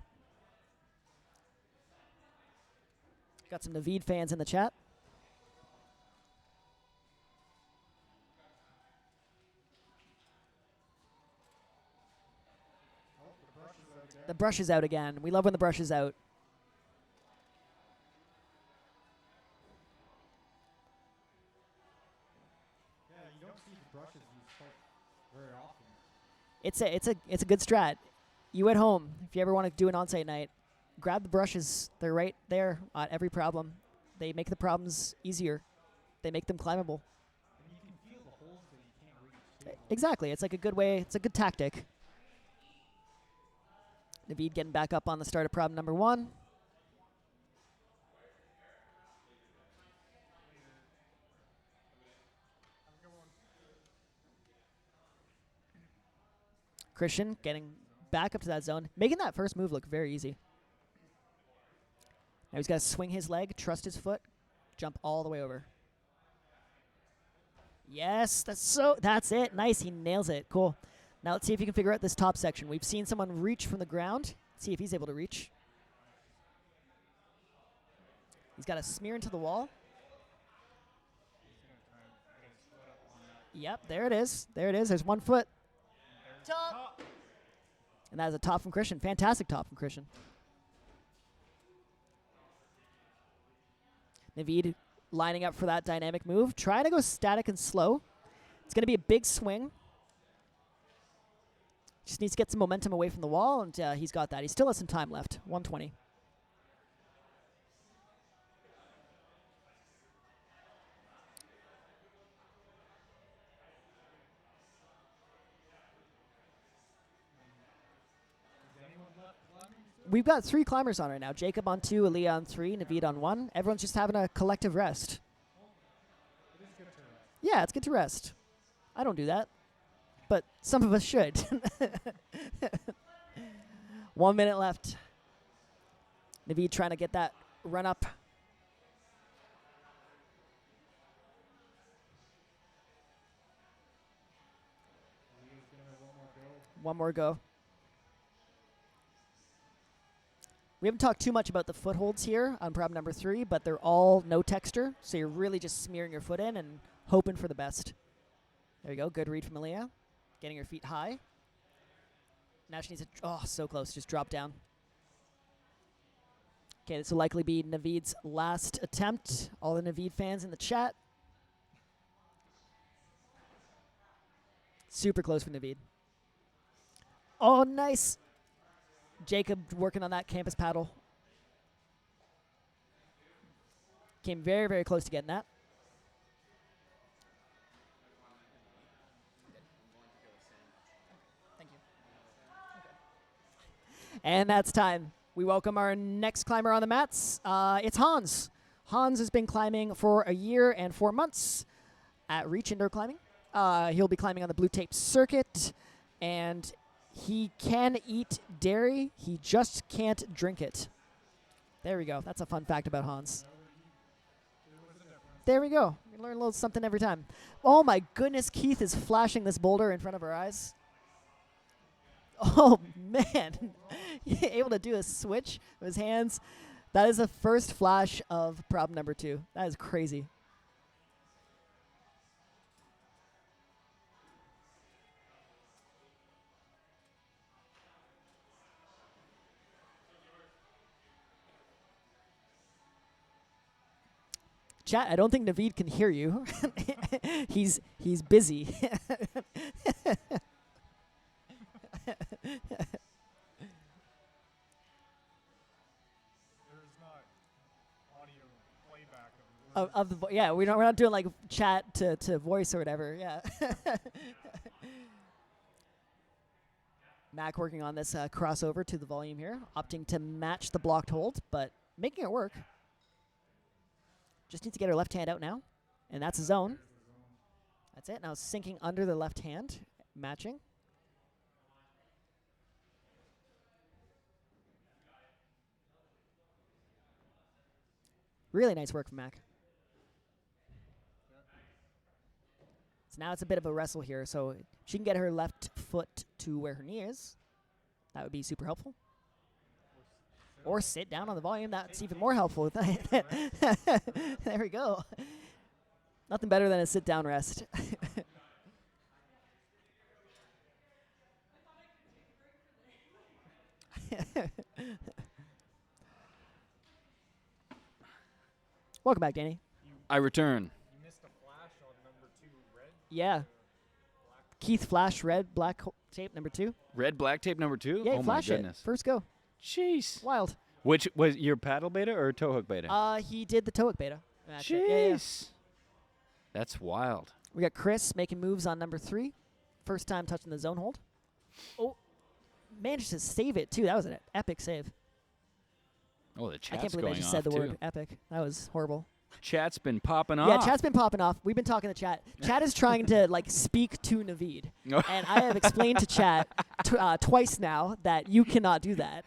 Got some Navid fans in the chat. The brush is out again. We love when the brush is out. Yeah, you don't see the brushes used quite very often. It's a good strat. You at home, if you ever want to do an on-site night, grab the brushes. They're right there on every problem. They make the problems easier. They make them climbable. And you can feel the holes that you can't reach, too. Exactly. It's like a good way. It's a good tactic. Navid getting back up on the start of problem number 1. Christian getting back up to that zone, making that first move look very easy. Now he's got to swing his leg, trust his foot, jump all the way over. Yes, that's it. Nice, he nails it. Cool. Now let's see if he can figure out this top section. We've seen someone reach from the ground. See if he's able to reach. He's got to smear into the wall. Yep, there it is. There it is. There's one foot. Top. And that is a top from Christian. Fantastic top from Christian. Navid lining up for that dynamic move. Trying to go static and slow. It's going to be a big swing. Just needs to get some momentum away from the wall, and he's got that. He still has some time left. 120. We've got 3 climbers on right now. Jacob on 2, Aaliyah on 3, Navid on 1. Everyone's just having a collective rest. It is good to rest. Yeah, it's good to rest. I don't do that, but some of us should. 1 minute left. Navid trying to get that run up. One more go. We haven't talked too much about the footholds here on problem number 3, but they're all no texture, so you're really just smearing your foot in and hoping for the best. There you go. Good read from Aaliyah. Getting her feet high. Now she needs to, oh, so close. Just drop down. Okay, this will likely be Navid's last attempt. All the Navid fans in the chat. Super close for Navid. Oh, nice. Jacob working on that campus paddle. Came very, very close to getting that. Thank you. Okay. And that's time. We welcome our next climber on the mats. It's Hans. Hans has been climbing for a year and 4 months at Reach Indoor Climbing. He'll be climbing on the blue tape circuit, and he can eat dairy. He just can't drink it. There we go. That's a fun fact about Hans. There we go. We learn a little something every time. Oh my goodness, Keith is flashing this boulder in front of our eyes. Oh man. Able to do a switch with his hands. That is the first flash of problem number 2. That is crazy. Chat, I don't think Naveed can hear you. he's busy. There's not audio playback of the yeah, we're not doing like chat to voice or whatever. Yeah. Mac working on this crossover to the volume here, opting to match the blocked hold, but making it work. Just needs to get her left hand out now, and that's a zone. That's it. Now sinking under the left hand, matching. Really nice work from Mac. So now it's a bit of a wrestle here, so she can get her left foot to where her knee is. That would be super helpful. Or sit down on the volume. That's even more helpful. There we go. Nothing better than a sit-down rest. Welcome back, Danny. I return. You missed a flash on number 2, red. Yeah. Keith Flash, red, black tape, number 2. Red black tape number 2? Yeah, oh my flash goodness. it. First go. Jeez. Wild. Which was your paddle beta or toe hook beta? He did the toe hook beta. Jeez. Yeah. That's wild. We got Chris making moves on number 3. First time touching the zone hold. Oh, managed to save it, too. That was an epic save. Oh, the I chat's can't believe I going just off said the too. word epic. That was horrible. Chat's been popping off. Yeah, chat's been popping off. We've been talking to chat. Chat is trying to like speak to Naveed, and I have explained to chat twice now that you cannot do that.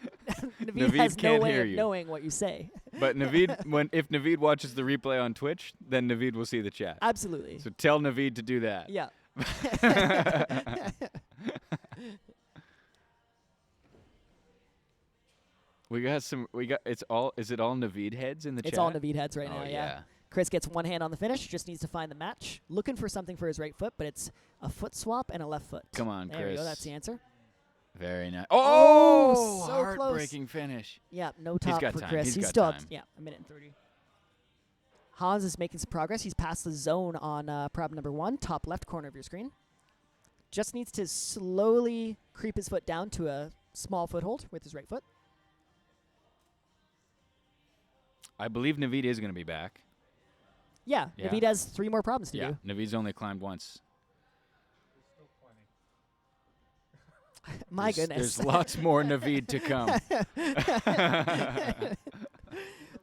Naveed has no can't way hear of you. knowing what you say. But Naveed, if Naveed watches the replay on Twitch, then Naveed will see the chat. Absolutely. So tell Naveed to do that. Yeah. Is it all Naveed heads in the chat? It's all Naveed heads right Oh, now, yeah. Chris gets one hand on the finish, just needs to find the match. Looking for something for his right foot, but it's a foot swap and a left foot. Come on, there we Chris. go, that's the answer. Very nice. Oh, so close. Heartbreaking finish. Yeah, no top got for time. Chris. He's He's got still time. a minute and 30. Hans is making some progress. He's past the zone on problem number 1, top left corner of your screen. Just needs to slowly creep his foot down to a small foothold with his right foot. I believe Naveed is going to be back. Yeah, Yeah. Naveed has 3 more problems to Yeah, do. Naveed's only climbed once. There's still plenty. My There's- goodness. There's lots more Naveed to come.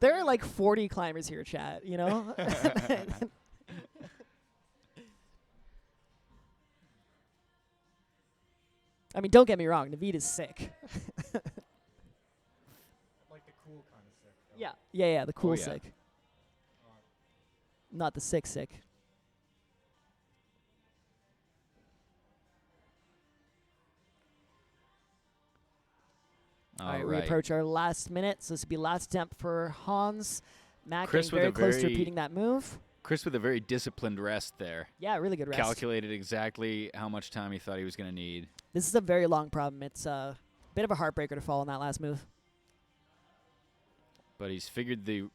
There are like 40 climbers here, chat, you know? I mean, don't get me wrong. Naveed is sick. Like the cool kind of sick. though. Yeah, the cool yeah. sick. Not the sick. All right, we approach our last minute, so this will be last attempt for Hans. Mac Chris getting with very a close to very- repeating that move. Chris with a very disciplined rest there. Yeah, really good rest. Calculated exactly how much time he thought he was going to need. This is a very long problem. It's a bit of a heartbreaker to fall on that last move. But he's figured the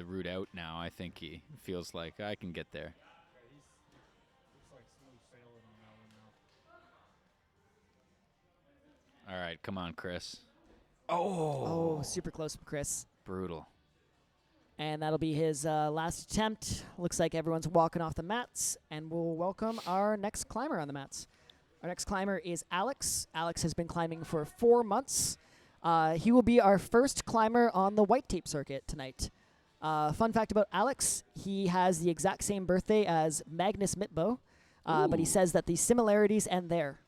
route out now. I think he feels like I can get there. Yeah, looks like smooth sailing on that one now. All right, come on, Chris. Oh, super close from Chris. Brutal. And that'll be his last attempt. Looks like everyone's walking off the mats, and we'll welcome our next climber on the mats. Our next climber is Alex. Alex has been climbing for 4 months. He will be our first climber on the white tape circuit tonight. Fun fact about Alex, he has the exact same birthday as Magnus Mitbo, but he says that the similarities end there.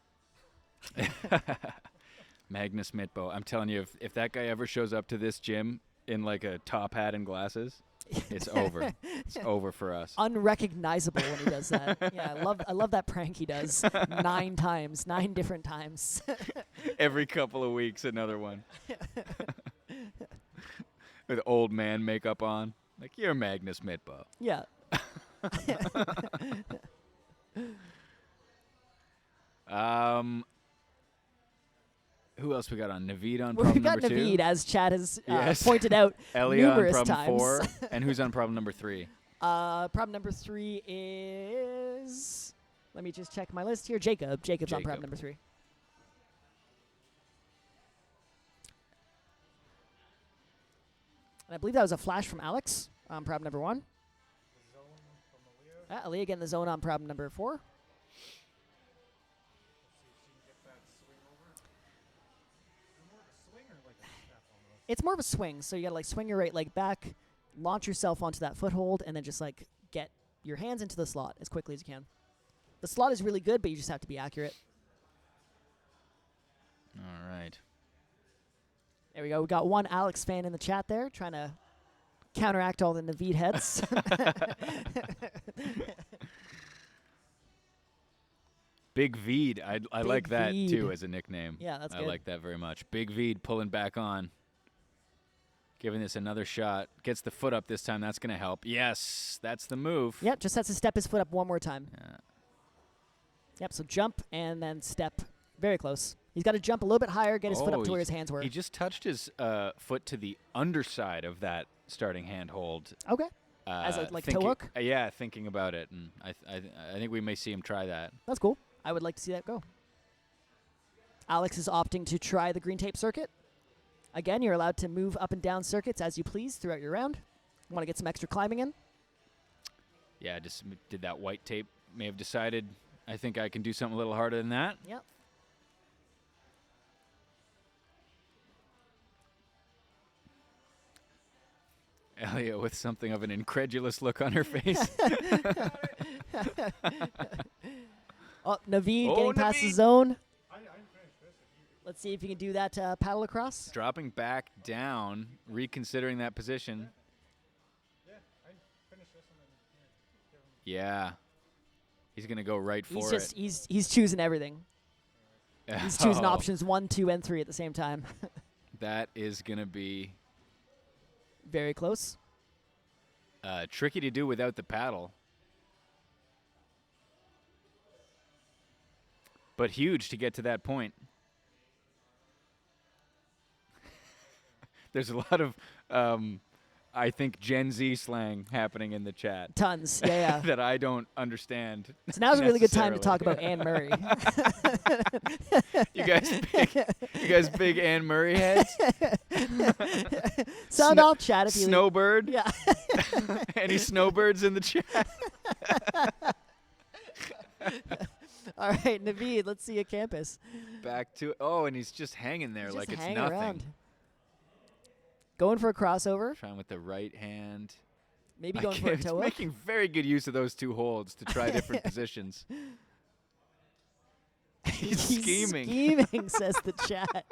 Magnus Mitbo. I'm telling you, if that guy ever shows up to this gym in like a top hat and glasses, it's over. It's over for us. Unrecognizable when he does that. Yeah, I love that prank he does 9 times, 9 different times. Every couple of weeks, another one. With old man makeup on. Like, you're Magnus Mitbo. Yeah. Who else we got on? Naveed on We've problem got number 2? Naveed, as Chad has Yes. pointed out Ellie on numerous problem times. 4. And who's on problem number 3? Problem number 3 is... Let me just check my list here. Jacob. Jacob's on problem number 3. And I believe that was a flash from Alex on problem number 1. Aaliyah getting the zone on problem number 4. It's more of a swing, so you gotta like swing your right leg back, launch yourself onto that foothold, and then just like get your hands into the slot as quickly as you can. The slot is really good, but you just have to be accurate. All right. There we go. We got one Alex fan in the chat there, trying to counteract all the Naveed heads. Big Veed. I Big like that Veed. too as a nickname. Yeah, that's I good. like that very much. Big Veed pulling back on. Giving this another shot. Gets the foot up this time. That's going to help. Yes, that's the move. Yep, just has to step his foot up one more time. Yeah. Yep, so jump and then step. Very close. He's got to jump a little bit higher, get his foot up to where his hands were. He just touched his foot to the underside of that starting handhold. Okay. As a like toe hook? Yeah, thinking about it. And I think we may see him try that. That's cool. I would like to see that go. Alex is opting to try the green tape circuit. Again, you're allowed to move up and down circuits as you please throughout your round. Want to get some extra climbing in? Yeah, just did that white tape. May have decided, I think I can do something a little harder than that. Yep. Elliot with something of an incredulous look on her face. Oh, Naveed getting past the zone. Let's see if you can do that paddle across. Dropping back down, reconsidering that position. Yeah. He's going to go right for it. He's choosing everything. He's choosing Oh, options 1, 2, and 3 at the same time. that is going to be Very close. tricky to do without the paddle. But huge to get to that point. There's a lot of, I think, Gen Z slang happening in the chat. Tons. Yeah. That I don't understand. So now's a really good time to talk necessarily. about Anne Murray. You guys big Anne Murray heads? Sound off, chat if you. Snowbird? Yeah. Any snowbirds in the chat? All right, Naveed, let's see a campus. Back to and he's just hanging there Just like it's hang nothing. around. Going for a crossover. Trying with the right hand. Maybe going for a toe hook. Making very good use of those two holds to try different positions. He's scheming. Scheming, says the chat.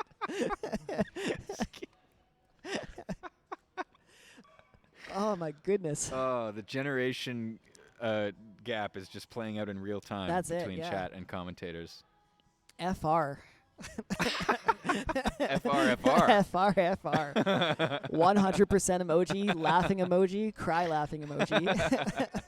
Oh, my goodness. Oh, the generation gap is just playing out in real time That's it, between yeah. chat and commentators. FR. FR. FR. 100% emoji, laughing emoji, cry laughing emoji.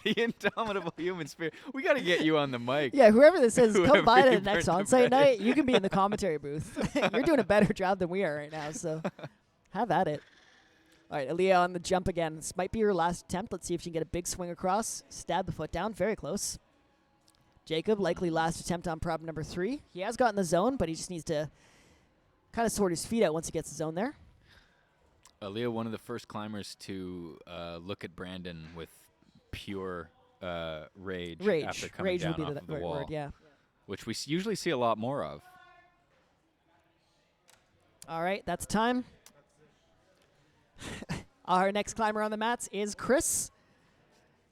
The indomitable human spirit. We got to get you on the mic. Yeah, whoever this is, Whoever come by to you the next burnt the Onsight night. bridge. You can be in the commentary booth. You're doing a better job than we are right now, so have at it. All right, Aaliyah on the jump again. This might be your last attempt. Let's see if she can get a big swing across. Stab the foot down. Very close. Jacob, likely last attempt on problem number 3. He has gotten the zone, but he just needs to kind of sort his feet out once he gets the zone there. Aaliyah, one of the first climbers to look at Brandon with pure rage after coming Rage down would be off the of the right wall, word, yeah. which we usually see a lot more of. All right, that's time. Our next climber on the mats is Chris.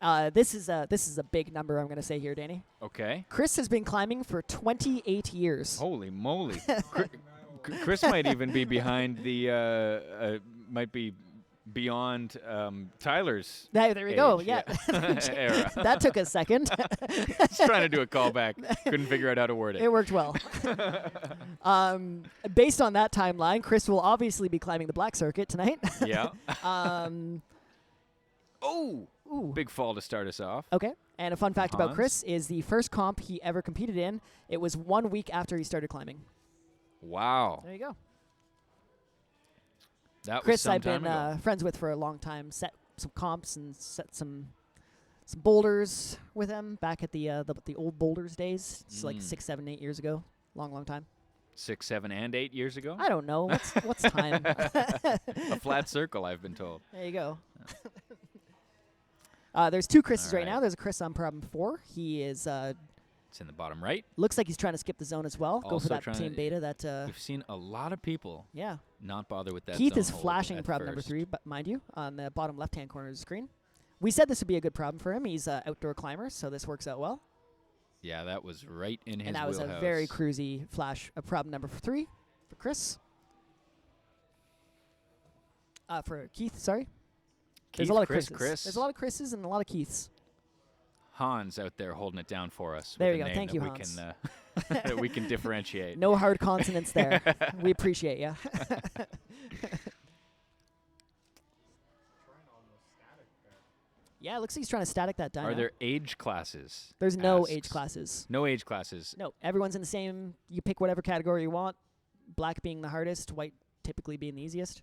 This is a big number I'm going to say here, Danny. Okay. Chris has been climbing for 28 years. Holy moly. Chris might even be behind the, might be beyond Tyler's There we go. age, Yeah. era. That took a second. Just trying to do a callback. Couldn't figure out how to word it. It worked well. Based on that timeline, Chris will obviously be climbing the black circuit tonight. Yeah. Ooh. Big fall to start us off. Okay. And a fun fact about Hans? Chris is the first comp he ever competed in, it was 1 week after he started climbing. Wow. There you go. That was Chris, some I've time been ago. friends with for a long time. some comps and set some boulders with him back at the old boulders days. It's like 6, 7, 8 years ago. Long time. 6, 7, and 8 years ago. I don't know. What's time? A flat circle, I've been told. There you go. There's 2 Chris's All right now. right. There's a Chris on problem 4. He is It's in the bottom right. looks like he's trying to skip the zone as well. Go for Also that trying team to- beta. That We've seen a lot of people yeah. not bother with that. Keith zone is hold flashing at problem number first. 3, but mind you, on the bottom left-hand corner of the screen. We said this would be a good problem for him. He's an outdoor climber, so this works out well. Yeah, that was right in his And that was wheelhouse. a very cruisy flash of problem number 3 for Chris. For Keith, sorry. There's a lot of Chris's. There's a lot of Chris's and a lot of Keiths. Hans out there holding it down for us. There with you a go. name Thank that you, we Hans. Can, that we can differentiate. No hard consonants there. We appreciate you. Yeah, it looks like he's trying to static that dyno. Are there age classes? There's no asks. age classes. No age classes. No, everyone's in the same. You pick whatever category you want. Black being the hardest, white typically being the easiest.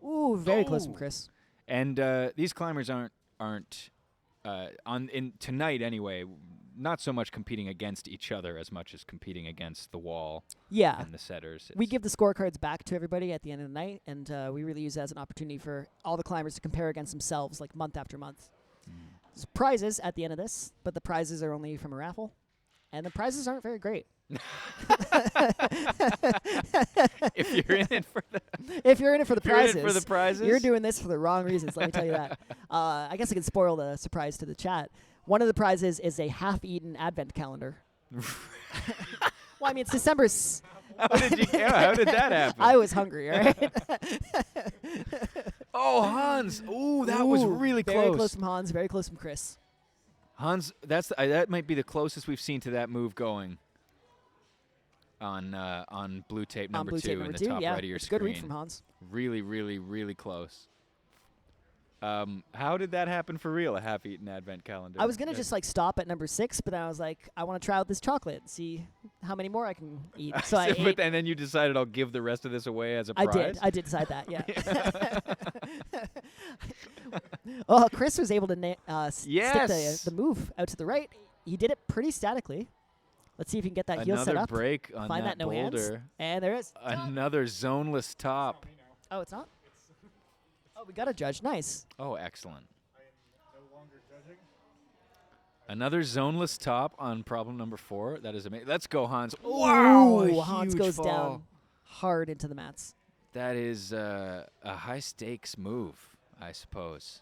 Ooh, very close from Oh. Chris. And these climbers aren't on in tonight anyway. Not so much competing against each other as much as competing against the wall Yeah. and the setters. We It's- give the scorecards back to everybody at the end of the night, and we really use it as an opportunity for all the climbers to compare against themselves, like month after month. There's prizes at the end of this, but the prizes are only from a raffle, and the prizes aren't very great. if you're in it for the If you're in it for the if you're in prizes, it for the prizes, you're doing this for the wrong reasons. Let me tell you that. I guess I could spoil the surprise to the chat. One of the prizes is a half-eaten advent calendar. Well, I mean, it's December. How did that happen? I was hungry, all right? Oh, Hans! Ooh, that was Ooh, really very close. close from Hans, very close from Chris. Hans, that might be the closest we've seen to that move going. On blue tape number Blue 2 tape in number the 2, top yeah, right of your it's a screen. good read from Hans. Really, really, really close. How did that happen for real? A half-eaten advent calendar. I was gonna just like stop at number 6, but then I was like, I want to try out this chocolate and see how many more I can eat. So I ate. and then you decided I'll give the rest of this away as a I prize. did. I did decide that. Yeah. Oh, Chris was able to stick Yes. the move out to the right. He did it pretty statically. Let's see if he can get that heel set Another up. break on Find that no hands. boulder. And there it is. Another zoneless top. Oh, it's not? Oh, we got a judge. Nice. Oh, excellent. Another zoneless top on problem number 4. That is amazing. Let's go, Hans. Wow, Ooh, a Hans huge goes fall. down hard into the mats. That is a high-stakes move, I suppose.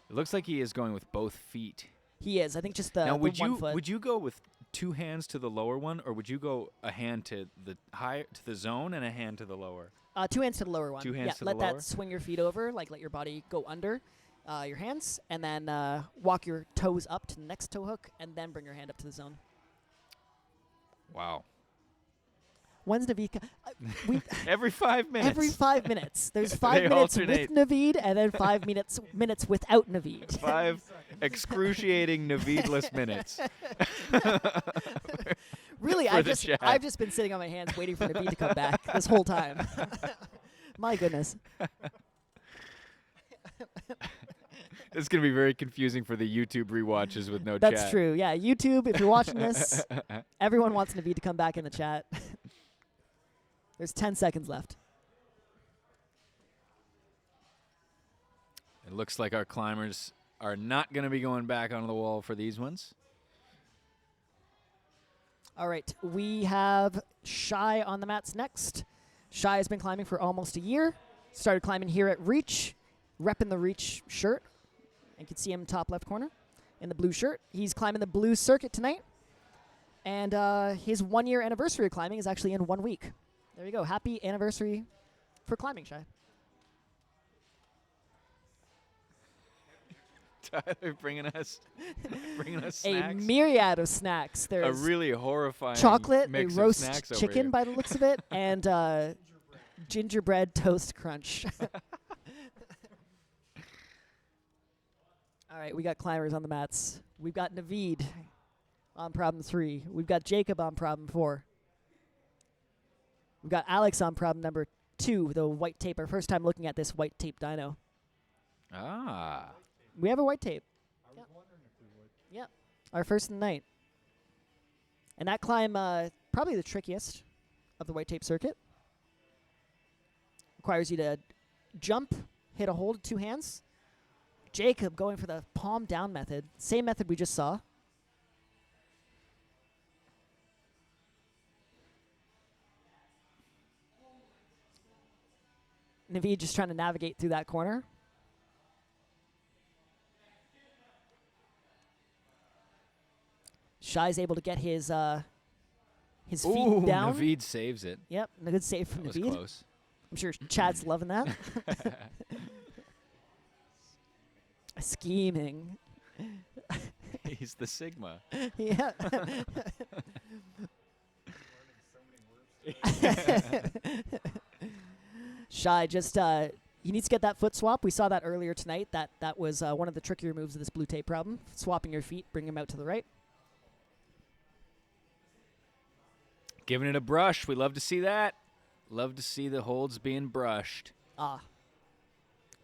It looks like he is going with both feet. He is. I think just the, Now, the would 1 you foot. would you go with 2 hands to the lower one, or would you go a hand to the zone and a hand to the lower? 2 hands to the lower one. 2 hands yeah, to the let lower? that swing your feet over, like let your body go under your hands, and then walk your toes up to the next toe hook, and then bring your hand up to the zone. Wow. When's Navid? We Every 5 minutes. every 5 minutes. There's 5 They minutes alternate. with Navid, and then 5 minutes without Navid. 5 excruciating Navidless minutes. Really, for I've the just chat. I've just been sitting on my hands waiting for Navid to come back this whole time. My goodness. It's going to be very confusing for the YouTube rewatches with no That's chat. true. Yeah, YouTube, if you're watching this, everyone wants Navid to come back in the chat. There's 10 seconds left. It looks like our climbers are not going to be going back onto the wall for these ones. All right, we have Shy on the mats next. Shy has been climbing for almost a year. Started climbing here at Reach, repping the Reach shirt. You can see him top left corner in the blue shirt. He's climbing the blue circuit tonight. And his 1-year anniversary of climbing is actually in 1 week. There you go. Happy anniversary for climbing, Shy. Tyler bringing us A snacks. myriad of snacks. A There's really horrifying chocolate, a mix of roast snacks over chicken here. by the looks of it, and gingerbread toast crunch. All right, we got climbers on the mats. We've got Navid on problem 3. We've got Jacob on problem 4. We've got Alex on problem number 2, the white tape. Our first time looking at this white tape dyno. Ah. We have a white tape. Yep. Our first of the night. And that climb, probably the trickiest of the white tape circuit. Requires you to jump, hit a hold with 2 hands. Jacob going for the palm down method. Same method we just saw. Naveed just trying to navigate through that corner. Shai's able to get his feet Ooh, down. Naveed saves it. Yep, a good save from That was Naveed. close. I'm sure Chad's loving that. Scheming. He's the Sigma. Yeah. Shai just he needs to get that foot swap. We saw that earlier tonight. That was one of the trickier moves of this blue tape problem. Swapping your feet, bring them out to the right. Giving it a brush. We love to see that. Love to see the holds being brushed.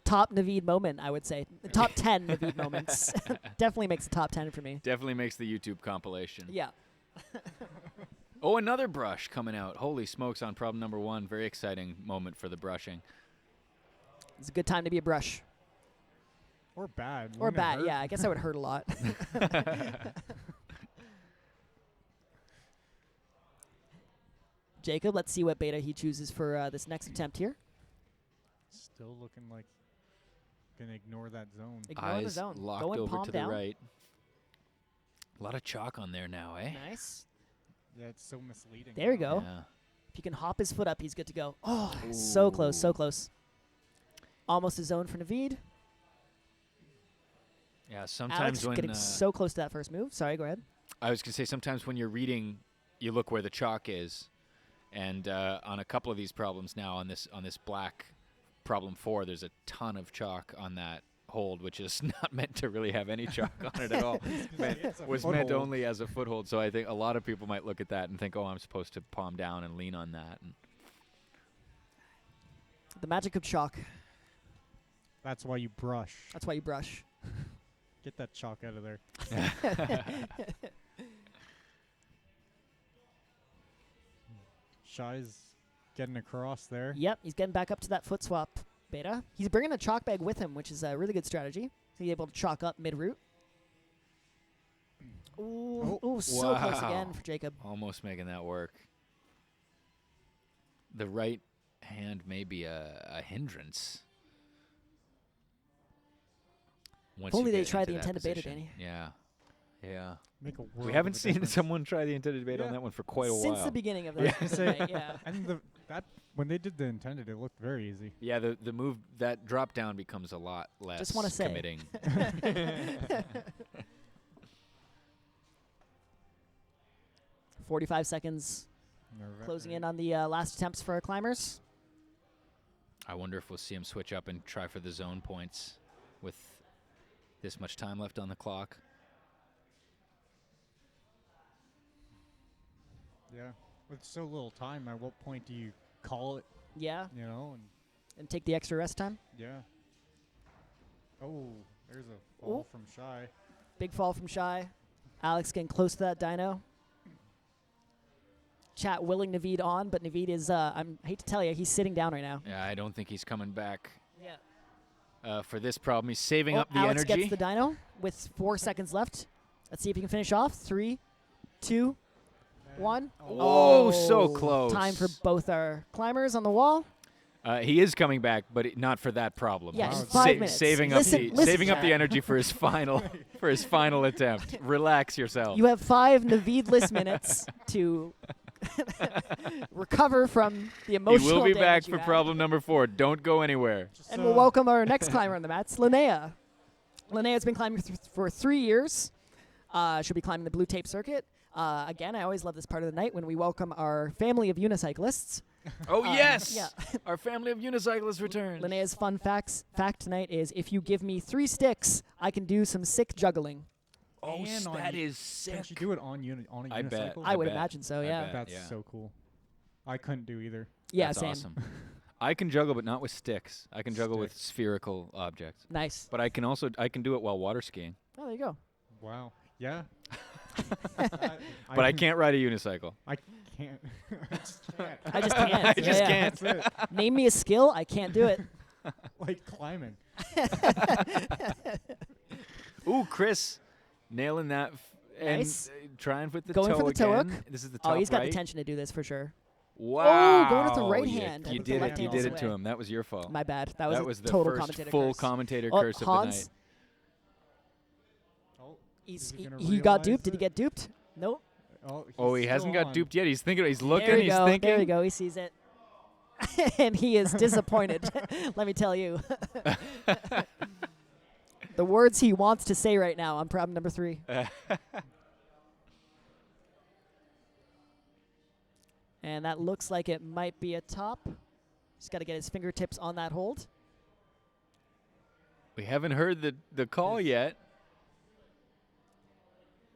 Top Naveed moment, I would say. Top 10 Naveed moments. Definitely makes the top 10 for me. Definitely makes the YouTube compilation. Yeah. Oh, another brush coming out. Holy smokes on problem number 1. Very exciting moment for the brushing. It's a good time to be a brush. Or bad. Or Wouldn't it bad, hurt? yeah. I guess I would hurt a lot. Jacob, let's see what beta he chooses for this next attempt here. Still looking like gonna ignore that zone. Ignore the Eyes zone. locked Going over palm to down. the right. A lot of chalk on there now, eh? Nice. Yeah, it's so misleading. There we now. go. Yeah. If you can hop his foot up, he's good to go. Oh, so close, so Ooh. close. Almost a zone for Naveed. Yeah, sometimes Alex when getting so close to that first move. Sorry, go ahead. I was going to say sometimes when you're reading, you look where the chalk is. And on a couple of these problems now on this black problem 4, there's a ton of chalk on that hold, which is not meant to really have any chalk on it at all. Was meant only as a foothold. So I think a lot of people might look at that and think, oh, I'm supposed to palm down and lean on that. And The magic of chalk. That's why you brush. That's why you brush. Get that chalk out of there. Shai's getting across there. Yep, he's getting back up to that foot swap beta. He's bringing a chalk bag with him, which is a really good strategy. He's able to chalk up mid-route. Ooh, so close Wow. again for Jacob. almost making that work. The right hand may be a hindrance. Once If only you they get tried into the that intended beta, position. Danny. Yeah. Yeah. Make a world We of haven't a seen difference. someone try the intended debate on Yeah. that one for quite a Since while. the beginning of Yeah. that. Right, yeah. And that when they did the intended, it looked very easy. Yeah, the move, that drop down becomes a lot less Just wanna say. committing. 45 seconds closing in on the last attempts for our climbers. I wonder if we'll see him switch up and try for the zone points with this much time left on the clock. Yeah. With so little time, at what point do you call it? Yeah, You know, and take the extra rest time. yeah. Oh, there's a fall from Shai. Big fall from Shai. Alex getting close to that dyno. Chat willing Naveed on, but Naveed is, I hate to tell you, he's sitting down right now. Yeah, I don't think he's coming back Yeah. for this problem. He's saving up the Alex energy. gets the dyno with 4 seconds left. Let's see if he can finish off. 3, 2, 1. Oh, so close. Time for both our climbers on the wall. He is coming back, but not for that problem. Yeah, He's in 5 minutes. Saving Listen, up listen, the chat. energy for his final attempt. Relax yourself. You have 5 Naveed-less minutes to recover from the He emotional will be back damage for you had. problem number 4. Don't go anywhere. And we'll welcome our next climber on the mats, Linnea. Linnea's been climbing for 3 years. She'll be climbing the blue tape circuit. Again, I always love this part of the night when we welcome our family of unicyclists. Oh, yes! Yeah. Our family of unicyclists returns. Linnea's fun fact tonight is if you give me 3 sticks, I can do some sick juggling. Oh, And on that u- is sick. Can she do it on on a I bet. unicycle? I would bet. imagine so, I yeah. bet. That's yeah. so cool. I couldn't do either. Yeah, That's same. awesome. I can juggle, but not with sticks. I can juggle with spherical objects. Nice. But I can do it while water skiing. Oh, there you go. Wow. Yeah. But I can't ride a unicycle. I can't. I just can't. I just can't. I just Yeah. can't. That's it. Name me a skill. I can't do it. Like climbing. Ooh, Chris, nailing that and Nice. trying with the Going toe for the toe again. hook. This is the top Oh, he's got right. the tension to do this for sure. Wow. going with the right You- hand. I You think the did left it. You hand's did it to away. him. That was your fault. My bad. That was a the total first commentator full curse. commentator Oh, curse of the Hans, night. Oh, He's, Is he he, gonna he got realize duped. Did he it? get duped? Nope. Oh, he he's hasn't still got on. duped yet. He's thinking. He's looking. There we He's go. thinking. There we go. He sees it. And he is disappointed. Let me tell you. The words he wants to say right now on problem number 3. And that looks like it might be a top. Just got to get his fingertips on that hold. We haven't heard the call yet.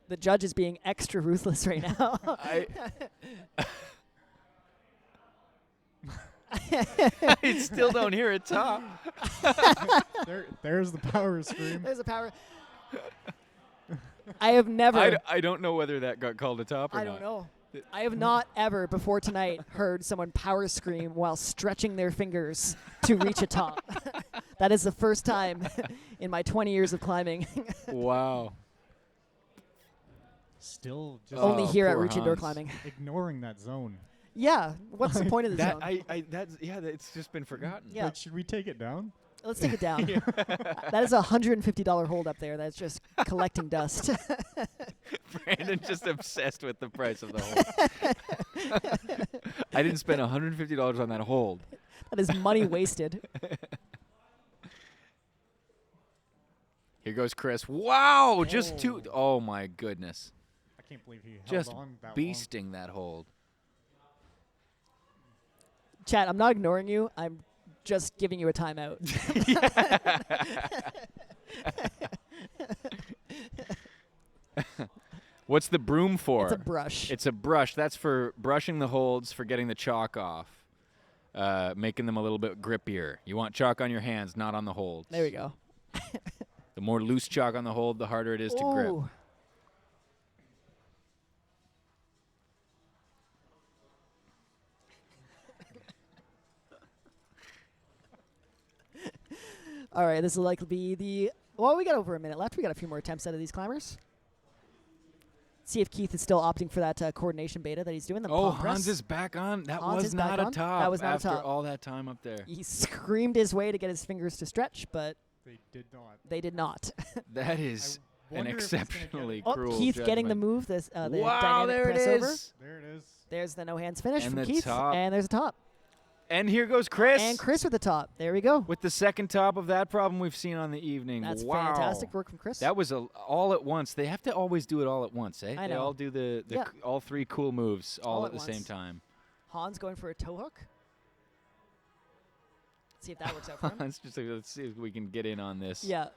The judge is being extra ruthless right now. I still don't hear a top. There's the power scream. There's a power. I have never. I don't know whether that got called a top or I not. don't know. I have not ever before tonight heard someone power scream while stretching their fingers to reach a top. That is the first time in my 20 years of climbing. Wow. Still just Only here at poor Reach Indoor Hans. Climbing. ignoring that zone. Yeah. What's the point of the That zone? it's just been forgotten. Yeah. But should we take it down? Let's take it down. That is a $150 hold up there. That's just collecting dust. Brandon's just obsessed with the price of the hold. I didn't spend $150 on that hold. That is money wasted. Here goes Chris. Wow, just two. Oh my goodness, I can't believe he held just on that beasting that hold. Chat, I'm not ignoring you. I'm just giving you a timeout. What's the broom for? It's a brush. It's a brush. That's for brushing the holds, for getting the chalk off, making them a little bit grippier. You want chalk on your hands, not on the holds. There we go. The more loose chalk on the hold, the harder it is to grip. Ooh. All right, this will likely be the. Well, we got over a minute left. We got a few more attempts out of these climbers. See if Keith is still opting for that coordination beta that he's doing. The Oh, palm press. Hans is back on. That Hans was is not back a on. top. That was not a after top. all that time up there. He screamed his way to get his fingers to stretch, but They did not. they did not. That is an wonder if he's gonna get exceptionally it. Oh, cruel Keith getting the judgment. move. This the Wow, dynamic there it press over. is. There it is. There's the no hands finish And from the Keith, top. and there's a top. And here goes Chris. And Chris with the top. There we go. with the second top of that problem we've seen on the evening. That's wow. fantastic work from Chris. That was all at once. They have to always do it all at once, eh? I They know. all do the Yeah. all three cool moves all All at at the same once. time. Hans going for a toe hook. See if that works out for him. let's see if we can get in on this. Yeah.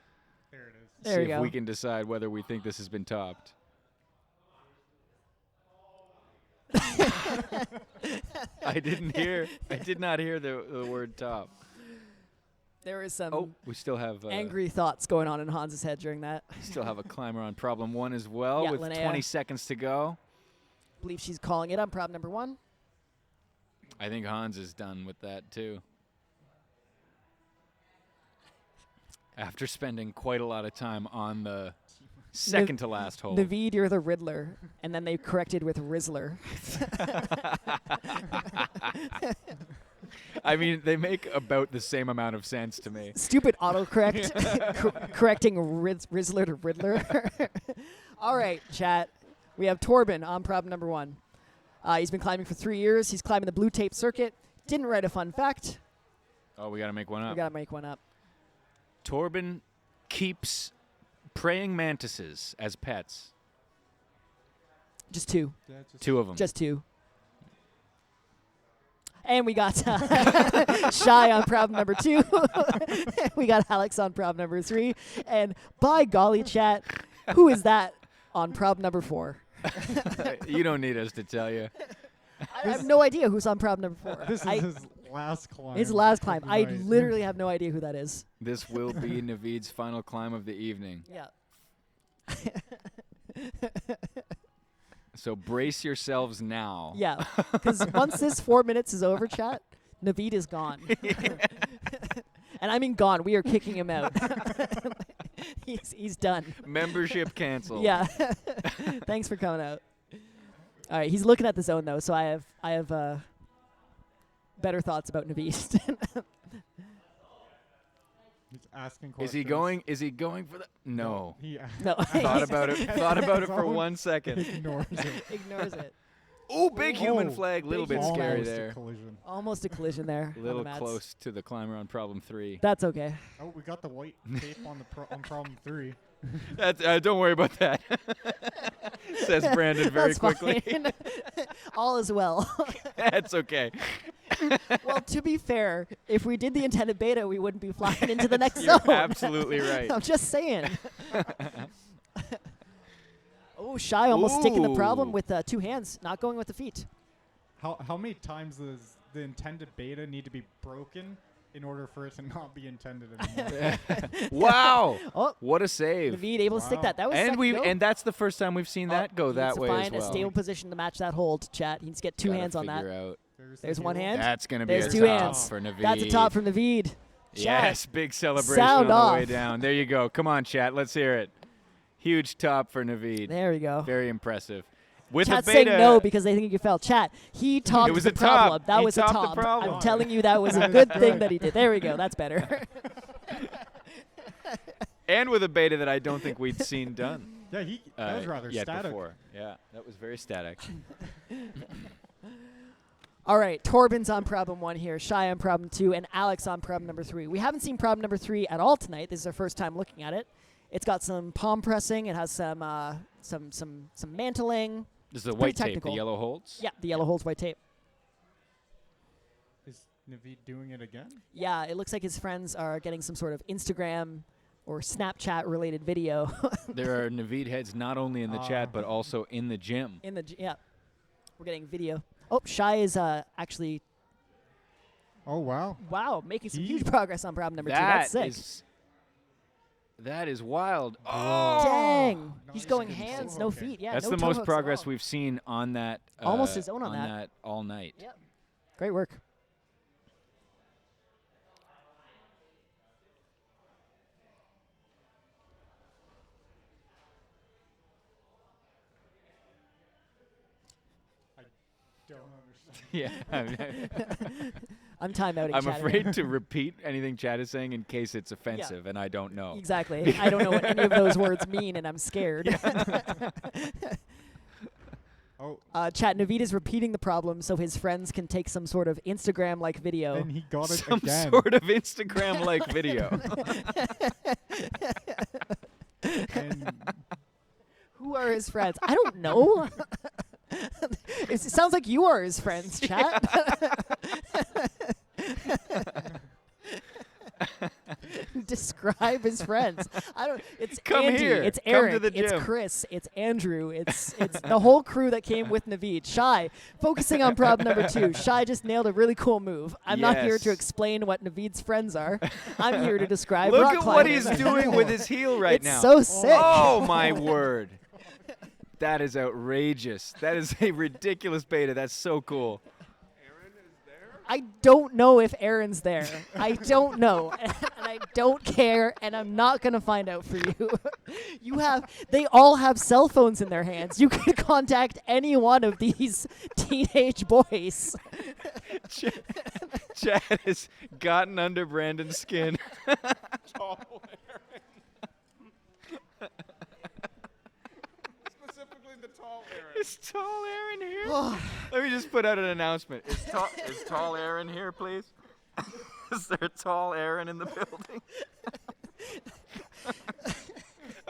There it is. There see you if go. we can decide whether we think this has been topped. I did not hear the word top. There is some Oh, we still have angry thoughts going on in Hans's head during that. still have a climber on problem 1 as well Yeah, with Linnea. 20 seconds to go. Believe she's calling it on problem number 1. I think Hans is done with that too. After spending quite a lot of time on the second to last hole. Naveed, you're the Riddler. And then they corrected with Rizzler. I mean, they make about the same amount of sense to me. Stupid autocorrect correcting Rizzler to Riddler. All right, chat. We have Torben on problem number 1. He's been climbing for 3 years. He's climbing the blue tape circuit. Didn't write a fun fact. Oh, we got to make one We up. got to make one up. Torben keeps praying mantises as pets. Just 2. Yeah, just 2 of them. Just 2. And we got Shy on problem number 2. We got Alex on problem number 3. And by golly, chat, who is that on problem number 4? You don't need us to tell you. I have no idea who's on problem number 4. This is I, his last climb. His last of climb. the I night. literally have no idea who that is. This will be Naveed's final climb of the evening. Yeah. So brace yourselves now. Yeah. Because once this 4 minutes is over, chat, Naveed is gone. And I mean gone. We are kicking him out. He's done. Membership canceled. Yeah. Thanks for coming out. All right. He's looking at the zone though, so I have better thoughts about Naveed. He's asking Is questions. he going for the? No. He No. Thought about it for 1 second. ignores it. Ignores it. Oh, big human Oh, flag. Little big bit human scary flag. Almost a there. collision. Almost a collision there. on the Little mats. close to the climber on problem 3. That's okay. Oh, we got the white tape on the on problem 3. That's, don't worry about that. Says Brandon very That's quickly. fine. All is well. That's okay. Well, to be fair, if we did the intended beta, we wouldn't be flying into the next You're zone. absolutely right. I'm just saying. Oh, Shy almost sticking the problem Ooh. with 2 hands, not going with the feet. How many times does the intended beta need to be broken in order for it to not be intended anymore? Wow. Oh, What a save. Naveed able to stick Wow. that. That was And second we go. and that's the first time we've seen that go He that needs to way find as a well. stable position to match that hold, chat. He needs to get 2 Gotta hands on that. figure out. There's the one heel. hand. That's going to be There's a 2 top hands. for Naveed. That's a top from Naveed. Chat. Yes, big celebration Sound on the way off. down. There you go. Come on, chat. Let's hear it. Huge top for Naveed. There we go. Very impressive. With Chat's a saying beta, no because they think you fell. Chat, he topped was the a top. problem. That He was a topped the top. problem. I'm telling you, that was a That good is thing good. that he did. There we go. That's better. and with a beta that I don't think we'd seen done Yeah, that was rather yet static. before. Yeah, that was very static. All right, Torben's on problem 1 here, Shy on problem 2, and Alex on problem number 3. We haven't seen problem number 3 at all tonight. This is our first time looking at it. It's got some palm pressing. It has some mantling. This is the pretty white tape, technical. the yellow holds. Yeah, the yellow holds white tape. Is Naveed doing it again? Yeah, it looks like his friends are getting some sort of Instagram or Snapchat related video There are Naveed heads not only in the chat but also in the gym. in the yeah. We're getting video. Oh, Shy is actually Oh, wow. making some He- huge progress on problem number 2. That's sick. That is wild. Oh, Dang, he's Nice going and hands, slow. no Okay. feet. Yeah, that's no the toe most hooks at progress all. we've seen on that. Almost his own on that. that all night. Yep. Great work. Don't understand. Yeah. I'm timeouting. I'm chat afraid again. to repeat anything Chad is saying in case it's offensive, and I don't know. Exactly. I don't know what any of those words mean, and I'm scared. Oh, Chat, Naveed is repeating the problem so his friends can take some sort of Instagram-like video. and he got it Some again. sort of Instagram-like video. And Who are his friends? I don't know. It sounds like you are his friends, chat. Describe his friends. I don't. It's Come Andy. here. It's Come Eric. to the It's gym. Chris. It's Andrew. It's the whole crew that came with Naveed. Shy, focusing on problem number 2. Shy just nailed a really cool move. I'm not here to Yes. explain what Naveed's friends are. I'm here to describe Look rock at what climbing. he's doing with his heel right it's now. so sick. Oh my word. That is outrageous. That is a ridiculous beta. That's so cool. I don't know if Aaron's there. I don't know. And I don't care, and I'm not going to find out for you. They all have cell phones in their hands. You can contact any one of these teenage boys. Chad has gotten under Brandon's skin. Specifically the tall Aaron. Is tall Aaron here? Let me just put out an announcement. Is tall Aaron here, please? Is there a tall Aaron in the building?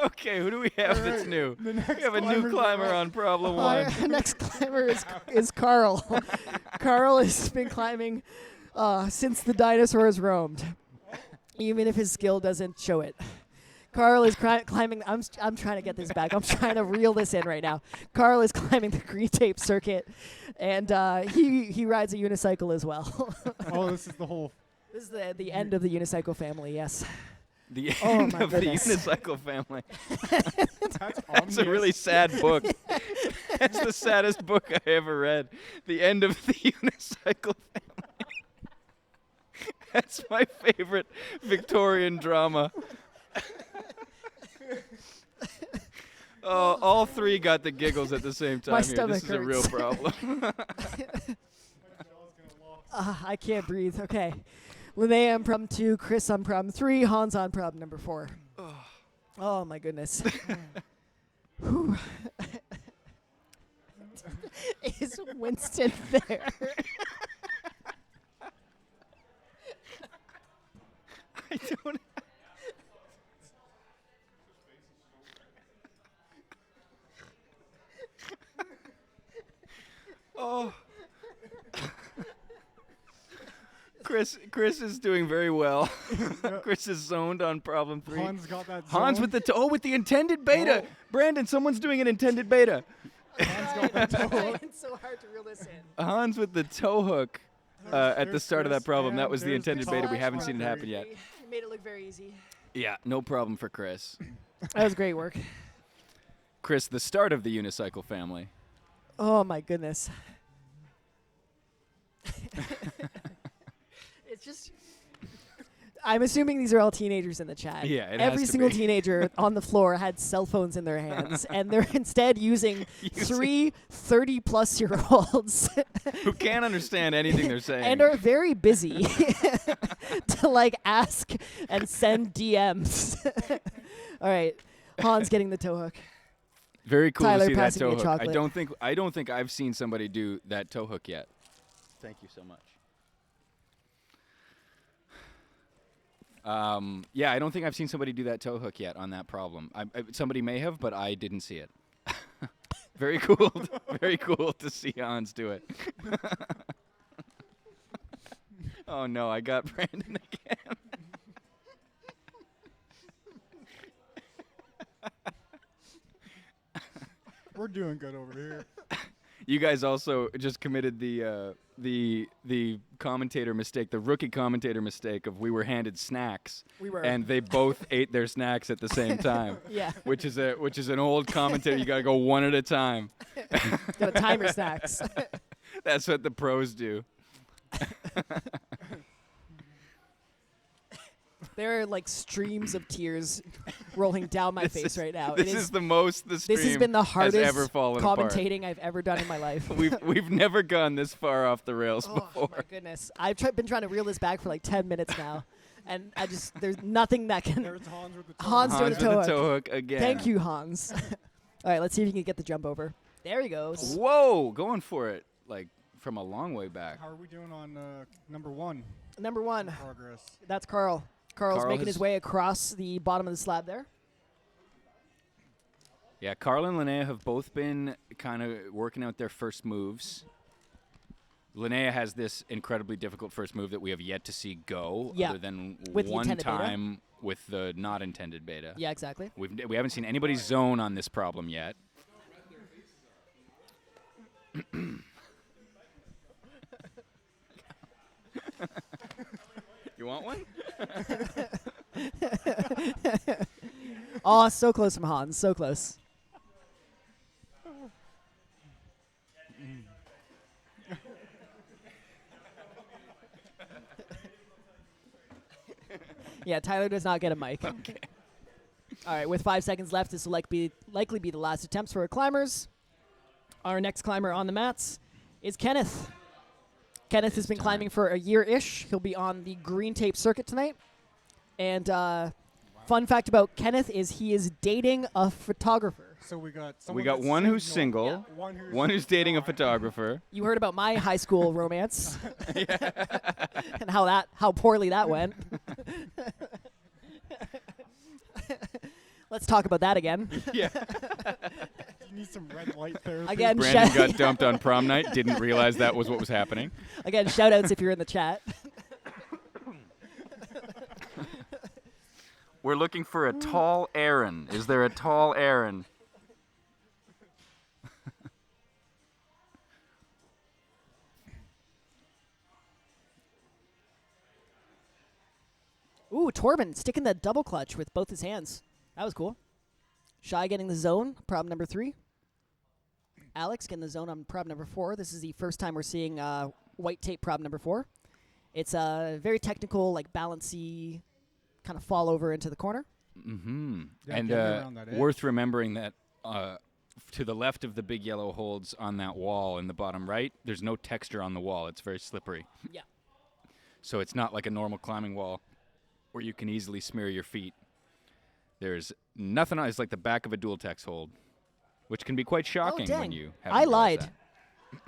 Okay, who do we have that's new? the We next have a new climber's climber up. on problem Our 1. next climber is Carl. Carl has been climbing since the dinosaurs roamed, even if his skill doesn't show it. Carl is climbing. I'm trying to get this back. I'm trying to reel this in right now. Carl is climbing the green tape circuit, and he rides a unicycle as well. Oh, this is the whole. This is the end of the unicycle family. Yes. The Oh end my of goodness. the unicycle family. That's It's a really sad book. That's the saddest book I ever read. The end of the unicycle family. That's my favorite Victorian drama. Oh, all three got the giggles at the same time My here. This stomach is a real hurts. problem. I can't breathe. Okay. Linnea on problem 2, Chris on problem 3, Hans on problem number 4. Oh my goodness. Whew. Is Winston there? I don't. Oh. Chris is doing very well. Chris is zoned on problem 3. Hans got that. Hans zone. with the with the intended beta. Oh. Brandon, someone's doing an intended beta. Hans got that toe. It's so hard to reel this in. Hans with the toe hook at the There's start of that Chris, problem. and That was the there's intended Chris. beta. We haven't seen it happen yet. You made it look very easy. Yeah, no problem for Chris. That was great work. Chris, the start of the unicycle family. Oh my goodness. It's just. I'm assuming these are all teenagers in the chat. Yeah, it Every has to single be. teenager on the floor had cell phones in their hands, and they're instead using 3 30-plus-year-olds Who can't understand anything they're saying. and are very busy to like ask and send DMs. All right, Hans getting the toe hook. Very cool Tyler to see that passing me toe a hook. chocolate. I don't think I've seen somebody do that toe hook yet. Thank you so much. Yeah, I don't think I've seen somebody do that toe hook yet on that problem. Somebody may have, but I didn't see it. Very cool. Very cool to see Hans do it. Oh no, I got Brandon again. We're doing good over here. You guys also just committed the commentator mistake, the rookie commentator mistake of we were handed snacks, We were. and they both ate their snacks at the same time. Yeah. Which is an old commentator. You got to go one at a time. Got a timer snacks. That's what the pros do. There are like streams of tears rolling down my face right now. This is the most the stream This has been the hardest has ever fallen apart. commentating I've ever done in my life. We've never gone this far off the rails Oh before. my goodness! I've been trying to reel this back for like 10 minutes now, and there's nothing that can. There's Hans with the toe. Hans doing Hans the toe with the hook. toe hook again. Thank you, Hans. All right, let's see if you can get the jump over. There he goes. Whoa, going for it like from a long way back. How are we doing on number 1 Number 1. progress? That's Carl. Carl's Carl making his has- way across the bottom of the slab there. Yeah, Carl and Linnea have both been kind of working out their first moves. Linnea has this incredibly difficult first move that we have yet to see go, Yeah, other than with the one intended beta. time with the not intended beta. Yeah, exactly. We haven't seen anybody zone on this problem yet. You want one? Oh, so close from Hans. So close. Yeah, Tyler does not get a mic. Okay. All right, with 5 seconds left, this will likely be the last attempts for our climbers. Our next climber on the mats is Kenneth. Kenneth has been climbing for a year-ish. He'll be on the green tape circuit tonight. And fun fact about Kenneth is he is dating a photographer. So we got one who's single, Yeah. one who's dating a photographer. You heard about my high school romance and how poorly that went. Let's talk about that again. Yeah. You need some red light therapy. Again, Brandon got dumped on prom night, didn't realize that was what was happening. Again, shout outs if you're in the chat. We're looking for a tall Aaron. Is there a tall Aaron? Ooh, Torben sticking the double clutch with both his hands. That was cool. Shy getting the zone, problem number 3. Alex getting the zone on problem number 4. This is the first time we're seeing white tape problem number 4. It's a very technical, like balancy, kind of fall over into the corner. Mm-hmm. Yeah, And get me around that edge. worth remembering that to the left of the big yellow holds on that wall in the bottom right, there's no texture on the wall. It's very slippery. Yeah. So it's not like a normal climbing wall where you can easily smear your feet. There's nothing on it's like the back of a dual text hold, which can be quite shocking dang. when you have I lied.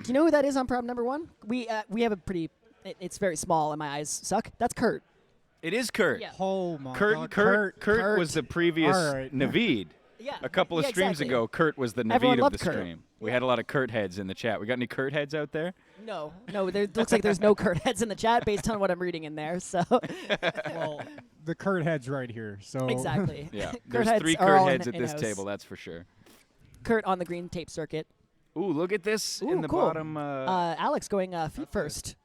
Do you know who that is on problem number 1? We have a pretty... It's very small and my eyes suck. That's Kurt. It is Kurt. Yeah. Oh my Kurt, God. Kurt was the previous All right. Naveed. Yeah. A couple of yeah, streams exactly. ago, Kurt was the Everyone Naveed of loved the Kurt. stream. We had a lot of Kurt heads in the chat. We got any Kurt heads out there? No, there looks like there's no Kurt heads in the chat based on what I'm reading in there. So Well, the Kurt head's right here. So exactly. Yeah. Kurt There's heads 3 are Kurt all heads at in- this in-house. table, that's for sure. Kurt on the green tape circuit. Ooh, look at this in Ooh, the cool. bottom. Alex going feet first.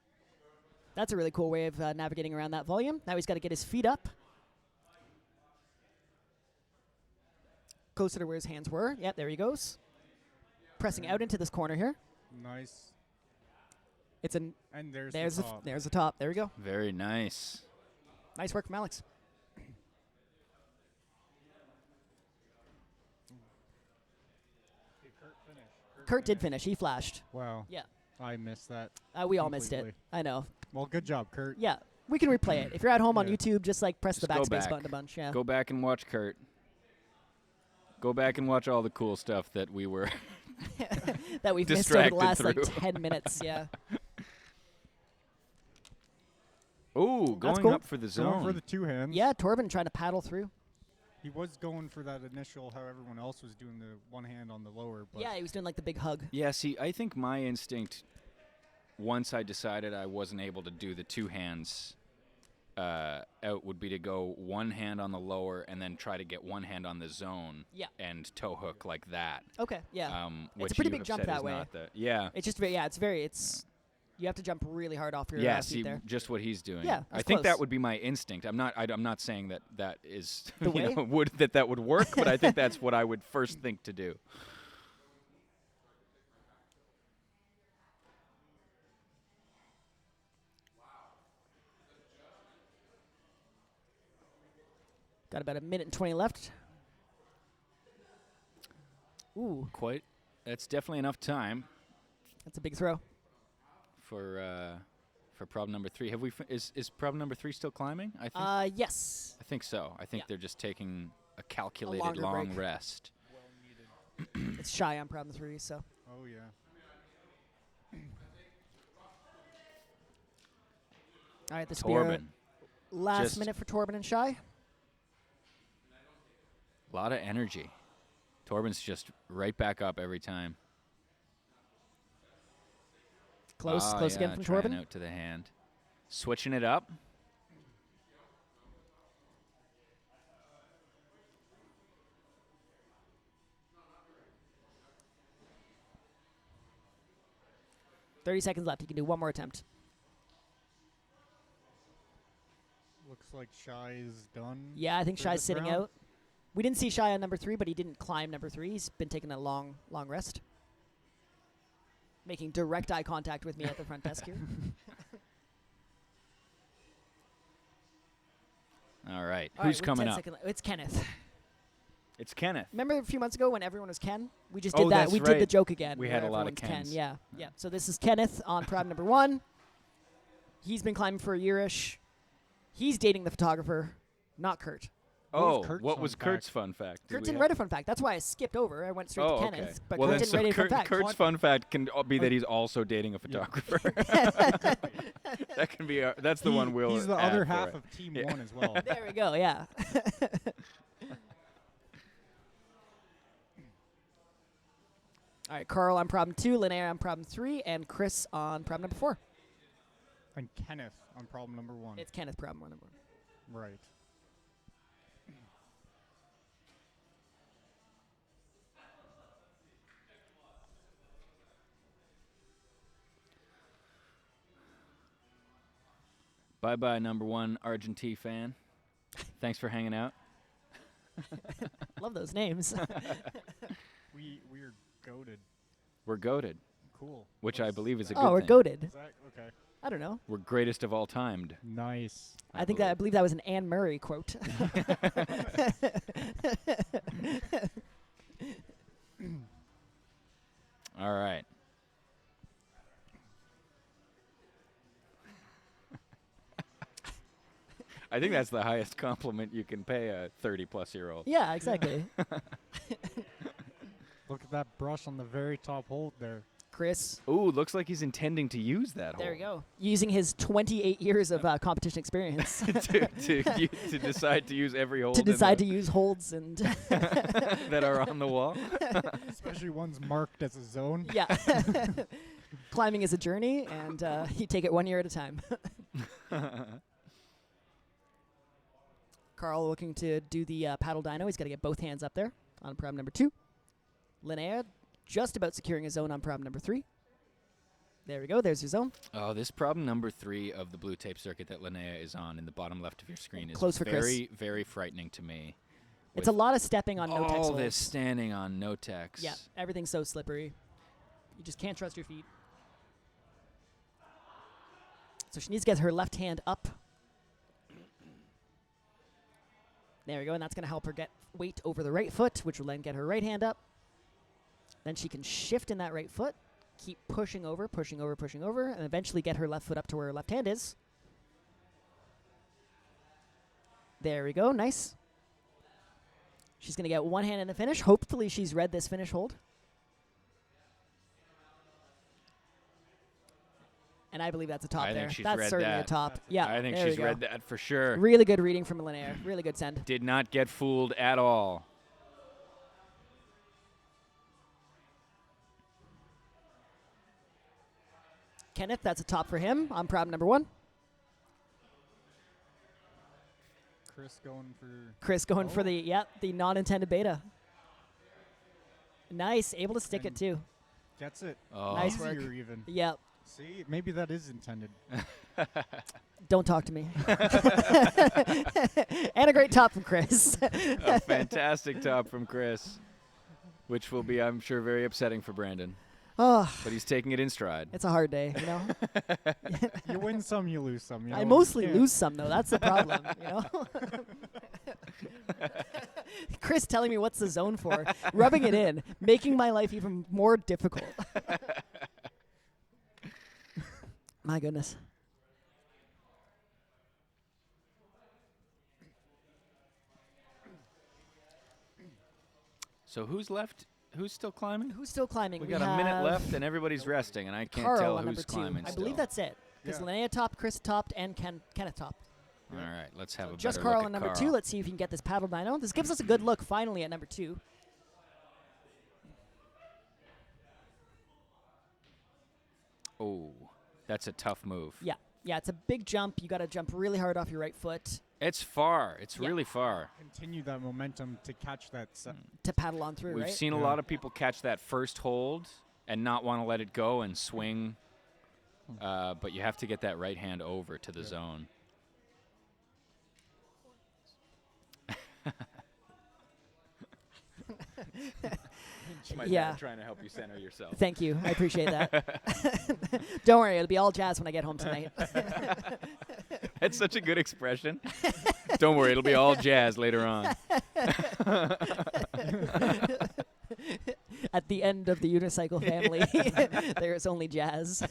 That's a really cool way of navigating around that volume. Now he's got to get his feet up. Closer to where his hands were. Yep, there he goes. Pressing out into this corner here. nice. It's an And there's there's the the top. there's the top. There we go. Very nice. Nice work from Alex. Kurt did finish. He flashed. Wow. Yeah. I missed that. We all missed it. Completely. I know. Well, good job, Kurt. Yeah. We can replay it. If you're at home on Yeah. YouTube, just like press the Just go backspace back. button a bunch. Yeah. Go back and watch Kurt. Go back and watch all the cool stuff that we were. That we've missed over the Distracted last through. like 10 minutes. Yeah. Ooh, going cool. up for the zone. Going for the 2 hands. Yeah, Torben trying to paddle through. He was going for that initial, how everyone else was doing the one hand on the lower. But Yeah, he was doing like the big hug. Yeah, see, I think my instinct, once I decided I wasn't able to do the 2 hands out, would be to go one hand on the lower and then try to get one hand on the zone. Yeah. And toe hook like that. Okay. Yeah. Which pretty you big have jump said that is way. not the- yeah. It's just very. Yeah. It's. You have to jump really hard off your Yeah, feet see, there. just what he's doing. Yeah, I that's think that close. would be my instinct. I'm not saying that is The you way? know, that would work, but I think that's what I would first think to do. Got about a minute and 20 left. Ooh, Quite. That's definitely enough time that's a big throw. for problem number 3. Have we? Is problem number 3 still climbing? I think. Yes. I think so. I think yeah. they're just taking a calculated longer long break. rest. It's shy on problem 3, so. Oh yeah. All right, this will be our Torben, last just- minute for Torben and Shy. a lot of energy. Torben's just right back up every time. Close Oh, close yeah, again from trying Torben. out to the hand. Switching it up. .30 seconds left. He can do one more attempt. Looks like Shy is done. Yeah, I think for Shy's this sitting round. out. We didn't see Shy on number 3, but he didn't climb number 3. He's been taking a long rest. Making direct eye contact with me at the front desk here. All right. All Who's right, with coming 10 up? seconds It's Kenneth. It's Kenneth. Remember a few months ago when everyone was Ken? We just Oh, did that. that's We did the right. joke again. We where had a lot of everyone's Kens. Ken. Yeah. So this is Kenneth on problem number 1. He's been climbing for a year-ish. He's dating the photographer, not Kurt. Oh, Kurt's what fun was fact? Kurt's fun fact? Did Kurt we didn't have- write a fun fact. That's why I skipped over. I went straight Oh, to okay. Kenneth. But Well, Kurt then didn't so write any fun fact. Kurt's fun fact can be that he's also dating a Yeah. photographer. That can be. That's the one we'll. He's the add other for half it. of Team Yeah. 1 as well. There we go, yeah. All right, Carl on problem 2, Linnea on problem 3, and Chris on problem number 4. And Kenneth on problem number 1. It's Kenneth problem 1 number 1. Right. Bye-bye, number one Argentine fan. Thanks for hanging out. Love those names. We're goated. We're goated, Cool. which I believe is a good Oh, we're thing. goated. Is that okay? I don't know. We're greatest of all timed. Nice. I believe that was an Anne Murray quote. All right. I think that's the highest compliment you can pay a 30-plus-year-old. Yeah, exactly. Look at that brush on the very top hold there. Chris. Ooh, looks like he's intending to use that There hole. we go. Using his 28 years of competition experience to decide to use every hole to decide to use holds and that are on the wall. Especially ones marked as a zone. yeah. Climbing is a journey, and you take it 1 year at a time. Carl looking to do the paddle dyno. He's got to get both hands up there on problem number 2. Linnea just about securing a zone on problem number 3. There we go. There's your zone. Oh, this problem number 3 of the blue tape circuit that Linnea is on in the bottom left of your screen is Close for Chris. very, very frightening to me. It's a lot of stepping on no-tex all holds. this standing on no-tex. Yeah, everything's so slippery. You just can't trust your feet. So she needs to get her left hand up. There we go, and that's going to help her get weight over the right foot, which will then get her right hand up. Then she can shift in that right foot, keep pushing over, pushing over, pushing over, and eventually get her left foot up to where her left hand is. There we go, nice. She's going to get one hand in the finish. Hopefully she's read this finish hold. And I believe that's a top I there. think she's That's read certainly that. a top. Yeah, I think there we she's go. read that for sure. Really good reading from Linnea. Really good send. Did not get fooled at all. Kenneth, that's a top for him on problem number 1. Chris going for the non-intended beta. Nice, able to stick it too. Gets it. Oh. Nice work. Easier even. Yep. See, maybe that is intended. Don't talk to me. And a great top from Chris. A fantastic top from Chris, which will be, I'm sure, very upsetting for Brandon. Oh, But he's taking it in stride. it's a hard day, you know. You win some, you lose some. You know? I mostly Yeah. lose some though. That's the problem, you know. Chris telling me what's the zone for, rubbing it in, making my life even more difficult. My goodness. So who's left? Who's still climbing? Who's still climbing? We got a minute have left, and everybody's resting, and I can't Carl tell on number who's 2. climbing I still. believe that's it. Because Yeah. Linnea topped, Chris topped, and Kenneth topped. All right, let's have a Just better Carl look on at number Carl. 2. Let's see if he can get this paddle dyno. This gives us a good look finally at number 2. Oh, that's a tough move. Yeah. Yeah, it's a big jump. You got to jump really hard off your right foot It's far. It's Yeah. really far. Continue that momentum to catch that set. to paddle on through, We've right? seen a Yeah. lot of people catch that first hold and not want to let it go and swing, but you have to get that right hand over to the zone. My Yeah. dad trying to help you center yourself. Thank you. I appreciate that. Don't worry, it'll be all jazz when I get home tonight. That's such a good expression. Don't worry, it'll be all jazz later on. At the end of the unicycle family, there is only jazz.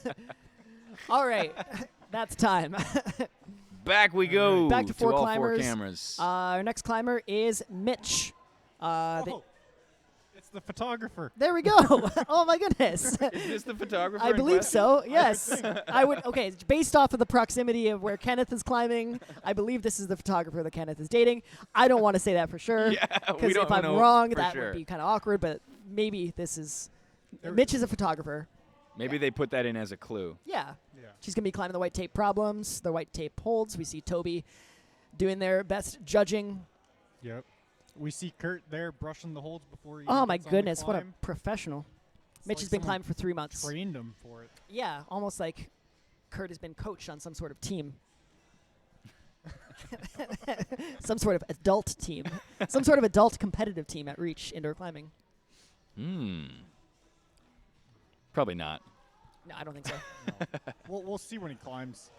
All right, that's time. Back we go. Back to four all climbers. 4 cameras. Our next climber is Mitch. It's the photographer. There we go. Oh my goodness. Is this the photographer? I in believe question? so. Yes, I would. Okay, based off of the proximity of where Kenneth is climbing, I believe this is the photographer that Kenneth is dating. I don't want to say that for sure. Yeah, we Because don't if I'm know wrong, for that sure. would be kind of awkward. But maybe this is. Mitch is a photographer. Maybe they put that in as a clue. Yeah. Yeah. She's going to be climbing the white tape problems, the white tape holds. We see Toby doing their best judging. Yep. We see Kurt there brushing the holds before he Oh, even my gets on the goodness. What a climb. professional. It's Mitch like has been someone climbing for 3 months. Trained him for it. Yeah, almost like Kurt has been coached on some sort of team. Some sort of adult team. Some sort of adult competitive team at Reach indoor climbing. Probably not. No, I don't think so. No. We'll see when he climbs.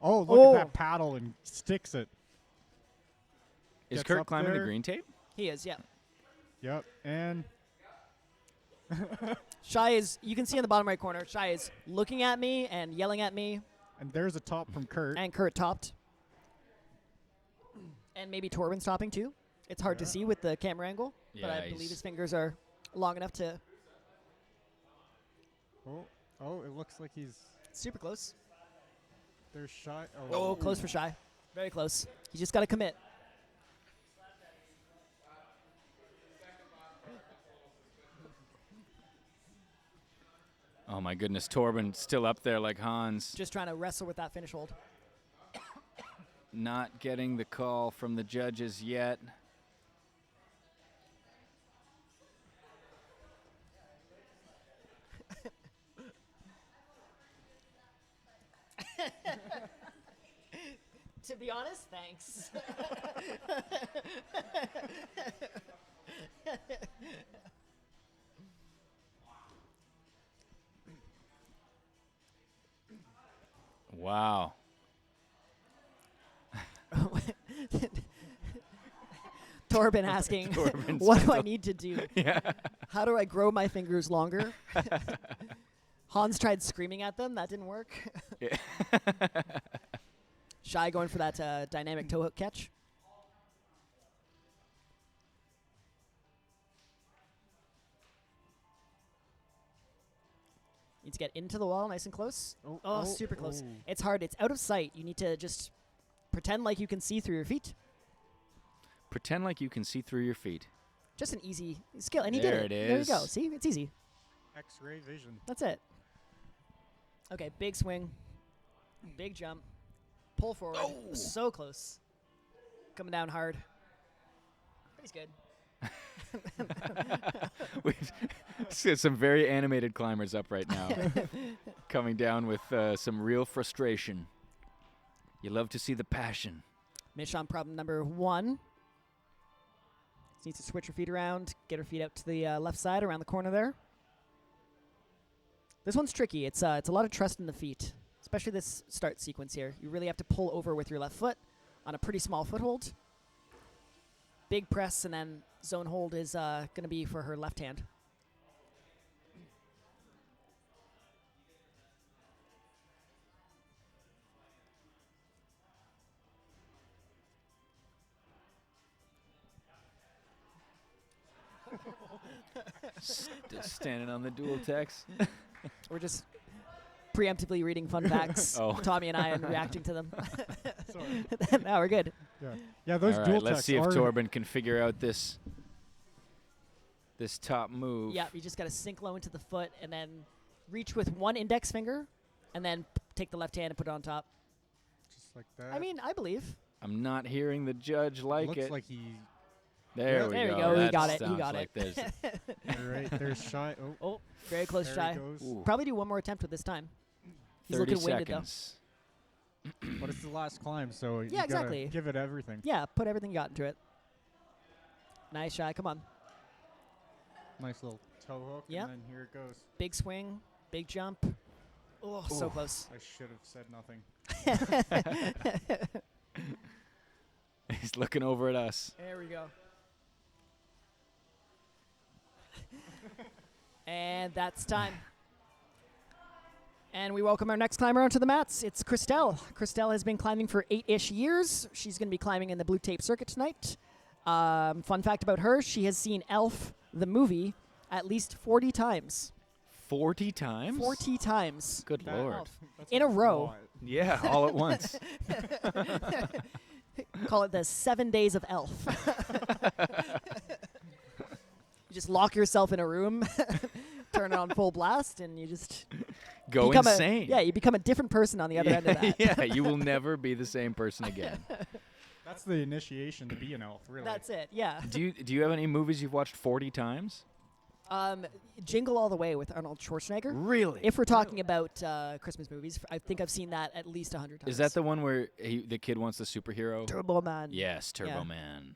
Oh, look Oh. at that paddle and sticks it. Is Gets Kurt up climbing the there. green tape? He is, yeah. Yep, and Shy is, you can see in the bottom right corner, Shy is looking at me and yelling at me, there's a top from Kurt. and Kurt topped. And maybe Torben's topping too. It's hard to Yeah. see with the camera angle, but Yeah, I he's- believe his fingers are long enough to Oh, it looks like he's super close. there's Shy. Oh, close for Shy. Very close. He just got to commit. Oh my goodness, Torben still up there like Hans, Just trying to wrestle with that finish hold. not getting the call from the judges yet. To be honest, thanks. Wow. Torben asking, Torben's what do I need to do? Yeah. How do I grow my fingers longer? Hans tried screaming at them. That didn't work. Yeah. Shy going for that dynamic toe hook catch. Needs to get into the wall nice and close. Oh, super close. oh. It's hard. It's out of sight. You need to just pretend like you can see through your feet. Pretend like you can see through your feet. Just an easy skill. And he There did it There you go. is. See? It's easy. X-ray vision. That's it. Okay, big swing. Big jump. Pull forward. Oh. So close. Coming down hard. But he's good. We've got some very animated climbers up right now, coming down with some real frustration. You love to see the passion. Mission problem number 1. Just needs to switch her feet around, get her feet out to the left side around the corner there. This one's tricky. It's a lot of trust in the feet, especially this start sequence here. You really have to pull over with your left foot on a pretty small foothold. Big press, and then zone hold is going to be for her left hand. Just standing on the dual text. We're just preemptively reading fun facts, Oh. Tommy and I, and reacting to them. Sorry. Now we're good. Yeah, those All dual right, let's techs see if are Torben can figure out this top move. Yeah, you just got to sink low into the foot and then reach with one index finger and then take the left hand and put it on top. just like that. I mean, I believe. I'm not hearing the judge like looks it. like he. There Yeah. we There we go. go. He That got it. He sounds got like it. there's All right, there's Shy. Oh, Oh, very close, there Shy. he goes. Ooh, Probably do one more attempt with this time. He's 30 looking winded, seconds. But it's the last climb, so you Yeah, gotta exactly. give it everything. though. Yeah, put everything you got into it. Nice, Shy. Come on. Nice little toe hook, Yep. and then here it goes. Big swing, big jump. Oh, so Ooh. close. I should have said nothing. He's looking over at us. There we go. And that's time. And we welcome our next climber onto the mats. It's Christelle. Christelle has been climbing for 8-ish years. She's going to be climbing in the blue tape circuit tonight. Fun fact about her, she has seen Elf, the movie, at least 40 times. 40 times? 40 times. Good That- lord. Elf. That's In a row. lot. Yeah, all at once. Call it the 7 days of Elf. You just lock yourself in a room, turn it on full blast, and you just Go become insane. you become a different person on the other end of that. Yeah, you will never be the same person again. That's the initiation to be an elf, really. That's it. Yeah. Do you have any movies you've watched 40 times? Jingle All the Way with Arnold Schwarzenegger. Really? If we're talking about Christmas movies, I think I've seen that at least 100 times. Is that the one where the kid wants the superhero? Turbo Man? Yes, Turbo Yeah. Man.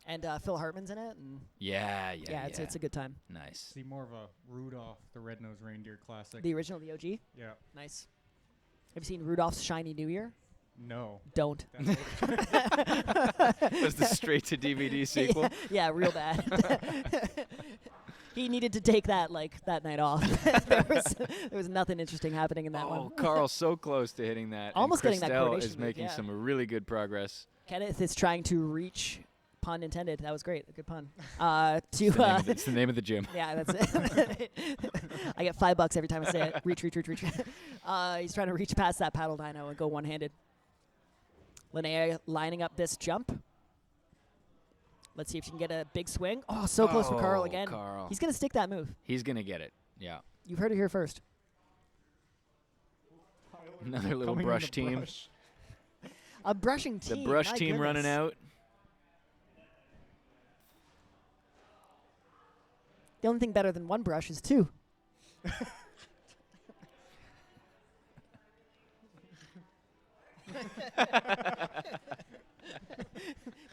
And Phil Hartman's in it. And Yeah. it's a good time. Nice. See more of a Rudolph the Red-Nosed Reindeer classic. The original, the OG. Yeah. Nice. Have you seen Rudolph's Shiny New Year? No. Don't. Was the straight to DVD sequel? Yeah, real bad. He needed to take that that night off. there was nothing interesting happening in that one. Oh, Carl's so close to hitting that. and Almost getting that Christelle coordination is move, making yeah. some really good progress. Kenneth is trying to reach, pun intended. That was great. A good pun. It's the name of the gym. Yeah, that's it. I get $5 every time I say it. Reach. He's trying to reach past that paddle dino and go one-handed. Linnea lining up this jump. Let's see if she can get a big swing. Oh, so close for Carl again. Carl. He's going to stick that move. He's going to get it. Yeah. You've heard it here first. Another little Coming in brush the team. brush. A brushing team. The brush my team running goodness. out. The only thing better than one brush is two.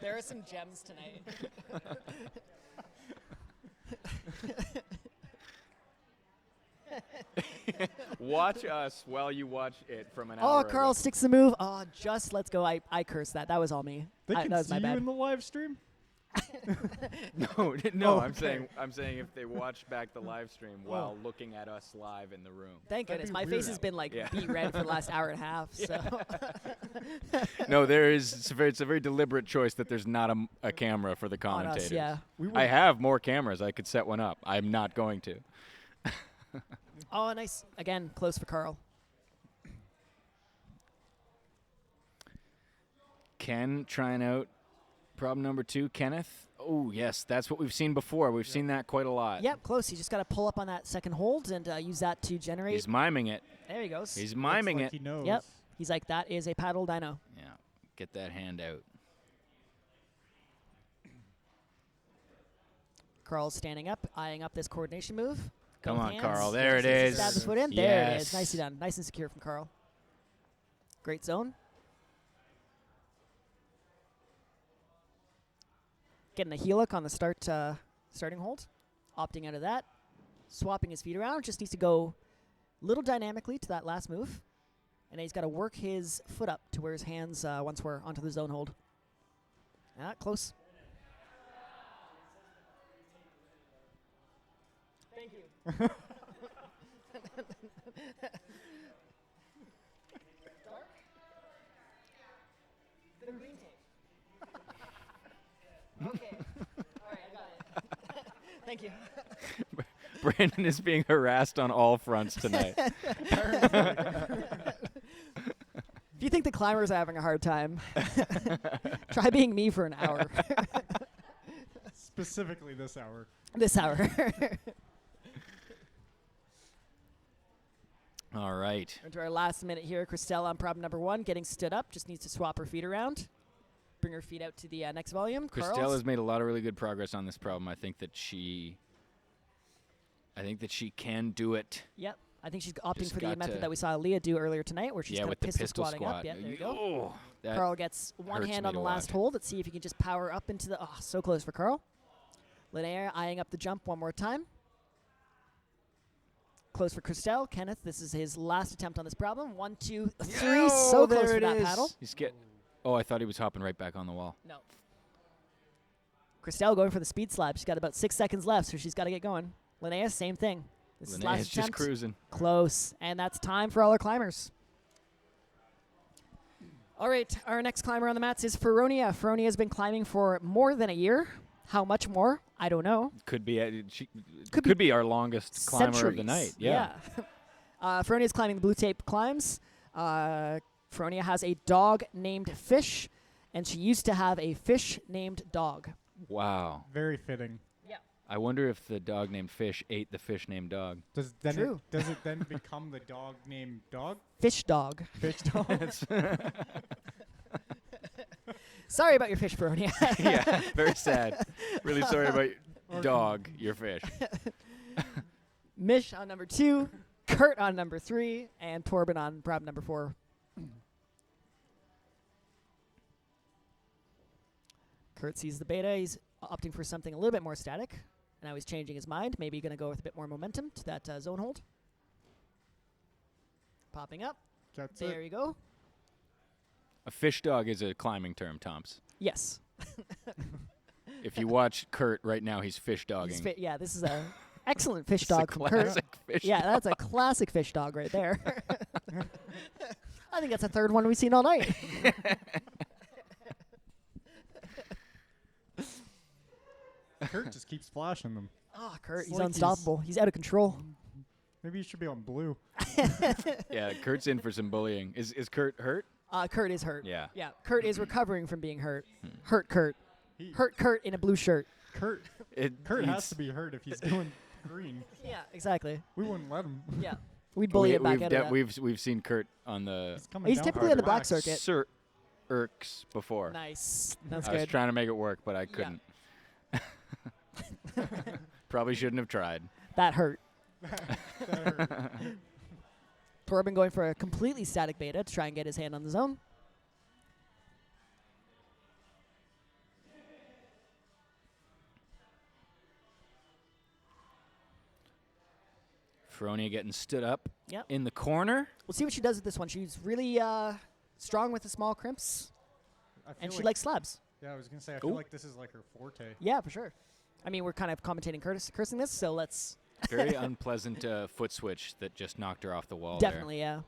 There are some gems tonight. Watch us while you watch it from an Oh, hour Carl ago. sticks the move. Oh, just let's go. I cursed that. That was all me. They That can was see my you bad. in the live stream? No, Oh, I'm okay. saying if they watch back the live stream while looking at us live in the room. Thank That'd goodness. be My weird. face has been Yeah. beat red for the last hour and a half. So No, it's a very deliberate choice that there's not a camera for the on commentators. us, yeah. I have more cameras. I could set one up. I'm not going to. Oh, nice. Again, close for Carl. Ken trying out problem number 2. Kenneth. Oh, yes. That's what we've seen before. We've seen that quite a lot. Yep, close. He's just got to pull up on that second hold and use that to generate. He's miming it. There he goes. He's Looks miming like it. He knows. Yep. He's like, that is a paddle dino. Yeah. Get that hand out. Carl's standing up, eyeing up this coordination move. Come Both on, hands. Carl. There it Just is. Stab his foot in. There it is. Yes. Nicely done. Nice and secure from Carl. Great zone. Getting a heel hook on the starting hold. Opting out of that. Swapping his feet around. Just needs to go a little dynamically to that last move. And then he's got to work his foot up to where his hands once were onto the zone hold. Close. Thank you. Dark? The green tape. Okay. All right, I got it. Thank you. Brandon is being harassed on all fronts tonight. If you think the climbers are having a hard time, try being me for an hour. Specifically this hour. This hour. All right. Into our last minute here. Christelle on problem number 1, getting stood up. Just needs to swap her feet around. Bring her feet out to the next volume. Christelle Carl's. has made a lot of really good progress on this problem. I think that she can do it. Yep. I think she's opting Just for the got method to- that we saw Leah do earlier tonight, where she's kind with of the pistol pistol squatting squat. up. Yeah, there you go. Oh, that Carl gets one hurts hand me on the to last watch. hold. Let's see if he can just power up into the... Oh, so close for Carl. Linnea eyeing up the jump one more time. Close for Christelle. Kenneth, this is his last attempt on this problem. 1, 2, 3. So there close for it that is. paddle. Oh, I thought he was hopping right back on the wall. No. Christelle going for the speed slab. She's got about 6 seconds left, so she's got to get going. Linnea, same thing. This is Linnea's last just attempt. cruising. Close. And that's time for all our climbers. All right, our next climber on the mats is Feronia. Feronia has been climbing for more than a year. How much more? I don't know. Could be. Could Could be be our longest climber of the Centuries. night. Yeah. Feronia is climbing the blue tape climbs. Feronia has a dog named Fish, and she used to have a fish named Dog. Wow. Very fitting. I wonder if the dog named Fish ate the fish named Dog. Does it then become the dog named Dog? Fish Dog. Fish dog. Sorry about your fish, Feronia. Yeah, very sad. Really sorry about your dog, your fish. Mish on number 2, Kurt on number 3, and Torben on prob number 4. Kurt sees the beta. He's opting for something a little bit more static. And now he's changing his mind. Maybe going to go with a bit more momentum to that zone hold. Popping up. That's There it. you go. A fish dog is a climbing term, Tomps. Yes. If you watch Kurt right now, he's fish dogging. Yeah, this is a excellent fish It's a dog from Kurt. classic fish Yeah, dog. that's a classic fish dog right there. I think that's the third one we've seen all night. Kurt just keeps flashing them. Oh, Kurt, It's he's like unstoppable. He's out of control. Maybe he should be on blue. Yeah, Kurt's in for some bullying. Is Kurt hurt? Kurt is hurt. Yeah. Yeah, Kurt is recovering from being hurt. Hurt Kurt. He, Hurt Kurt in a blue shirt. Kurt Kurt has to be hurt if he's doing green. Yeah, exactly. We wouldn't let him. Yeah. We'd bully him back we've, out of that. we've seen Kurt on the He's coming He's down typically hard. on the black Relax. circuit. Irks before. Nice. That's I was good. trying to make it work, but I couldn't. Probably shouldn't have tried. That hurt. That hurt. Torben going for a completely static beta to try and get his hand on the zone. Feronia getting stood up Yep. in the corner. We'll see what she does with this one. She's really strong with the small crimps, I feel and she like- likes slabs. Yeah, I was gonna say. I Ooh. feel like this is like her forte. Yeah, for sure. I mean, we're kind of commentating cursing this, so let's Very unpleasant foot switch that just knocked her off the wall definitely, yeah. there.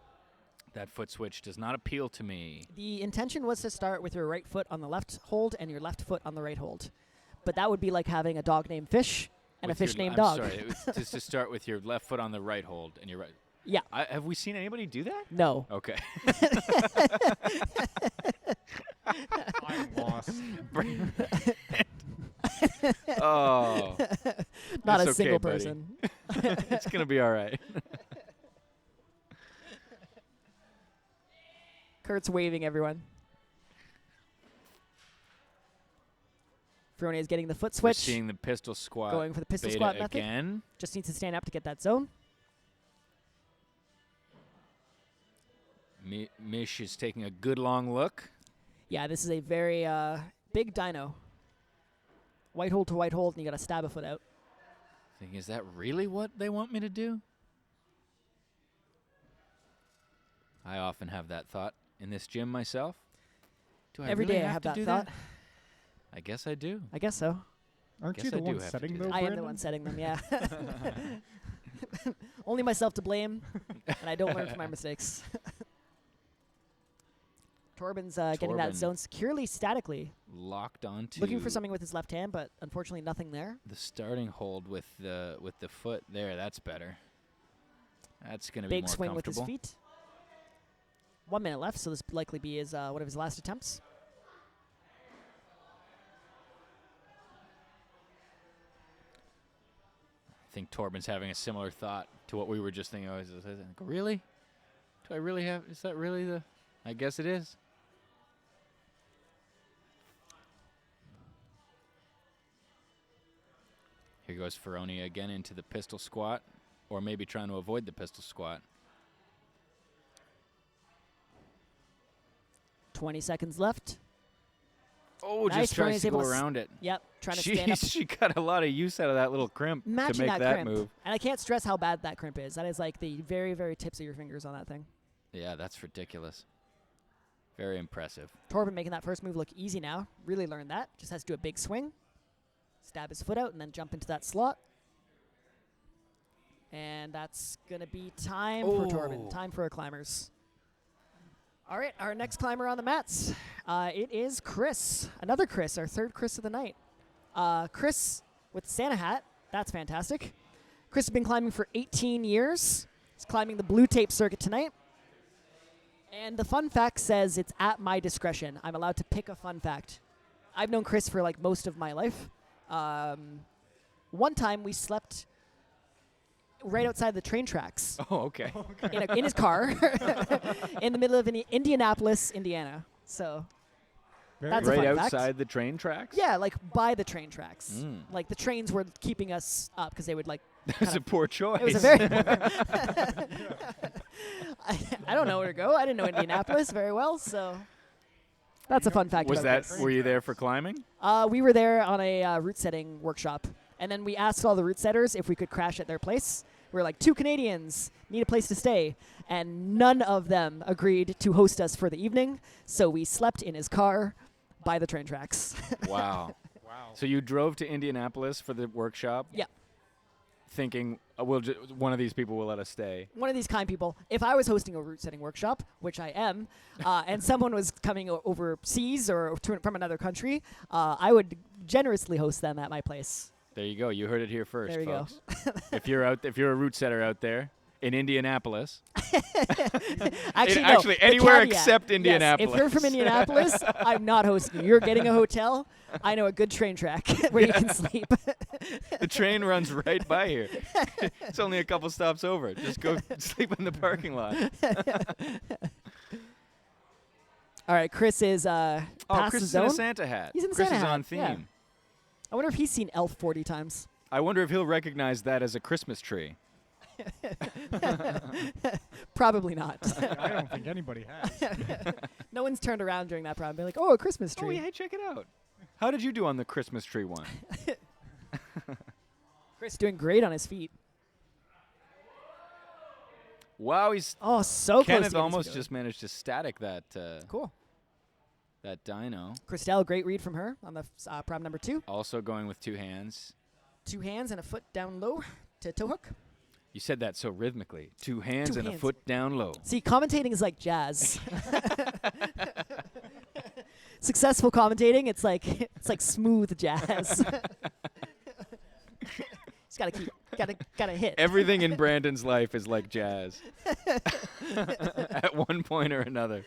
That foot switch does not appeal to me. The intention was to start with your right foot on the left hold and your left foot on the right hold. But that would be like having a dog named Fish and With a fish your- named I'm Dog. sorry, it was just to start with your left foot on the right hold and your right. Yeah. Have we seen anybody do that? No. Okay. I'm lost. Oh, Not It's a okay, single buddy. person. it's gonna be all right. Kurt's waving everyone. Feronia is getting the foot We're switch. seeing the pistol squat. Going for the pistol beta squat method. again. Just needs to stand up to get that zone. Mish is taking a good long look. Yeah, this is a very big dyno. White hold to white hold, and you got to stab a foot out. Thinking, is that really what they want me to do? I often have that thought in this gym myself. Do I Every really day I have have to that do thought. I guess I do. I guess so. Aren't Guess you the I do one have to setting do though, that. I am the Brandon? one setting them, yeah. Only myself to blame, and I don't learn from my mistakes. Torben's getting that Torben. zone securely, statically. Locked onto Looking for something with his left hand, but unfortunately nothing there. the starting hold with the foot there. That's better. That's going to be Big more swing with his comfortable. feet. 1 minute left, so this likely be his one of his last attempts. I think Torben's having a similar thought to what we were just thinking. Really? Do I really have? Is that really the? I guess it is. Here goes Feronia again into the pistol squat, or maybe trying to avoid the pistol squat. 20 seconds left. Oh, Nice, just tries Feronia's to go able to around it. Yep, trying to stand up. She got a lot of use out of that little crimp Matching to make that, that crimp. move. And I can't stress how bad that crimp is. That is like the very, very tips of your fingers on that thing. Yeah, that's ridiculous. Very impressive. Torben making that first move look easy now. Really learned that. Just has to do a big swing. Stab his foot out and then jump into that slot. And that's going to be time for Torben. Oh. Time for our climbers. All right, our next climber on the mats. It is Chris. Another Chris, our third Chris of the night. Chris with the Santa hat. That's fantastic. Chris has been climbing for 18 years. He's climbing the blue tape circuit tonight. And the fun fact says it's at my discretion. I'm allowed to pick a fun fact. I've known Chris for like most of my life. One time we slept right outside the train tracks Oh, okay. in his car in the middle of Indianapolis, Indiana. So That's a Right fun fact. outside the train tracks? yeah, like by the train tracks. Mm. Like the trains were keeping us up because they would like That's a poor choice. It was a very. I don't know where to go. I didn't know Indianapolis very well, so that's a fun fact. Was about that? this. Were you there for climbing? We were there on a route setting workshop, and then we asked all the route setters if we could crash at their place. We were like, 2 Canadians need a place to stay, and none of them agreed to host us for the evening. So we slept in his car by the train tracks. Wow. Wow. So you drove to Indianapolis for the workshop? Yeah. Thinking one of these people will let us stay. One of these kind people. If I was hosting a route setting workshop, which I am, and someone was coming overseas or from another country, I would generously host them at my place. There you go. You heard it here first, There you go. folks. If you're a route setter out there in Indianapolis, Actually, no, anywhere the caveat, except Indianapolis. Yes, if you're from Indianapolis, I'm not hosting you. You're getting a hotel. I know a good train track where you can sleep. The train runs right by here. It's only a couple stops over. Just go sleep in the parking lot. All right, Chris is past Chris the is in zone. a Santa hat. He's in the Chris Santa is hat, on theme. yeah. I wonder if he's seen Elf 40 times. I wonder if he'll recognize that as a Christmas tree. Probably not. I don't think anybody has. No one's turned around during that problem. Be like, oh, a Christmas tree. Oh, yeah, check it out. How did you do on the Christmas tree one? Chris doing great on his feet. Wow, he's Oh, so close. Kenneth to getting almost speed over. just managed to static that Cool. that dyno. Christelle, great read from her on the problem number 2. Also going with 2 hands. 2 hands and a foot down low to toe hook. You said that so rhythmically. 2 hands 2 and hands. a foot down low. See, commentating is like jazz. Successful commentating, it's like smooth jazz. Just gotta hit. Everything in Brandon's life is like jazz. At one point or another.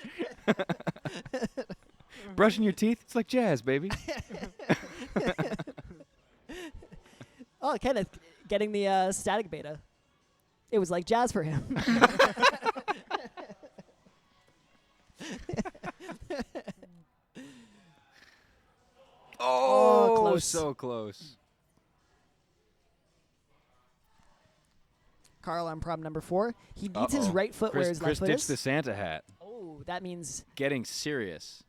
Brushing your teeth, it's like jazz, baby. Oh, Kenneth getting the static beta. It was like jazz for him. Oh, close. so close. Carl on problem number 4. He needs his Uh-oh. right foot where his Chris left foot ditched is. the Santa hat. Oh, that means Getting serious.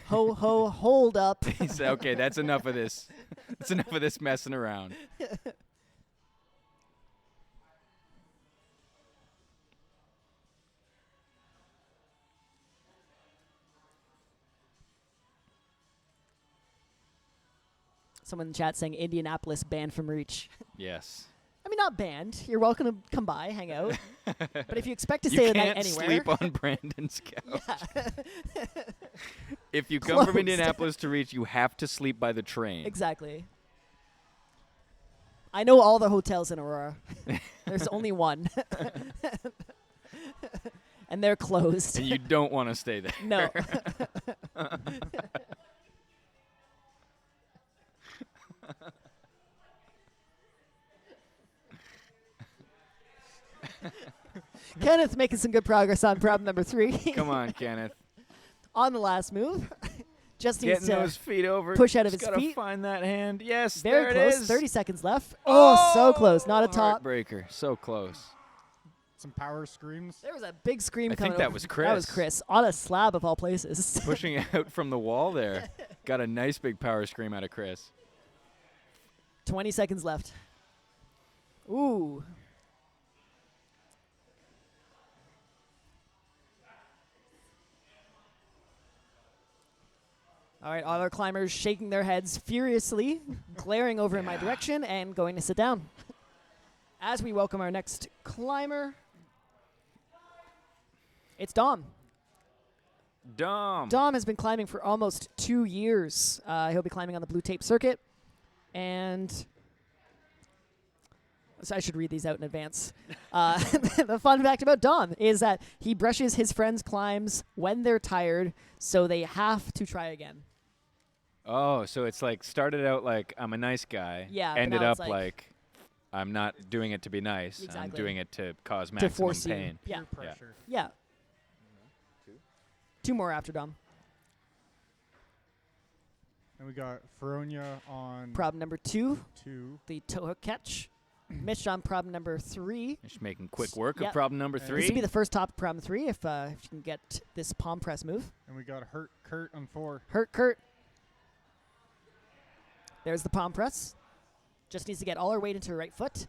ho ho hold up. He said, okay, that's enough of this. That's enough of this messing around. Someone in the chat saying Indianapolis banned from Reach. Yes. I mean, not banned. You're welcome to come by, hang out. But if you expect to You stay the night can't anywhere, sleep on Brandon's couch. yeah. If you come from Closed. Indianapolis to Reach, you have to sleep by the train. Exactly. I know all the hotels in Aurora. There's only one. And they're closed. And you don't want to stay there. No. Kenneth making some good progress on problem number 3. Come on, Kenneth. On the last move. Just needs Getting to those feet over. push out of Just his gotta feet. find that hand. Yes, very there close. it is. 30 seconds left. Oh, so close. Not a top. Heartbreaker. So close. Some power screams. There was a big scream I coming think that over. was That was Chris. Chris. On a slab of all places. Pushing out from the wall there. Got a nice big power scream out of Chris. 20 seconds left. Ooh. All right, other climbers shaking their heads furiously, glaring over in my direction, and going to sit down. As we welcome our next climber, it's Dom. Dom. Dom has been climbing for almost 2 years. He'll be climbing on the blue tape circuit. And so I should read these out in advance. The fun fact about Dom is that he brushes his friends' climbs when they're tired, so they have to try again. Oh, so it's like started out like I'm a nice guy. Yeah, but Ended now up it's like I'm not doing it to be nice. I'm Exactly. doing it to cause To maximum force you. pain. Yeah. Peer pressure. Yeah. 2 more after Dom. And we got Feronia on Problem number 2, 2. the toe hook catch. Mitch on problem number 3. Just making quick work Yep. of problem number This This 3. would be the first top of problem 3 if you can get this palm press move. And we got Hurt Kurt on 4. Hurt Kurt. There's the palm press. Just needs to get all her weight into her right foot.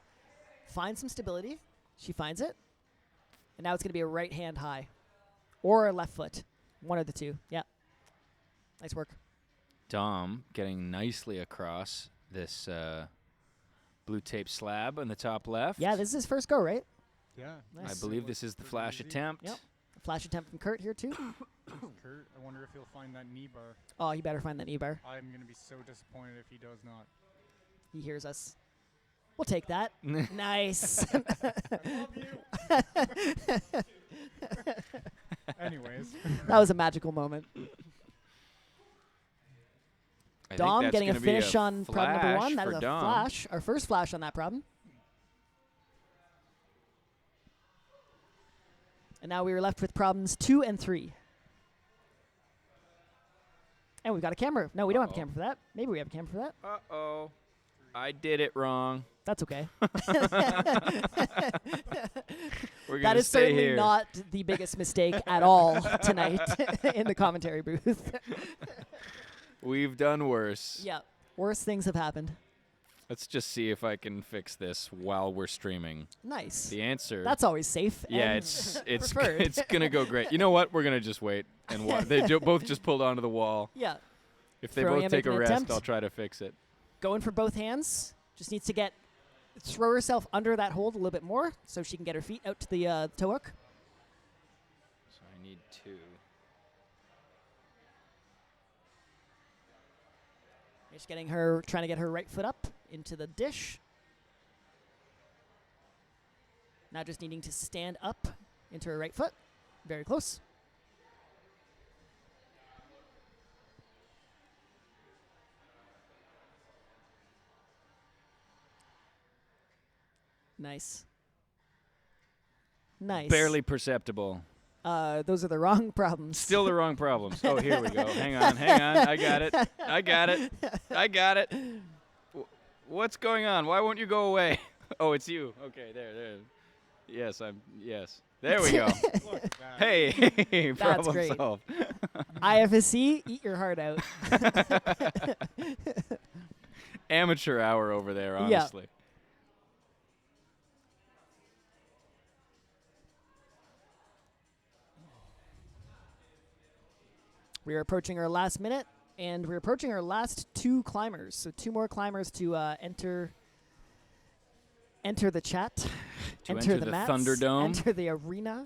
Find some stability. She finds it. And now it's going to be a right hand high. Or a left foot. One of the two. Yeah. Nice work. Dom getting nicely across this blue tape slab on the top left. Yeah, this is his first go, right? Yeah. I Nice. believe this is the Pretty flash easy. attempt. Yep. Flash attempt from Kurt here, too. Kurt, I wonder if he'll find that knee bar. Oh, he better find that knee bar. I'm going to be so disappointed if he does not. He hears us. We'll take that. Nice. Anyways. That was a magical moment. I think Dom that's getting a gonna be finish on problem number flash 1. That for is a Dom. flash. Our first flash on that problem. And now we are left with problems 2 and 3. And we've got a camera. No, we don't have a camera for that. Maybe we have a camera for that. Uh-oh. I did it wrong. That's okay. We're That gonna is stay certainly here. not the biggest mistake at all tonight in the commentary booth. We've done worse. Yeah, worse things have happened. Let's just see if I can fix this while we're streaming. Nice. The answer. That's always safe. yeah, and it's preferred. it's gonna go great. You know what? We're gonna just wait and watch. They both just pulled onto the wall. Yeah, If they Throwing both and take a making an rest, attempt. I'll try to fix it. going for both hands. Just needs to throw herself under that hold a little bit more so she can get her feet out to the toe hook. So I need 2. Just trying to get her right foot up into the dish. Now just needing to stand up into her right foot. Very close. Nice. Nice. Barely perceptible. Those are the wrong problems. Still the wrong problems. Oh, here we go. Hang on. I got it. I got it. What's going on? Why won't you go away? Oh, it's you. Okay, there. Yes. There we go. Look at that. Hey, problem great. solved. IFSC, eat your heart out. Amateur hour over there, Yeah. honestly. We are approaching our last minute, and we're approaching our last 2 climbers. So 2 more climbers to enter the chat, To enter the the mats, Thunderdome. enter the arena.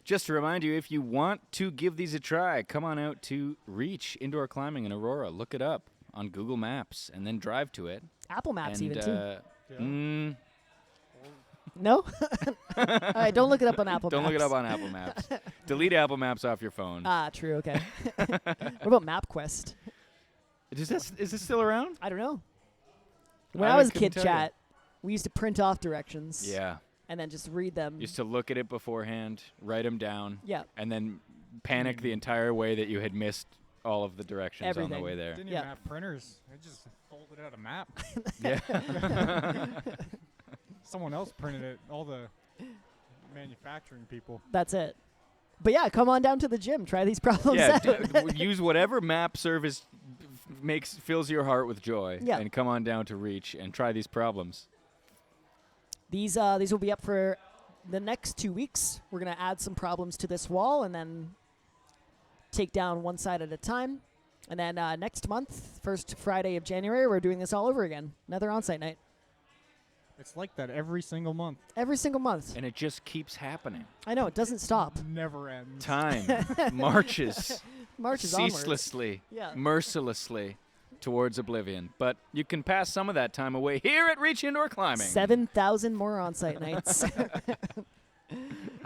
Just to remind you, if you want to give these a try, come on out to Reach Indoor Climbing in Aurora. Look it up on Google Maps and then drive to it. Apple Maps and even too. Yeah. No? All right, don't look it up on Apple Don't Maps. look it up on Apple Maps. Delete Apple Maps off your phone. Ah, true, okay. What about MapQuest? Is this still around? I don't know. When I I was a couldn't kid, tell you. chat, we used to print off directions Yeah. and then just read them. Used to look at it beforehand, write them down, Yeah. and then panic the entire way that you had missed all of the directions on the Everything. way there. Didn't Yeah. even have printers. They just folded out a map. Yeah. Someone else printed it. All the manufacturing people. That's it. But yeah, come on down to the gym. Try these problems Yeah, out. use whatever map service fills your heart with joy, Yeah. and come on down to Reach and try these problems. These will be up for the next 2 weeks. We're going to add some problems to this wall and then take down one side at a time. And then next month, first Friday of January, we're doing this all over again. Another Onsight night. It's like that every single month. Every single month. And it just keeps happening. I know, it doesn't stop. Never ends. Time marches Marches onwards. ceaselessly, Yeah. mercilessly towards oblivion. But you can pass some of that time away here at Reach Indoor Climbing. 7,000 more Onsight nights.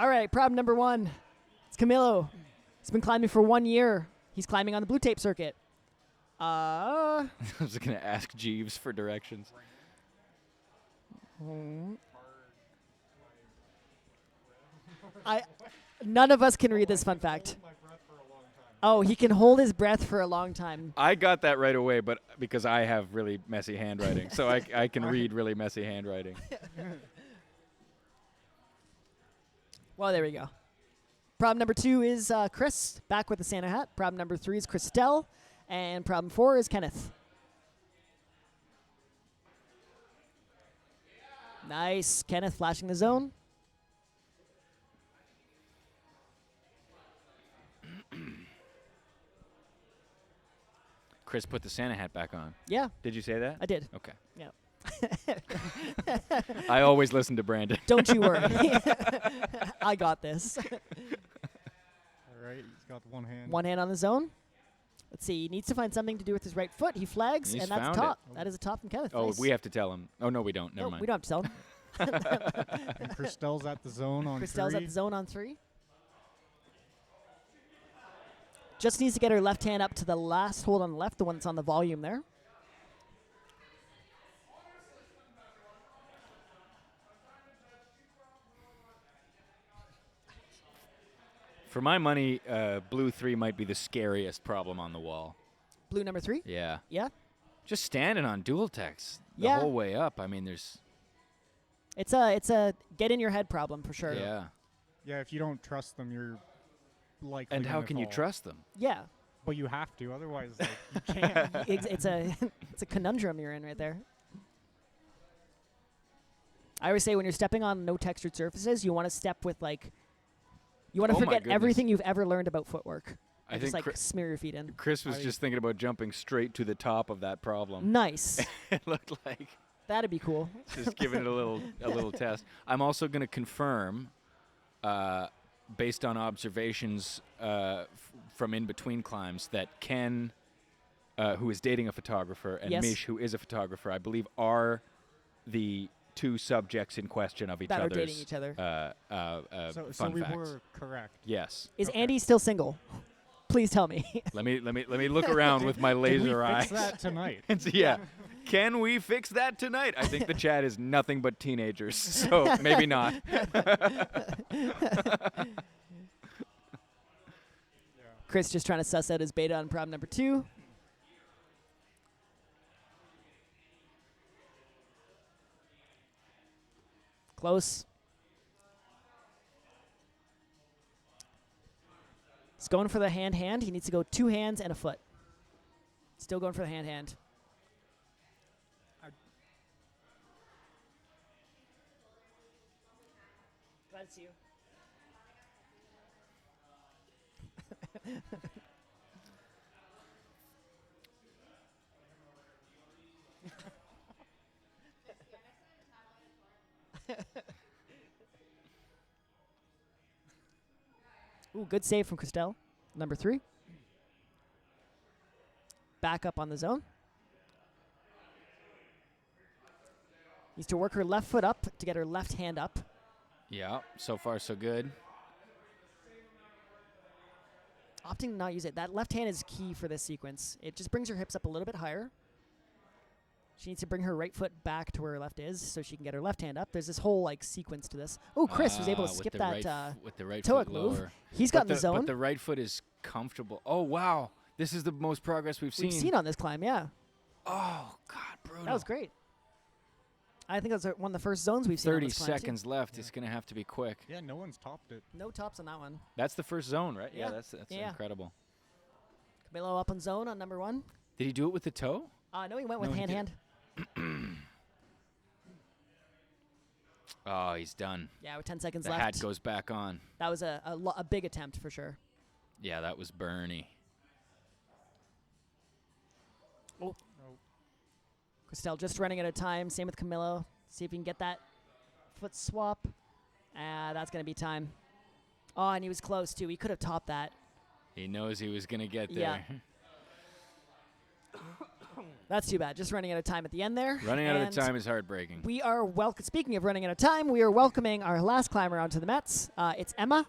All right, problem number 1. It's Camilo. He's been climbing for 1 year. He's climbing on the blue tape circuit. I was going to ask Jeeves for directions. None of us can read this fun fact. My breath for a long time. Oh, he can hold his breath for a long time. I got that right away, but because I have really messy handwriting, so I can read really messy handwriting. Well, there we go. Problem number 2 is Chris, back with the Santa hat. Problem number 3 is Christelle. And problem 4 is Kenneth. Nice. Kenneth flashing the zone. Chris put the Santa hat back on. Yeah, Did you say that? I did. Okay. Yeah. I always listen to Brandon. Don't you worry. I got this. All right, he's got one hand. One hand on the zone. Let's see. He needs to find something to do with his right foot. He flags, He's and that's found top. it. That is a top from Kenneth. Oh, Nice. we have to tell him. Oh, no, we don't. Never Nope, mind. we don't have to tell him. And Christelle's at the zone on Christelle's 3. at the zone on 3. Just needs to get her left hand up to the last hold on the left, the one that's on the volume there. For my money, blue 3 might be the scariest problem on the wall. Blue number 3. Yeah. Yeah. Just standing on dual text the Yeah. whole way up. I mean, there's... It's a get in your head problem for sure. Yeah. Yeah, if you don't trust them, you're likely And how gonna can you fall. trust them? Yeah. But you have to, otherwise like, you can't. it's a it's a conundrum you're in right there. I always say when you're stepping on no textured surfaces, you want to step with you want to Oh my forget goodness. everything you've ever learned about footwork. I And just think smear your feet in. Chris was I- just thinking about jumping straight to the top of that problem. Nice. It looked like That'd be cool. just giving it a little test. I'm also going to confirm, based on observations from in between climbs, that Ken, who is dating a photographer, and Yes. Mish, who is a photographer, I believe are the two subjects in question of each That are other's dating each other. So fun we facts. were correct. Yes. Is Okay. Andy still single? Please tell me. Let me look around with my Can laser we eye. fix that tonight? And see, yeah. Can we fix that tonight? I think the chat is nothing but teenagers, so maybe not. Chris just trying to suss out his beta on problem number 2. Close. He's going for the hand. He needs to go 2 hands and a foot. Still going for the hand. Glad to see you. Ooh, good save from Christelle. Number 3. Back up on the zone. Needs to work her left foot up to get her left hand up. Yeah, so far so good. Opting to not use it. That left hand is key for this sequence. It just brings her hips up a little bit higher. She needs to bring her right foot back to where her left is so she can get her left hand up. There's this whole sequence to this. Oh, Chris was able to with skip the that with the right toe-up foot move. lower. He's got in But the zone. But the right foot is comfortable. Oh wow, this is the most progress we've seen. on this climb, yeah. Oh God, brutal. That was great. I think that's one of the first zones we've seen on 30 this climb, too. seconds left. It's gonna have to be quick. Yeah, no one's topped it. No tops on that one. That's the first zone, right? Yeah. That's Yeah. incredible. Camilo up on zone on number 1. Did he do it with the toe? No, he went with No, he hand. Oh, he's done. Yeah, with 10 seconds The left. hat goes back on. That was a big attempt for sure. Yeah, that was Bernie. Christelle just running out of time. Same with Camilo. See if he can get that foot swap. That's going to be time. Oh, and he was close, too. He could have topped that. He knows he was gonna get Yeah. there. That's too bad. Just running out of time at the end there. Running out of And time is heartbreaking. We are speaking of running out of time, we are welcoming our last climber onto the Mets. It's Emma.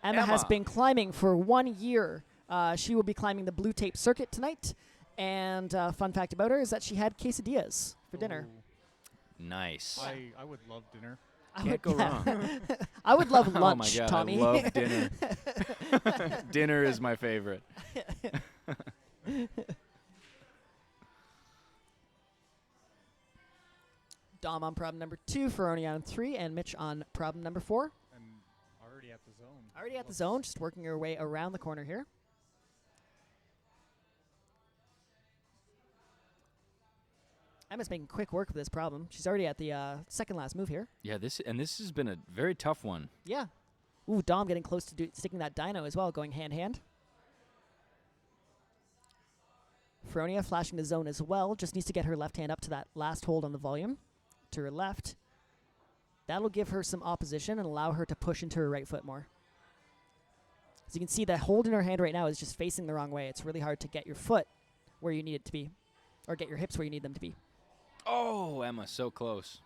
Emma has Emma. been climbing for 1 year. She will be climbing the blue tape circuit tonight. And fun fact about her is that she had quesadillas for dinner. Ooh, Nice. I would love dinner. Can't go wrong. I would love Oh lunch, my God, Tommy. I love dinner. Dinner is my favorite. Dom on problem number 2, Ferroni on 3, and Mitch on problem number 4. And already at the zone. Already at the zone, just working your way around the corner here. Emma's making quick work of this problem. She's already at the second last move here. Yeah, this has been a very tough one. Yeah. Ooh, Dom getting close to sticking that dino as well, going hand-hand. Feronia flashing the zone as well. Just needs to get her left hand up to that last hold on the volume. To her left. That'll give her some opposition and allow her to push into her right foot more. As you can see, that hold in her hand right now is just facing the wrong way. It's really hard to get your foot where you need it to be. Or get your hips where you need them to be. Oh, Emma, so close.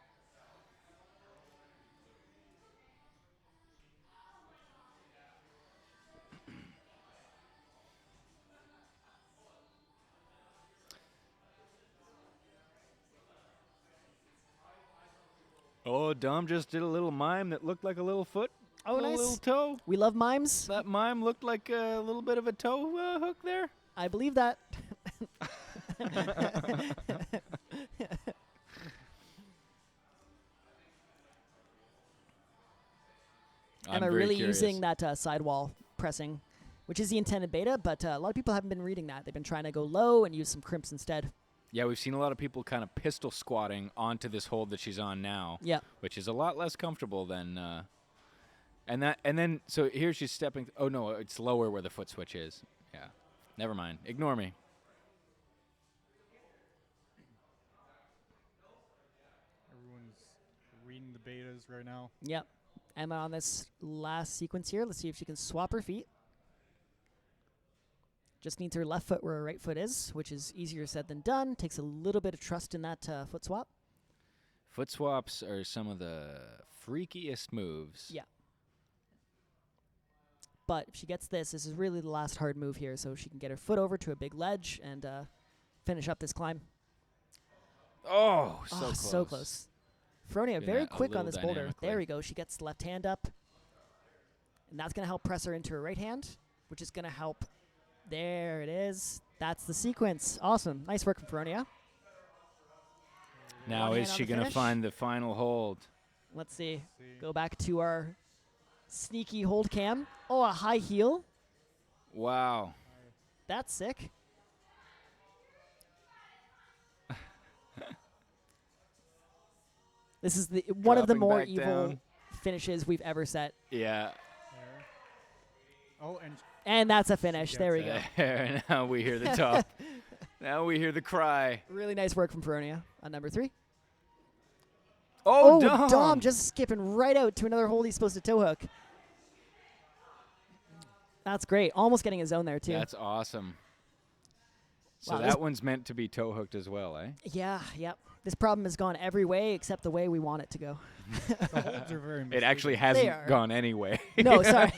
Oh, Dom just did a little mime that looked like a little foot. Oh, a nice. little toe. We love mimes. That mime looked like a little bit of a toe hook there. I believe that. Emma really using that sidewall pressing, which is the intended beta, but a lot of people haven't been reading that. They've been trying to go low and use some crimps instead. Yeah, we've seen a lot of people kind of pistol squatting onto this hold that she's on now. Yeah. Which is a lot less comfortable than and then so here she's stepping oh no, it's lower where the foot switch is. Yeah. Never mind. Ignore me. Everyone's reading the betas right now. Yep. Emma on this last sequence here. Let's see if she can swap her feet. Just needs her left foot where her right foot is, which is easier said than done. Takes a little bit of trust in that foot swap. Foot swaps are some of the freakiest moves. Yeah. But if she gets this is really the last hard move here, so she can get her foot over to a big ledge and finish up this climb. Oh, so close. So close. Feronia very quick on this boulder. dynamically. There we go. She gets the left hand up. And that's going to help press her into her right hand, which is going to help. There it is. That's the sequence. Awesome. Nice work from Feronia. Now One is hand she on the going to finish. find the final hold? Let's see. Go back to our sneaky hold cam. Oh, a high heel. Wow. That's sick. This is the one of the Dropping more back evil down. finishes we've ever set. Yeah. Oh, And that's a finish. gets There we it. go. There, now we hear the top. Now we hear the cry. Really nice work from Feronia on number 3. Oh, Dom just skipping right out to another hold he's supposed to toe hook. That's great. Almost getting his zone there, too. That's awesome. So Wow, that this- one's meant to be toe hooked as well, eh? Yeah, yep. This problem has gone every way except the way we want it to to go. the holds are very It actually misleading. They hasn't are. gone anyway. No, sorry.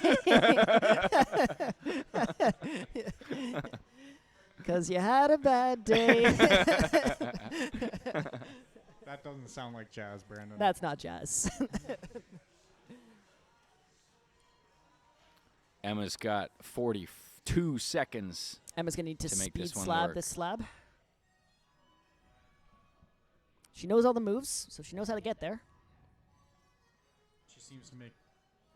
Because you had a bad day. That doesn't sound like jazz, Brandon. That's not jazz. Emma's got 42 seconds. Emma's going to need to To make speed this one slab work. this slab. She knows all the moves, so she knows how to get there. She seems to make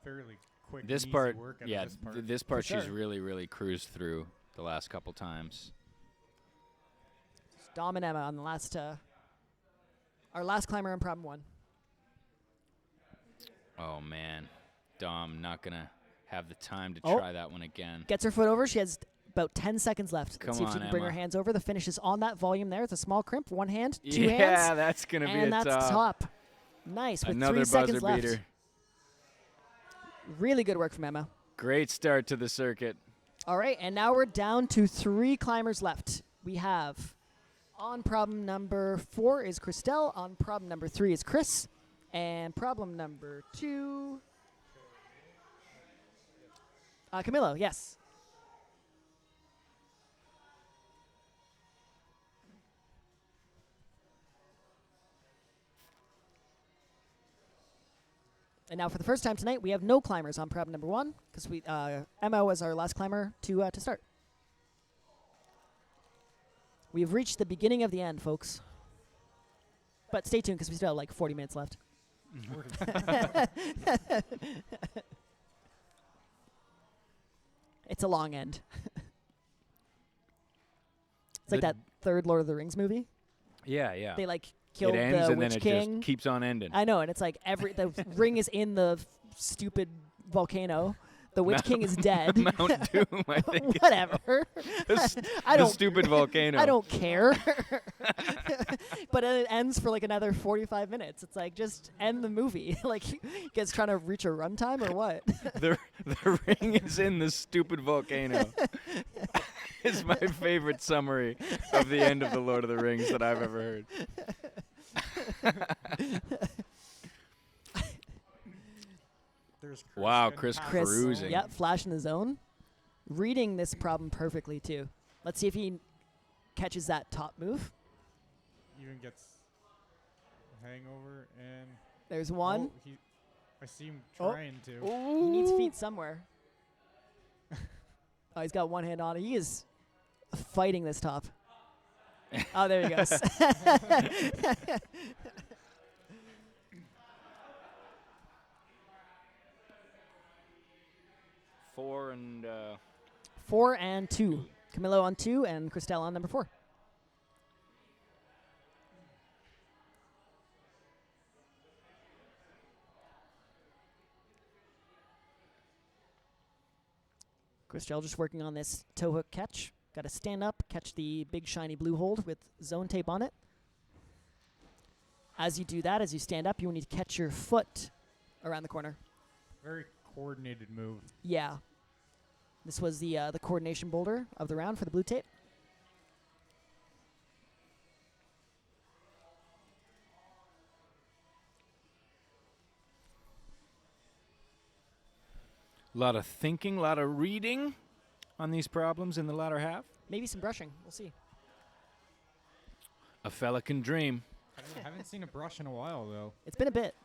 fairly quick This and part, easy work out yeah, of this part. this part she's sure. really, really cruised through the last couple times. It's Dom and Emma on the last, our last climber on problem 1. Oh, man. Dom not going to have the time to Oh. try that one again. Gets her foot over. She has about 10 seconds left. Come Let's see if she on, can bring her Emma. hands over. The finish is on that volume there. It's a small crimp. One hand, two Yeah, hands. that's going to be And a that's top. top. Nice. With Another 3 seconds buzzer left. beater. Really good work from Emma. Great start to the circuit. All right, and now we're down to 3 climbers left. We have on problem number 4 is Christelle. On problem number 3 is Chris. And problem number 2, Camilo, yes. And now for the first time tonight, we have no climbers on problem number 1 because Emma was our last climber to start. We have reached the beginning of the end, folks. But stay tuned because we still have like 40 minutes left. It's a long end. It's like that third Lord of the Rings movie. Yeah, yeah. They like killed it ends the and Witch then it King. just keeps on ending. I know, and it's like the ring is in the stupid volcano. The Witch King is dead. Mount Doom, I think. Whatever. The stupid volcano. I don't care. But it ends for like another 45 minutes. It's like, just end the movie. Like, you guys trying to reach a runtime or what? The ring is in the stupid volcano. It's my favorite summary of the end of the Lord of the Rings that I've ever heard. Wow, Chris cruising. Yep, flash in the zone. Reading this problem perfectly, too. Let's see if he catches that top move. Even gets a hangover, and there's one. Oh, I see him trying to. He needs feet somewhere. Oh, he's got one hand on it. He is fighting this top. Oh, there he goes. 4 and 2. Camilo on 2 and Christelle on number 4. Christelle just working on this toe hook catch. Got to stand up, catch the big shiny blue hold with zone tape on it. As you do that, as you stand up, you need to catch your foot around the corner. Very coordinated move. Yeah. This was the coordination boulder of the round for the blue tape. A lot of thinking, a lot of reading on these problems in the latter half. Maybe some brushing. We'll see. A fella can dream. I haven't seen a brush in a while, though. It's been a bit.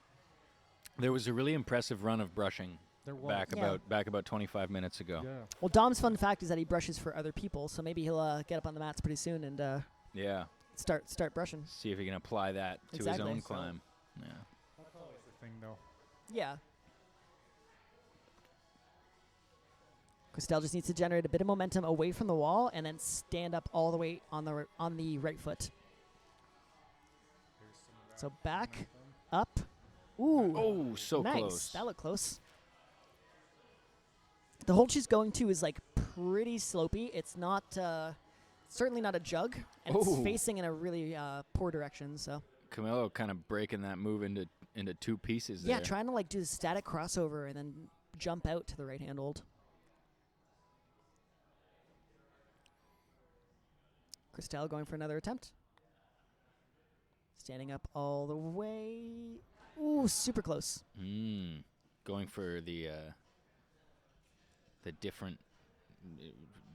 There was a really impressive run of brushing back about 25 minutes ago. Yeah. Well, Dom's fun fact is that he brushes for other people, so maybe he'll get up on the mats pretty soon and start brushing. See if he can apply that to his own climb. Yeah. That's always the thing, though. Yeah. Christelle just needs to generate a bit of momentum away from the wall and then stand up all the way on the right foot. So back, up. Ooh. Oh, so nice. close. That looked close. The hold she's going to is like pretty slopey. It's not certainly not a jug, and it's facing in a really poor direction. So Camilo kind of breaking that move into two pieces. Yeah, there. trying to like do the static crossover and then jump out to the right hand hold. Christelle going for another attempt. Standing up all the way. Ooh, super close. Going for the different,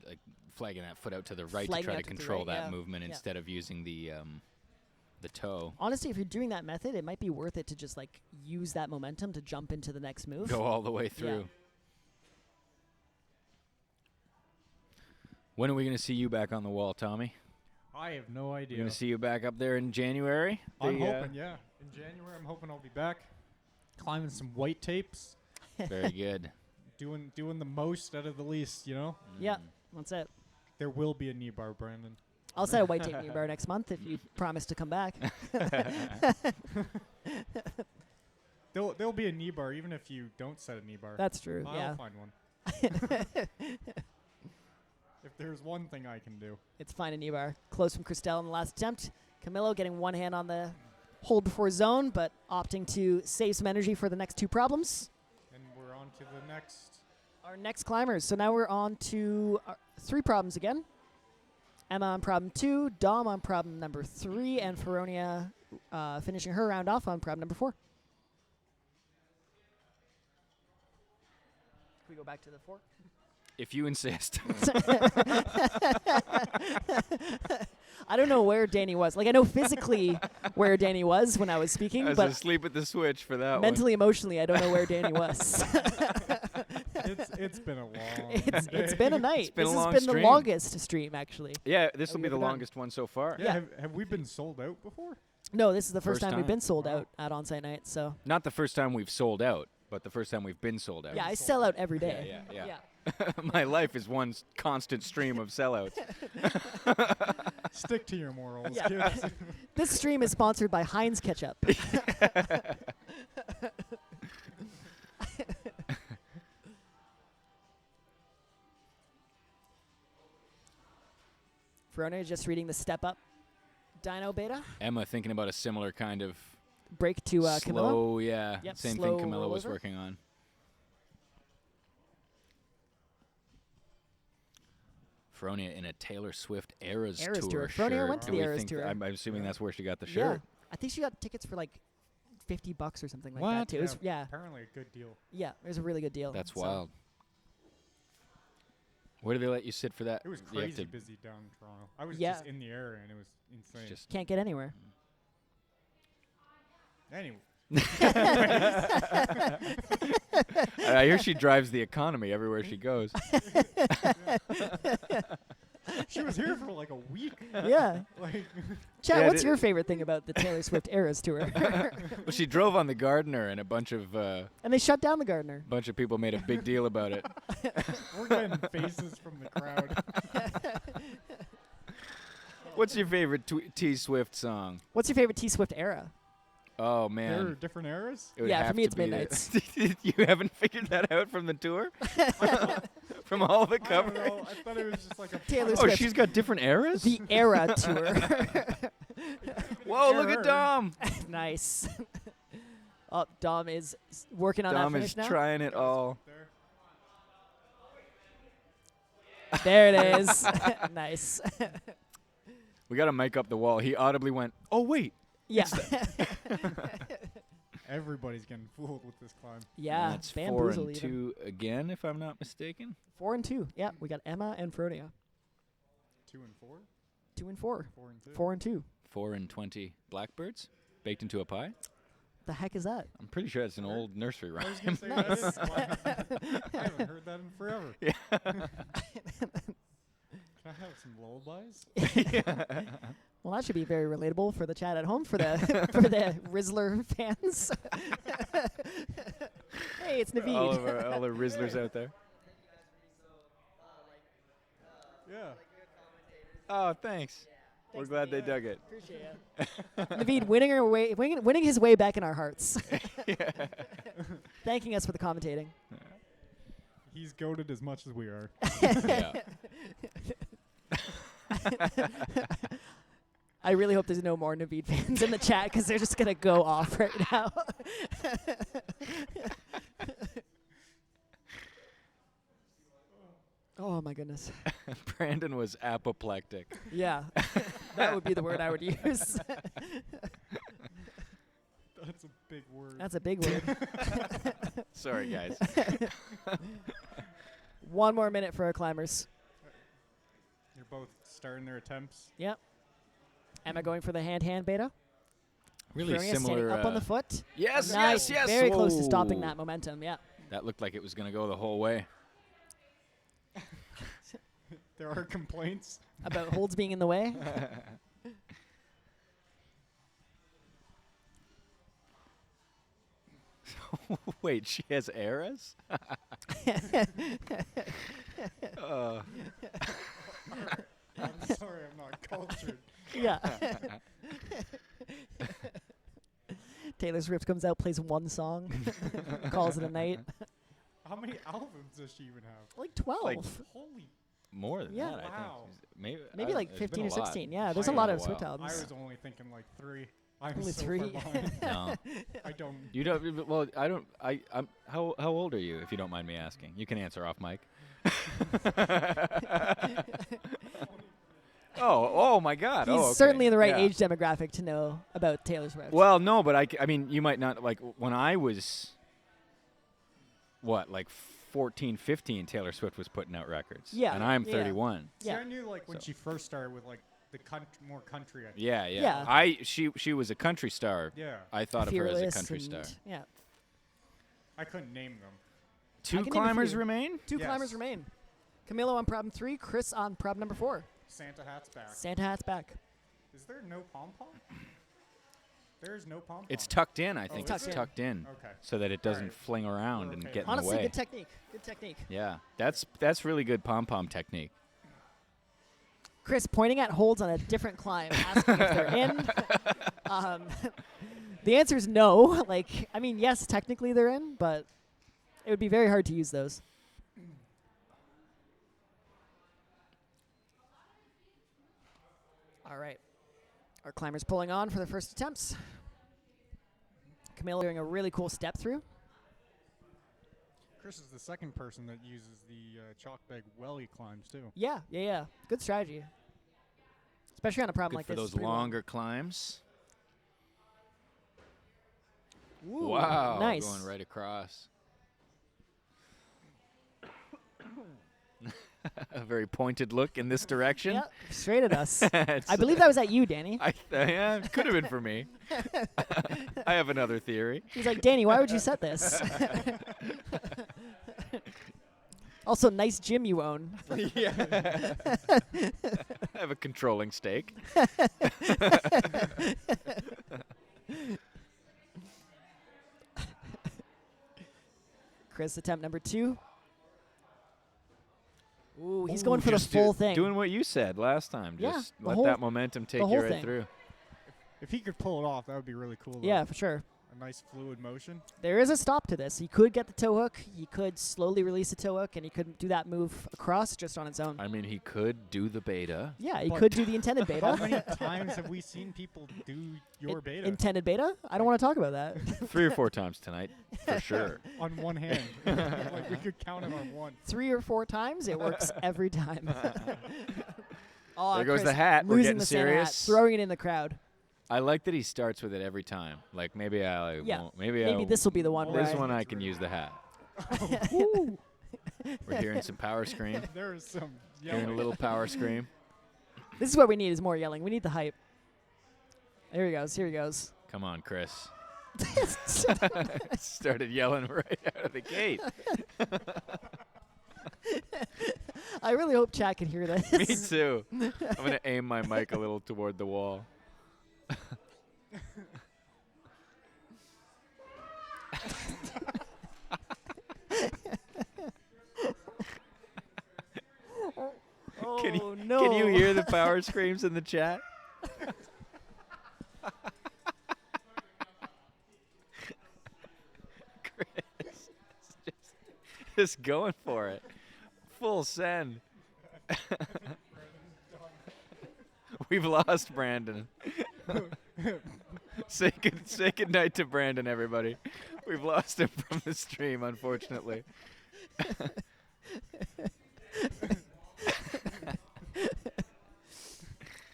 like flagging that foot out to the right to try to control that movement instead of using the toe. Honestly, if you're doing that method, it might be worth it to just like use that momentum to jump into the next move. Go all the way through. Yeah. When are we going to see you back on the wall, Tommy? I have no idea. We're going to see you back up there in January? I'm hoping, yeah. In January, I'm hoping I'll be back. Climbing some white tapes. Very good. Doing the most out of the least, you know? Yeah, that's it. There will be a knee bar, Brandon. I'll set a white tape knee bar next month if you promise to come back. There'll be a knee bar even if you don't set a knee bar. That's true, I'll find one. If there's one thing I can do. It's fine a knee bar. Close from Christelle in the last attempt. Camilo getting one hand on the hold before zone, but opting to save some energy for the next two problems. And we're on to the next. Our next climbers. So now we're on to 3 problems again. Emma on problem 2, Dom on problem number 3, and Feronia finishing her round off on problem number 4. Can we go back to the 4? If you insist. I don't know where Danny was. Like, I know physically where Danny was when I was speaking, I was but asleep at the switch for that mentally, emotionally, I don't know where Danny was. It's been a long it's been a night. been a This long has been stream. the longest stream, actually. one. Yeah, this that will we be the ever done. longest one so far. Yeah. Have we been sold out before? No, this is the first First time we've time. been sold Wow. out at Onsight Night. So Not the first time we've sold out, but the first time we've been sold out. yeah, I sell out every day. Yeah. My life is one constant stream of sellouts. Stick to your morals, Yeah. kids. This stream is sponsored by Heinz Ketchup. Verona just reading the Step Up Dino Beta. Emma thinking about a similar kind of Break to Camilla. slow, yeah, Yep, same slow thing Camilla was rollover. working on. Fronia in a Taylor Swift Eras Eras tour tour. Fronia shirt. went to Do the we Eras think tour. I'm assuming that's where she got the Yeah. shirt. I think she got tickets for like $50 or something like What? that too. It was, yeah, Apparently a good deal. yeah, it was a really good deal. That's So- wild. Where do they let you sit for that? It was You have crazy to- busy down in Toronto. I was Yeah. just in the area and it was insane. just Can't get anywhere. Anyway, I hear she drives the economy everywhere she goes. she was here for like a week. Yeah. Like, Chad, Yeah, what's did- your favorite thing about the Taylor Swift Eras tour? Well, she drove on the Gardener, and a bunch of And they shut down the Gardener. people made a big deal about it. we're getting faces from the crowd. What's your favorite T Swift song? What's your favorite T Swift era? Oh There are man, different eras. it would Yeah, for have me to it's be Midnights. You haven't figured that out from the tour, from all the I don't cover. know. I thought it was just like a Taylor Oh, Swift. she's got different eras. The Era tour. Whoa, look at Error. Dom. Nice. Oh, Dom is working on Dom that is finish now. trying it all. There. There it is. Nice. We got to mic up the wall. He audibly went, "Oh wait." Yeah. Everybody's getting fooled with this climb. Yeah. That's 4 bamboozled and even. 2 again, if I'm not mistaken. 4 and 2. Yeah, we got Emma and Frodia. 2 and 4. 2 and 4. 4 and 2. 4 and 2. 4 and 20 blackbirds baked into a pie. The heck is that? I'm pretty sure it's an old nursery I was rhyme. gonna say that is I haven't heard that in forever. Yeah. Can I have some lullabies? Well, that should be very relatable for the chat at home, for the for the Rizzler fans. Hey, it's Naveed. all the Rizzlers out there. Yeah. Oh, thanks. We're Thanks, glad they Naveed. dug it. Appreciate it. Naveed winning his way back in our hearts. Thanking us for the commentating. He's goated as much as we are. Yeah. I really hope there's no more Naveed fans in the chat because they're just gonna go off right now. Oh my goodness. Brandon was apoplectic. Yeah, that would be the word I would use. That's a big word. That's a big word. Sorry, guys. One more minute for our climbers. You're both starting their attempts. Yep. Emma going for the hand beta. Really Fronia similar. standing up on the foot. Yes, Nice. yes, yes. Very close to stopping Whoa. that momentum. Yeah. That looked like it was going to go the whole way. There are complaints. About holds being in the way. Wait, she has eras? uh, I'm sorry, I'm not cultured. Yeah. Taylor Swift comes out, plays one song, calls it a night. How many albums does she even have? Like 12. Like Holy! more than Yeah. that, I think. Wow. Maybe, Maybe like it's been 15 a or lot. 16. Yeah, there's I a lot know, of wow. Swift I albums. was only thinking like 3. I'm Only so 3. far behind. No. I don't. You don't. Well, I don't. I'm. How old are you, if you don't mind me asking? You can answer off mic. Oh my God. He's oh, okay. certainly in the right Yeah. age demographic to know about Taylor Swift. Well, no, but I mean, you might not like when I was. What, like 14, 15, Taylor Swift was putting out records. Yeah, And I'm yeah. 31. See, Yeah. I knew like when So- she first started with like more country. I think. Yeah, yeah. Yeah. She was a country star. Yeah. I thought of her as a Fearless country and- star. Yeah. I couldn't name them. Two can name a climbers few. remain? Two Yes. climbers remain. Camilo on problem 3, Chris on problem number 4. Santa hat's back. Santa hat's back. Is there no pom pom? There's no pom pom. It's tucked in, I think. It's It's tucked tucked in. Okay. So that it doesn't Alright. fling around We're and okay get with in the Honestly, way. good technique. Good technique. Yeah, that's really good pom-pom technique. Chris pointing at holds on a different climb, asking if they're in. The answer is no. Like, I mean, yes, technically they're in, but it would be very hard to use those. All right. Our climbers pulling on for their first attempts. Camilo doing a really cool step through. Chris is the second person that uses the chalk bag welly climbs too. Yeah. Good strategy. Especially on a problem Good like for this. those it's pretty long. longer climbs. Ooh, Wow, nice. going right across. A very pointed look in this direction. Yep, straight at us. It's- I believe that was at you, Danny. yeah, it could have been for me. I have another theory. He's like, Danny, why would you set this? Also, nice gym you own. Yeah. I have a controlling stake. Chris, attempt number 2. Ooh, he's going for the Just full thing. Doing what you said last time. Yeah, Just the let whole- that momentum take whole you right thing. through. If he could pull it off, that would be really cool. Though. Yeah, for sure. A nice fluid motion. There is a stop to this. He could get the toe hook. He could slowly release the toe hook, and he could do that move across just on its own. I mean, he could do the beta. Yeah, he But could do the intended How beta. many times have we seen people do your beta Intended beta? I don't want to talk about that. 3 or 4 times tonight, for sure. on one hand? Like we could count it on one. 3 or 4 times, it works every time. Oh, There goes Chris the hat. We're losing getting the Santa hat, serious. throwing it in the crowd. I like that he starts with it every time. Like maybe I Yeah, won't. Maybe Maybe this will be the one. Oh, where This I- one I can use the hat. We're hearing some power scream. There is some Hearing a yelling. little power scream. This is what we need: is more yelling. We need the hype. There he goes. Here he goes. Come on, Chris. Started yelling right out of the gate. I really hope chat can hear this. Me too. I'm gonna aim my mic a little toward the wall. Oh Can you, no! Can you hear the power screams in the chat? Chris is just going for it. Full send. We've lost Brandon. Say good night to Brandon, everybody. We've lost him from the stream, unfortunately.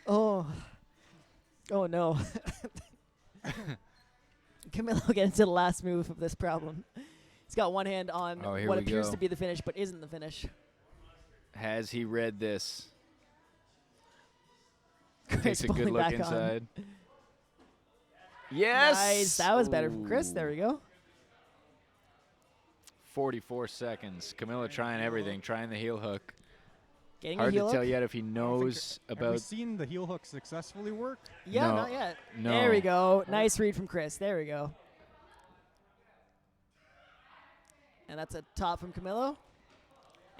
Oh. Oh no. Camilo gets into the last move of this problem. He's got one hand on Oh, here what we appears go. to be the finish, but isn't the finish. Has he read this? Chris Takes a good pulling look back on. inside. Yes! Nice. That was better from Chris. There we go. 44 seconds. Camilla trying everything, trying the heel hook. Getting Hard a heel to tell hook. yet if he knows Have we about. seen the heel hook successfully work? Yeah, No. not yet. No. There we go. Nice read from Chris. There we go. And that's a top from Camilo.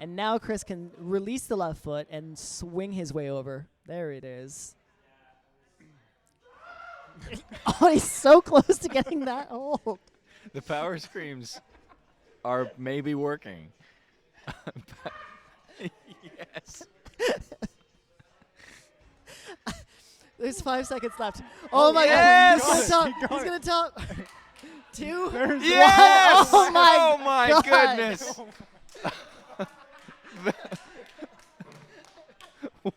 And now Chris can release the left foot and swing his way over. There it is. Oh, he's so close to getting that hold. The power screams are maybe working. Yes. There's 5 seconds left. Oh my yes! God. He's He gonna got top. He's it. gonna top. 2. There's Yes! Oh my Oh my God. goodness.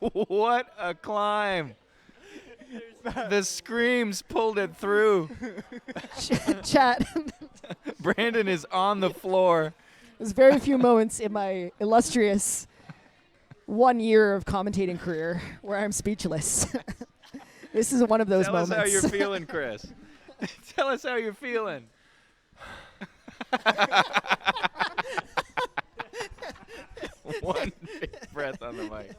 What a climb. The screams pulled it through. Chat. Brandon is on the floor. There's very few moments in my illustrious 1 year of commentating career where I'm speechless. This is one of those Tell moments. us how you're feeling, Chris. Tell us how you're feeling. One big breath on the mic.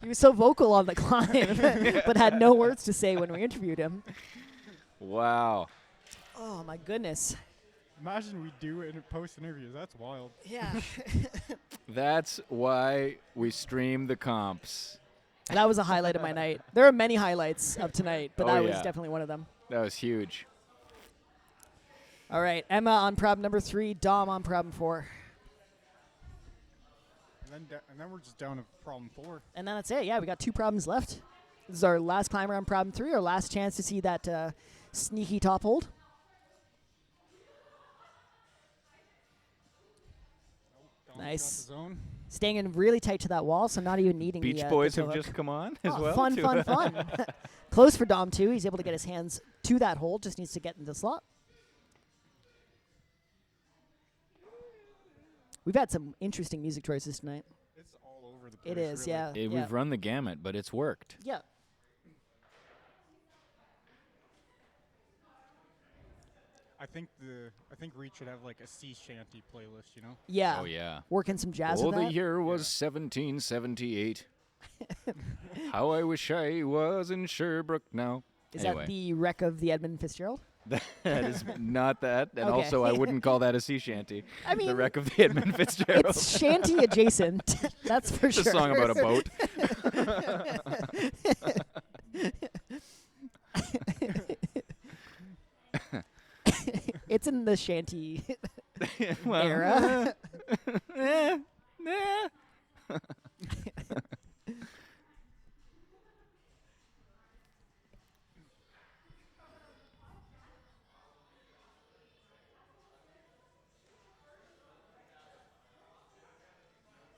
He was so vocal on the climb, but had no words to say when we interviewed him. Wow. Oh, my goodness. Imagine we do it in post interviews. That's wild. Yeah. That's why we stream the comps. That was a highlight of my night. There are many highlights of tonight, but Oh, that was yeah. definitely one of them. That was huge. All right, Emma on problem number 3, Dom on problem 4. And then we're just down to problem 4. And then that's it. Yeah, we got 2 problems left. This is our last climber on problem 3, our last chance to see that sneaky top hold. Nice. Got the zone. Staying in really tight to that wall, so not even needing Beach the Boys toe have hook. just come on as Oh, well. Fun, to- fun. Close for Dom, too. He's able to get his hands to that hold. Just needs to get into the slot. We've had some interesting music choices tonight. It's all over the place. It is, really. yeah. yeah. We've run the gamut, but it's worked. Yeah. I think Reach should have like a sea shanty playlist, you know? Yeah. Oh, yeah. Working some jazz Oh, with the that. year was 1778. How I wish I was in Sherbrooke now. Is Anyway. that the wreck of the Edmund Fitzgerald? That is not that. And Okay. also, I wouldn't call that a sea shanty. I mean, the wreck of the Edmund Fitzgerald. it's shanty adjacent. That's for It's sure. a song about a boat. It's in the shanty Well, era.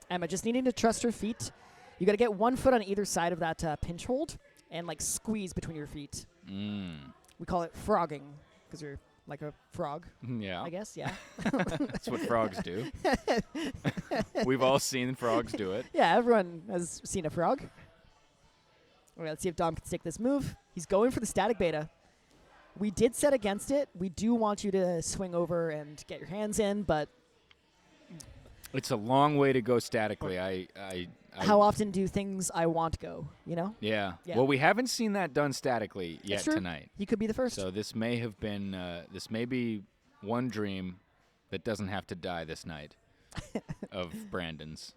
Emma just needing to trust her feet. You got to get 1 foot on either side of that pinch hold and like squeeze between your feet. We call it frogging because you're like a frog, Yeah. I guess. Yeah. That's what frogs do. We've all seen frogs do it. Yeah, everyone has seen a frog. All right, let's see if Dom can stick this move. He's going for the static beta. We did set against it. We do want you to swing over and get your hands in, but It's a long way to go statically. I how often do things I want go, you know? Yeah. Yeah. Well, we haven't seen that done statically yet That's true. tonight. He could be the first. So this may have been, this may be one dream that doesn't have to die this night of Brandon's.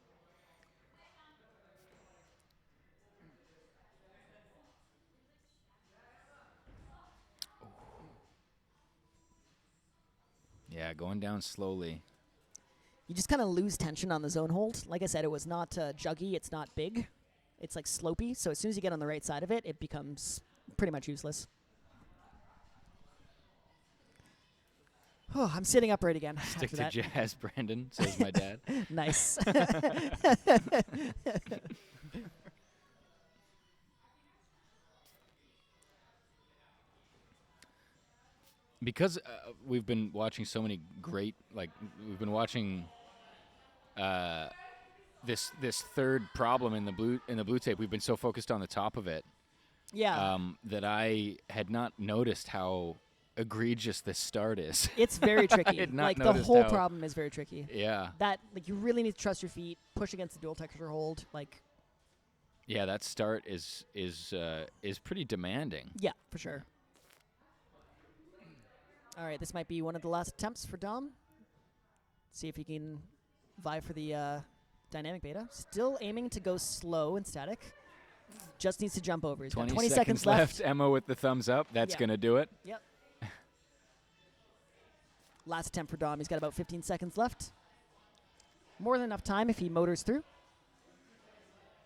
Yeah, going down slowly. You just kind of lose tension on the zone hold. Like I said, it was not juggy. It's not big. It's like slopey. So as soon as you get on the right side of it, it becomes pretty much useless. Oh, I'm sitting upright again. Stick after to that. jazz, Brandon, says my dad. Nice. Because we've been watching so many great, like we've been watching this third problem in the blue tape. We've been so focused on the top of it Yeah. that I had not noticed how egregious this start is. It's very tricky. had not Like the noticed whole how- problem is very tricky. Yeah, That like you really need to trust your feet, push against the dual texture hold. Like yeah, that start is pretty demanding. yeah, for sure. All right, this might be one of the last attempts for Dom. See if he can vie for the dynamic beta. Still aiming to go slow and static. Just needs to jump over. He's got 20 seconds left. Emma with the thumbs up. That's Yeah. gonna do it. Yep. Last attempt for Dom. He's got about 15 seconds left. More than enough time if he motors through.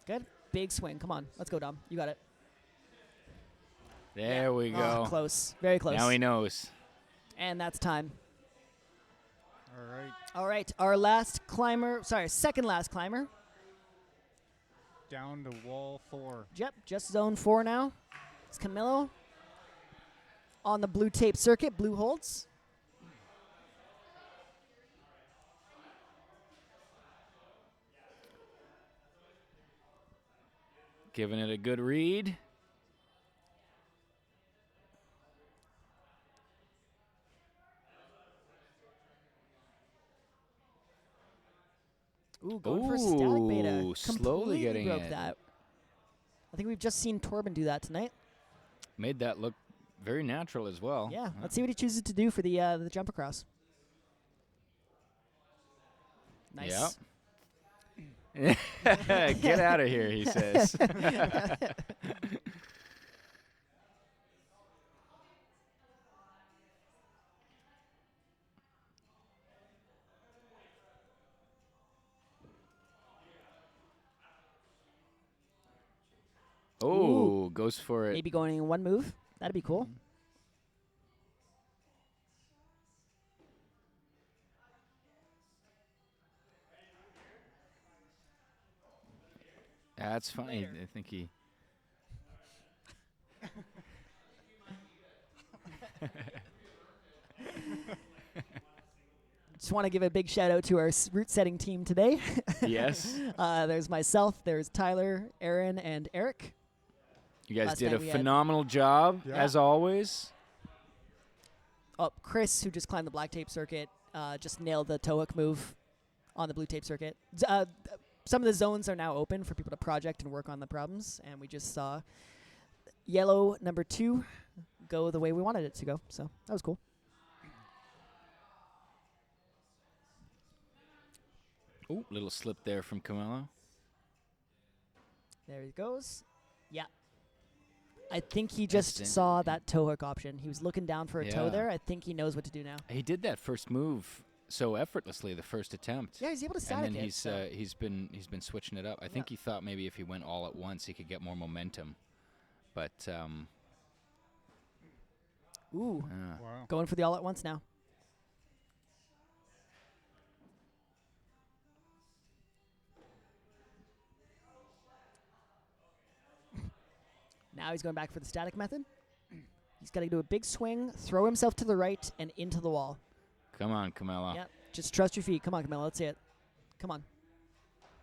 Good. Big swing. Come on. Let's go, Dom. You got it. There we go. Oh, close. Very close. Now he knows. And that's time. All right. All right. Our last climber. Sorry, second last climber. Down to wall 4. Yep. Just zone 4 now. It's Camilo. On the blue tape circuit. Blue holds. Giving it a good read. Ooh, going for static beta. Ooh, slowly Completely getting broke it. that. I think we've just seen Torben do that tonight. Made that look very natural as well. Yeah, let's see what he chooses to do for the jump across. Nice. Yep. Get out of here, he says. Oh, goes for it. Maybe going in one move. That'd be cool. That's funny. I think he. Just want to give a big shout out to our route setting team today. Yes. There's myself, there's Tyler, Aaron, and Eric. You guys Last did night a we had- phenomenal job, Yeah. as always. Oh, Chris, who just climbed the black tape circuit, just nailed the toe hook move on the blue tape circuit. Some of the zones are now open for people to project and work on the problems, and we just saw yellow number 2 go the way we wanted it to go. So that was cool. Oh, little slip there from Camelo. There he goes. Yeah. I think he just it. saw that toe hook option. He was looking down for a toe Yeah. there. I think he knows what to do now. He did that first move so effortlessly, the first attempt. Yeah, he's able to And static then it. he's so. he's been switching it up. I think he thought maybe if he went all at once, he could get more momentum. But Ooh, Wow. going for the all at once now. Now he's going back for the static method. He's got to do a big swing, throw himself to the right, and into the wall. come on, Camelo. Yep. Just trust your feet. Come on, Camilla. Let's see it. Come on.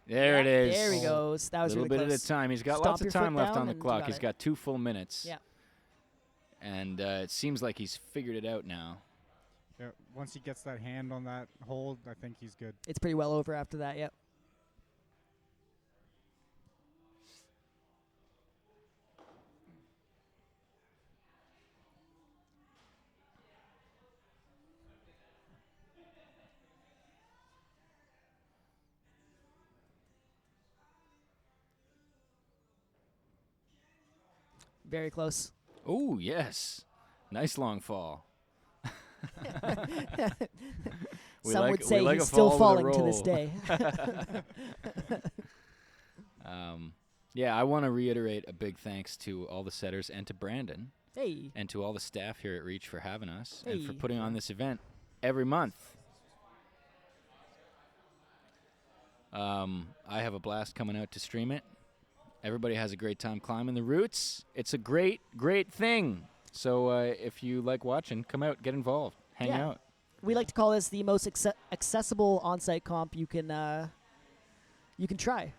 There it is. There he goes. That A was little really bit close. at a time. He's got Stop lots your of time foot left down on the and you clock. got He's it. got 2 full minutes. Yeah. And it seems like he's figured it out now. Yeah, once he gets that hand on that hold, I think he's good. It's pretty well over after that. Yep. Very close. Oh, yes. Nice long fall. We Some like- would we say like he's a still fall with a falling to this roll. day. Yeah, I want to reiterate a big thanks to all the setters and to Brandon Hey. and to all the staff here at Reach for having us and for Hey. putting on this event every month. I have a blast coming out to stream it. Everybody has a great time climbing the routes. It's a great, great thing. So if you like watching, come out, get involved, hang Yeah. out. We like to call this the most accessible on-site comp you can try.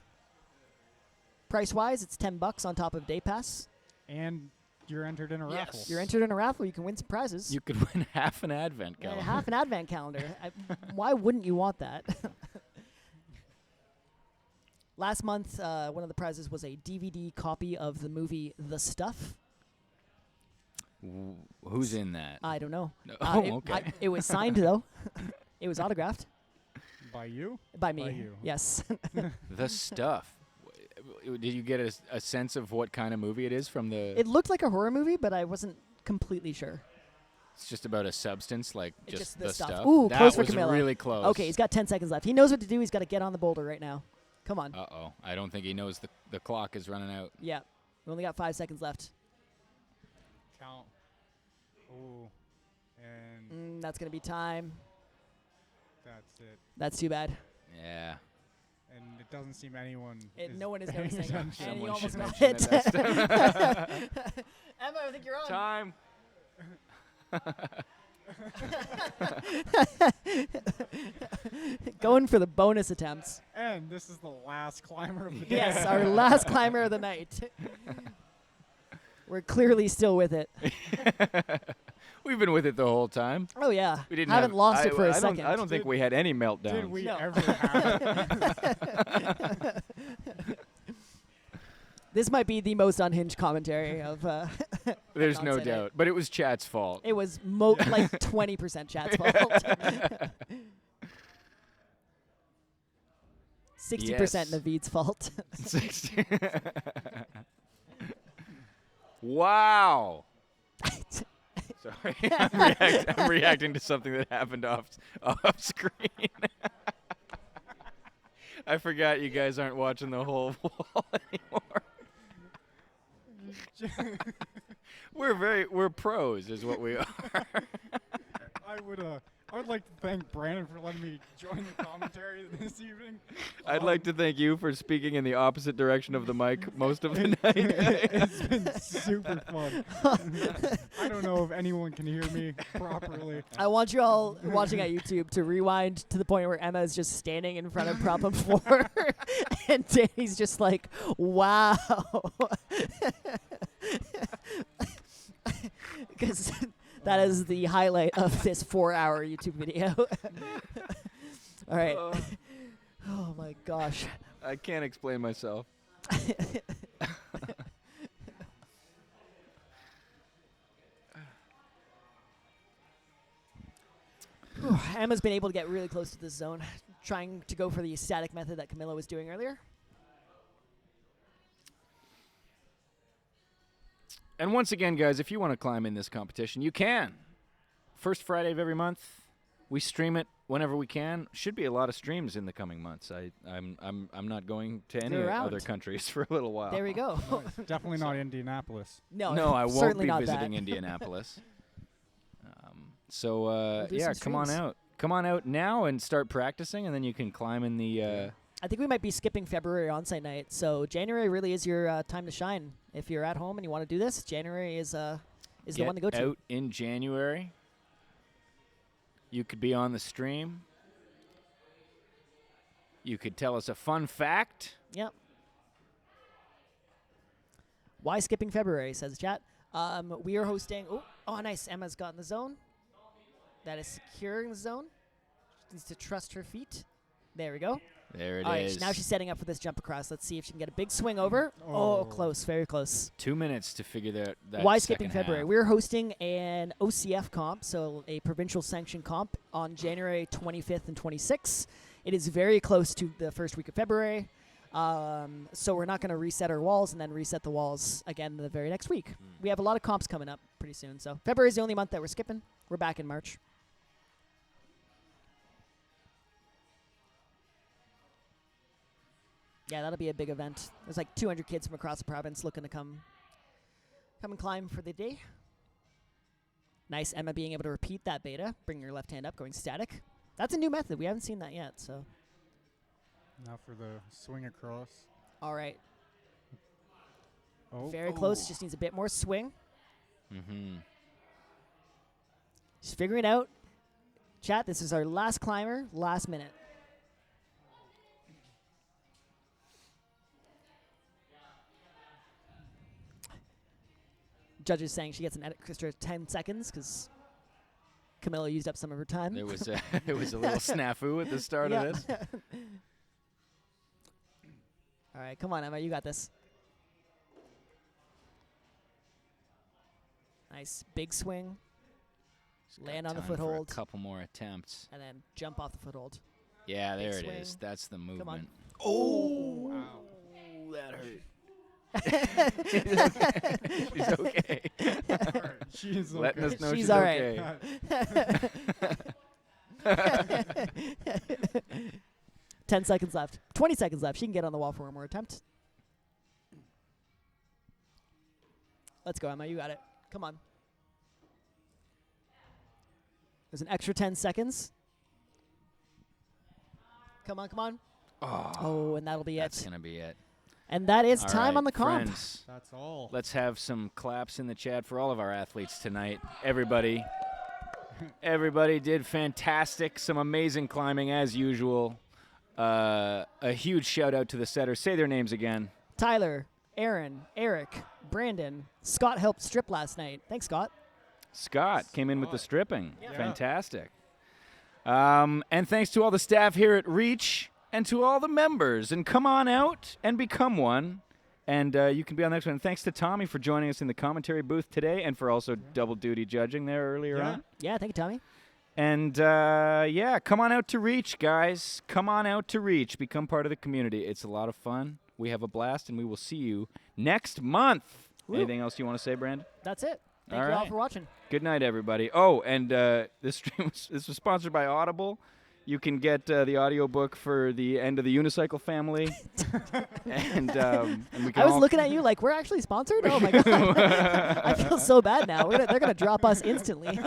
Price-wise, it's $10 on top of day pass. And you're entered in a raffle. You're entered in a raffle. You can win some prizes. You could win half an advent Yeah, calendar. half an advent calendar. Why wouldn't you want that? Last month, one of the prizes was a DVD copy of the movie The Stuff. Who's in that? I don't know. No. It, it was signed, though. It was autographed By you? by me. By you. Yes. The Stuff. Did you get a sense of what kind of movie it is from the... It looked like a horror movie, but I wasn't completely sure. It's just about a substance, like It's just the the stuff. stuff. Ooh, that close for was Camilla. really close. Okay, he's got 10 seconds left. He knows what to do. He's got to get on the boulder right now. Come on. Uh-oh. I don't think he knows the clock is running out. Yeah. We only got 5 seconds left. Count. Ooh. And That's going to be time. that's it. That's too bad. Yeah. And it doesn't seem anyone. No one is noticing. And you Someone almost should got mention it. that that's Emma, I think you're on. time. Going for the bonus attempts. And this is the last climber of the day. Yes, our last climber of the night. We're clearly still with it. We've been with it the whole time. Oh yeah, We didn't haven't have, lost I, it for a I don't- second. I don't think we had any Did meltdowns. we No. ever have? This might be the most unhinged commentary of. There's no Onsight. doubt. But it was Chat's fault. It was like 20% Chat's fault. 60% Yes. Naveed's fault. 60. Wow. Sorry, I'm reacting to something that happened off screen. I forgot you guys aren't watching the whole wall anymore. We're pros, is what we are. I would like to thank Brandon for letting me join the commentary this evening. I'd like to thank you for speaking in the opposite direction of the mic most of the night. It's been super fun. I don't know if anyone can hear me properly. I want you all watching at YouTube to rewind to the point where Emma is just standing in front of problem 4 and Danny's just like, wow. Because that is the highlight of this 4-hour YouTube video. All right. Oh my gosh. I can't explain myself. Emma's been able to get really close to this zone, trying to go for the static method that Camilla was doing earlier. And once again, guys, if you want to climb in this competition, you can. First Friday of every month, we stream it whenever we can. Should be a lot of streams in the coming months. I'm not going to any You're other around. countries for a little while. There we go. Definitely not Indianapolis. No, No, I won't certainly be not visiting that. Indianapolis. do Yeah, some come on streams. out. Come on out now and start practicing, and then you can climb in the. I think we might be skipping February Onsight night, so January really is your time to shine. If you're at home and you want to do this, January is the one to go Get to. out in January. You could be on the stream. You could tell us a fun fact. Yep. Why skipping February, says chat. We are hosting. Oh, nice. Emma's got in the zone. That is securing the zone. She needs to trust her feet. There we go. There it is. All right, now she's setting up for this jump across. Let's see if she can get a big swing over. Oh, close. Very close. 2 minutes to figure that Why second skipping February? half. We're hosting an OCF comp, so a provincial sanction comp, on January 25th and 26th. It is very close to the first week of February, so we're not going to reset our walls and then reset the walls again the very next week. We have a lot of comps coming up pretty soon, so February is the only month that we're skipping. We're back in March. Yeah, that'll be a big event. There's like 200 kids from across the province looking to come and climb for the day. Nice, Emma being able to repeat that beta. Bring your left hand up, going static. That's a new method. We haven't seen that yet, so. Now for the swing across. All right. Oh, Very close. Just needs a bit more swing. Mm-hmm. Just figuring it out. Chat, this is our last climber, last minute. Judge is saying she gets an extra 10 seconds because Camilla used up some of her time. There was a little snafu at the start Yeah. of this. All right, come on, Emma, you got this. Nice, big swing, Just got land on the time for foothold. A couple more attempts. and then jump off the foothold. Yeah, Big there it swing. is. That's the movement. on. Oh, wow. That hurt. She's okay. She's Letting okay. us know She's she's all okay. right. 10 seconds left. 20 seconds left. She can get on the wall for one more attempt. Let's go, Emma. You got it. Come on. There's an extra 10 seconds. Come on, come on. Oh, and that'll be That's it. going to be it. And that is All time right, on the comp. friends, That's all. let's have some claps in the chat for all of our athletes tonight. Everybody. Everybody did fantastic. Some amazing climbing as usual. A huge shout out to the setters. Say their names again. Tyler, Aaron, Eric, Brandon. Scott helped strip last night. Thanks, Scott. Scott came in with the stripping. Yeah. Fantastic. And thanks to all the staff here at Reach and to all the members. And come on out and become one. And you can be on the next one. And thanks to Tommy for joining us in the commentary booth today and for also double duty judging there earlier on. Yeah, thank you, Tommy. And, come on out to Reach, guys. Come on out to Reach. Become part of the community. It's a lot of fun. We have a blast, and we will see you next month. Woo. Anything else you want to say, Brandon? That's it. Thank All you all right. for watching. Good night, everybody. Oh, and this was sponsored by Audible. You can get the audiobook for the end of the Unicycle family. and we can I was all looking at you like, we're actually sponsored? Oh, my God. I feel so bad now. They're going to drop us instantly.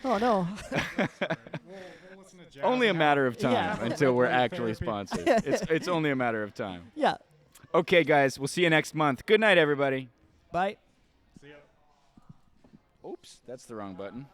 Oh, no. We'll listen to Jazz only a now. matter of time Yeah. until we're actually Therapy. sponsored. It's only a matter of time. Yeah. Okay, guys, we'll see you next month. Good night, everybody. Bye. See ya. Oops, that's the wrong button.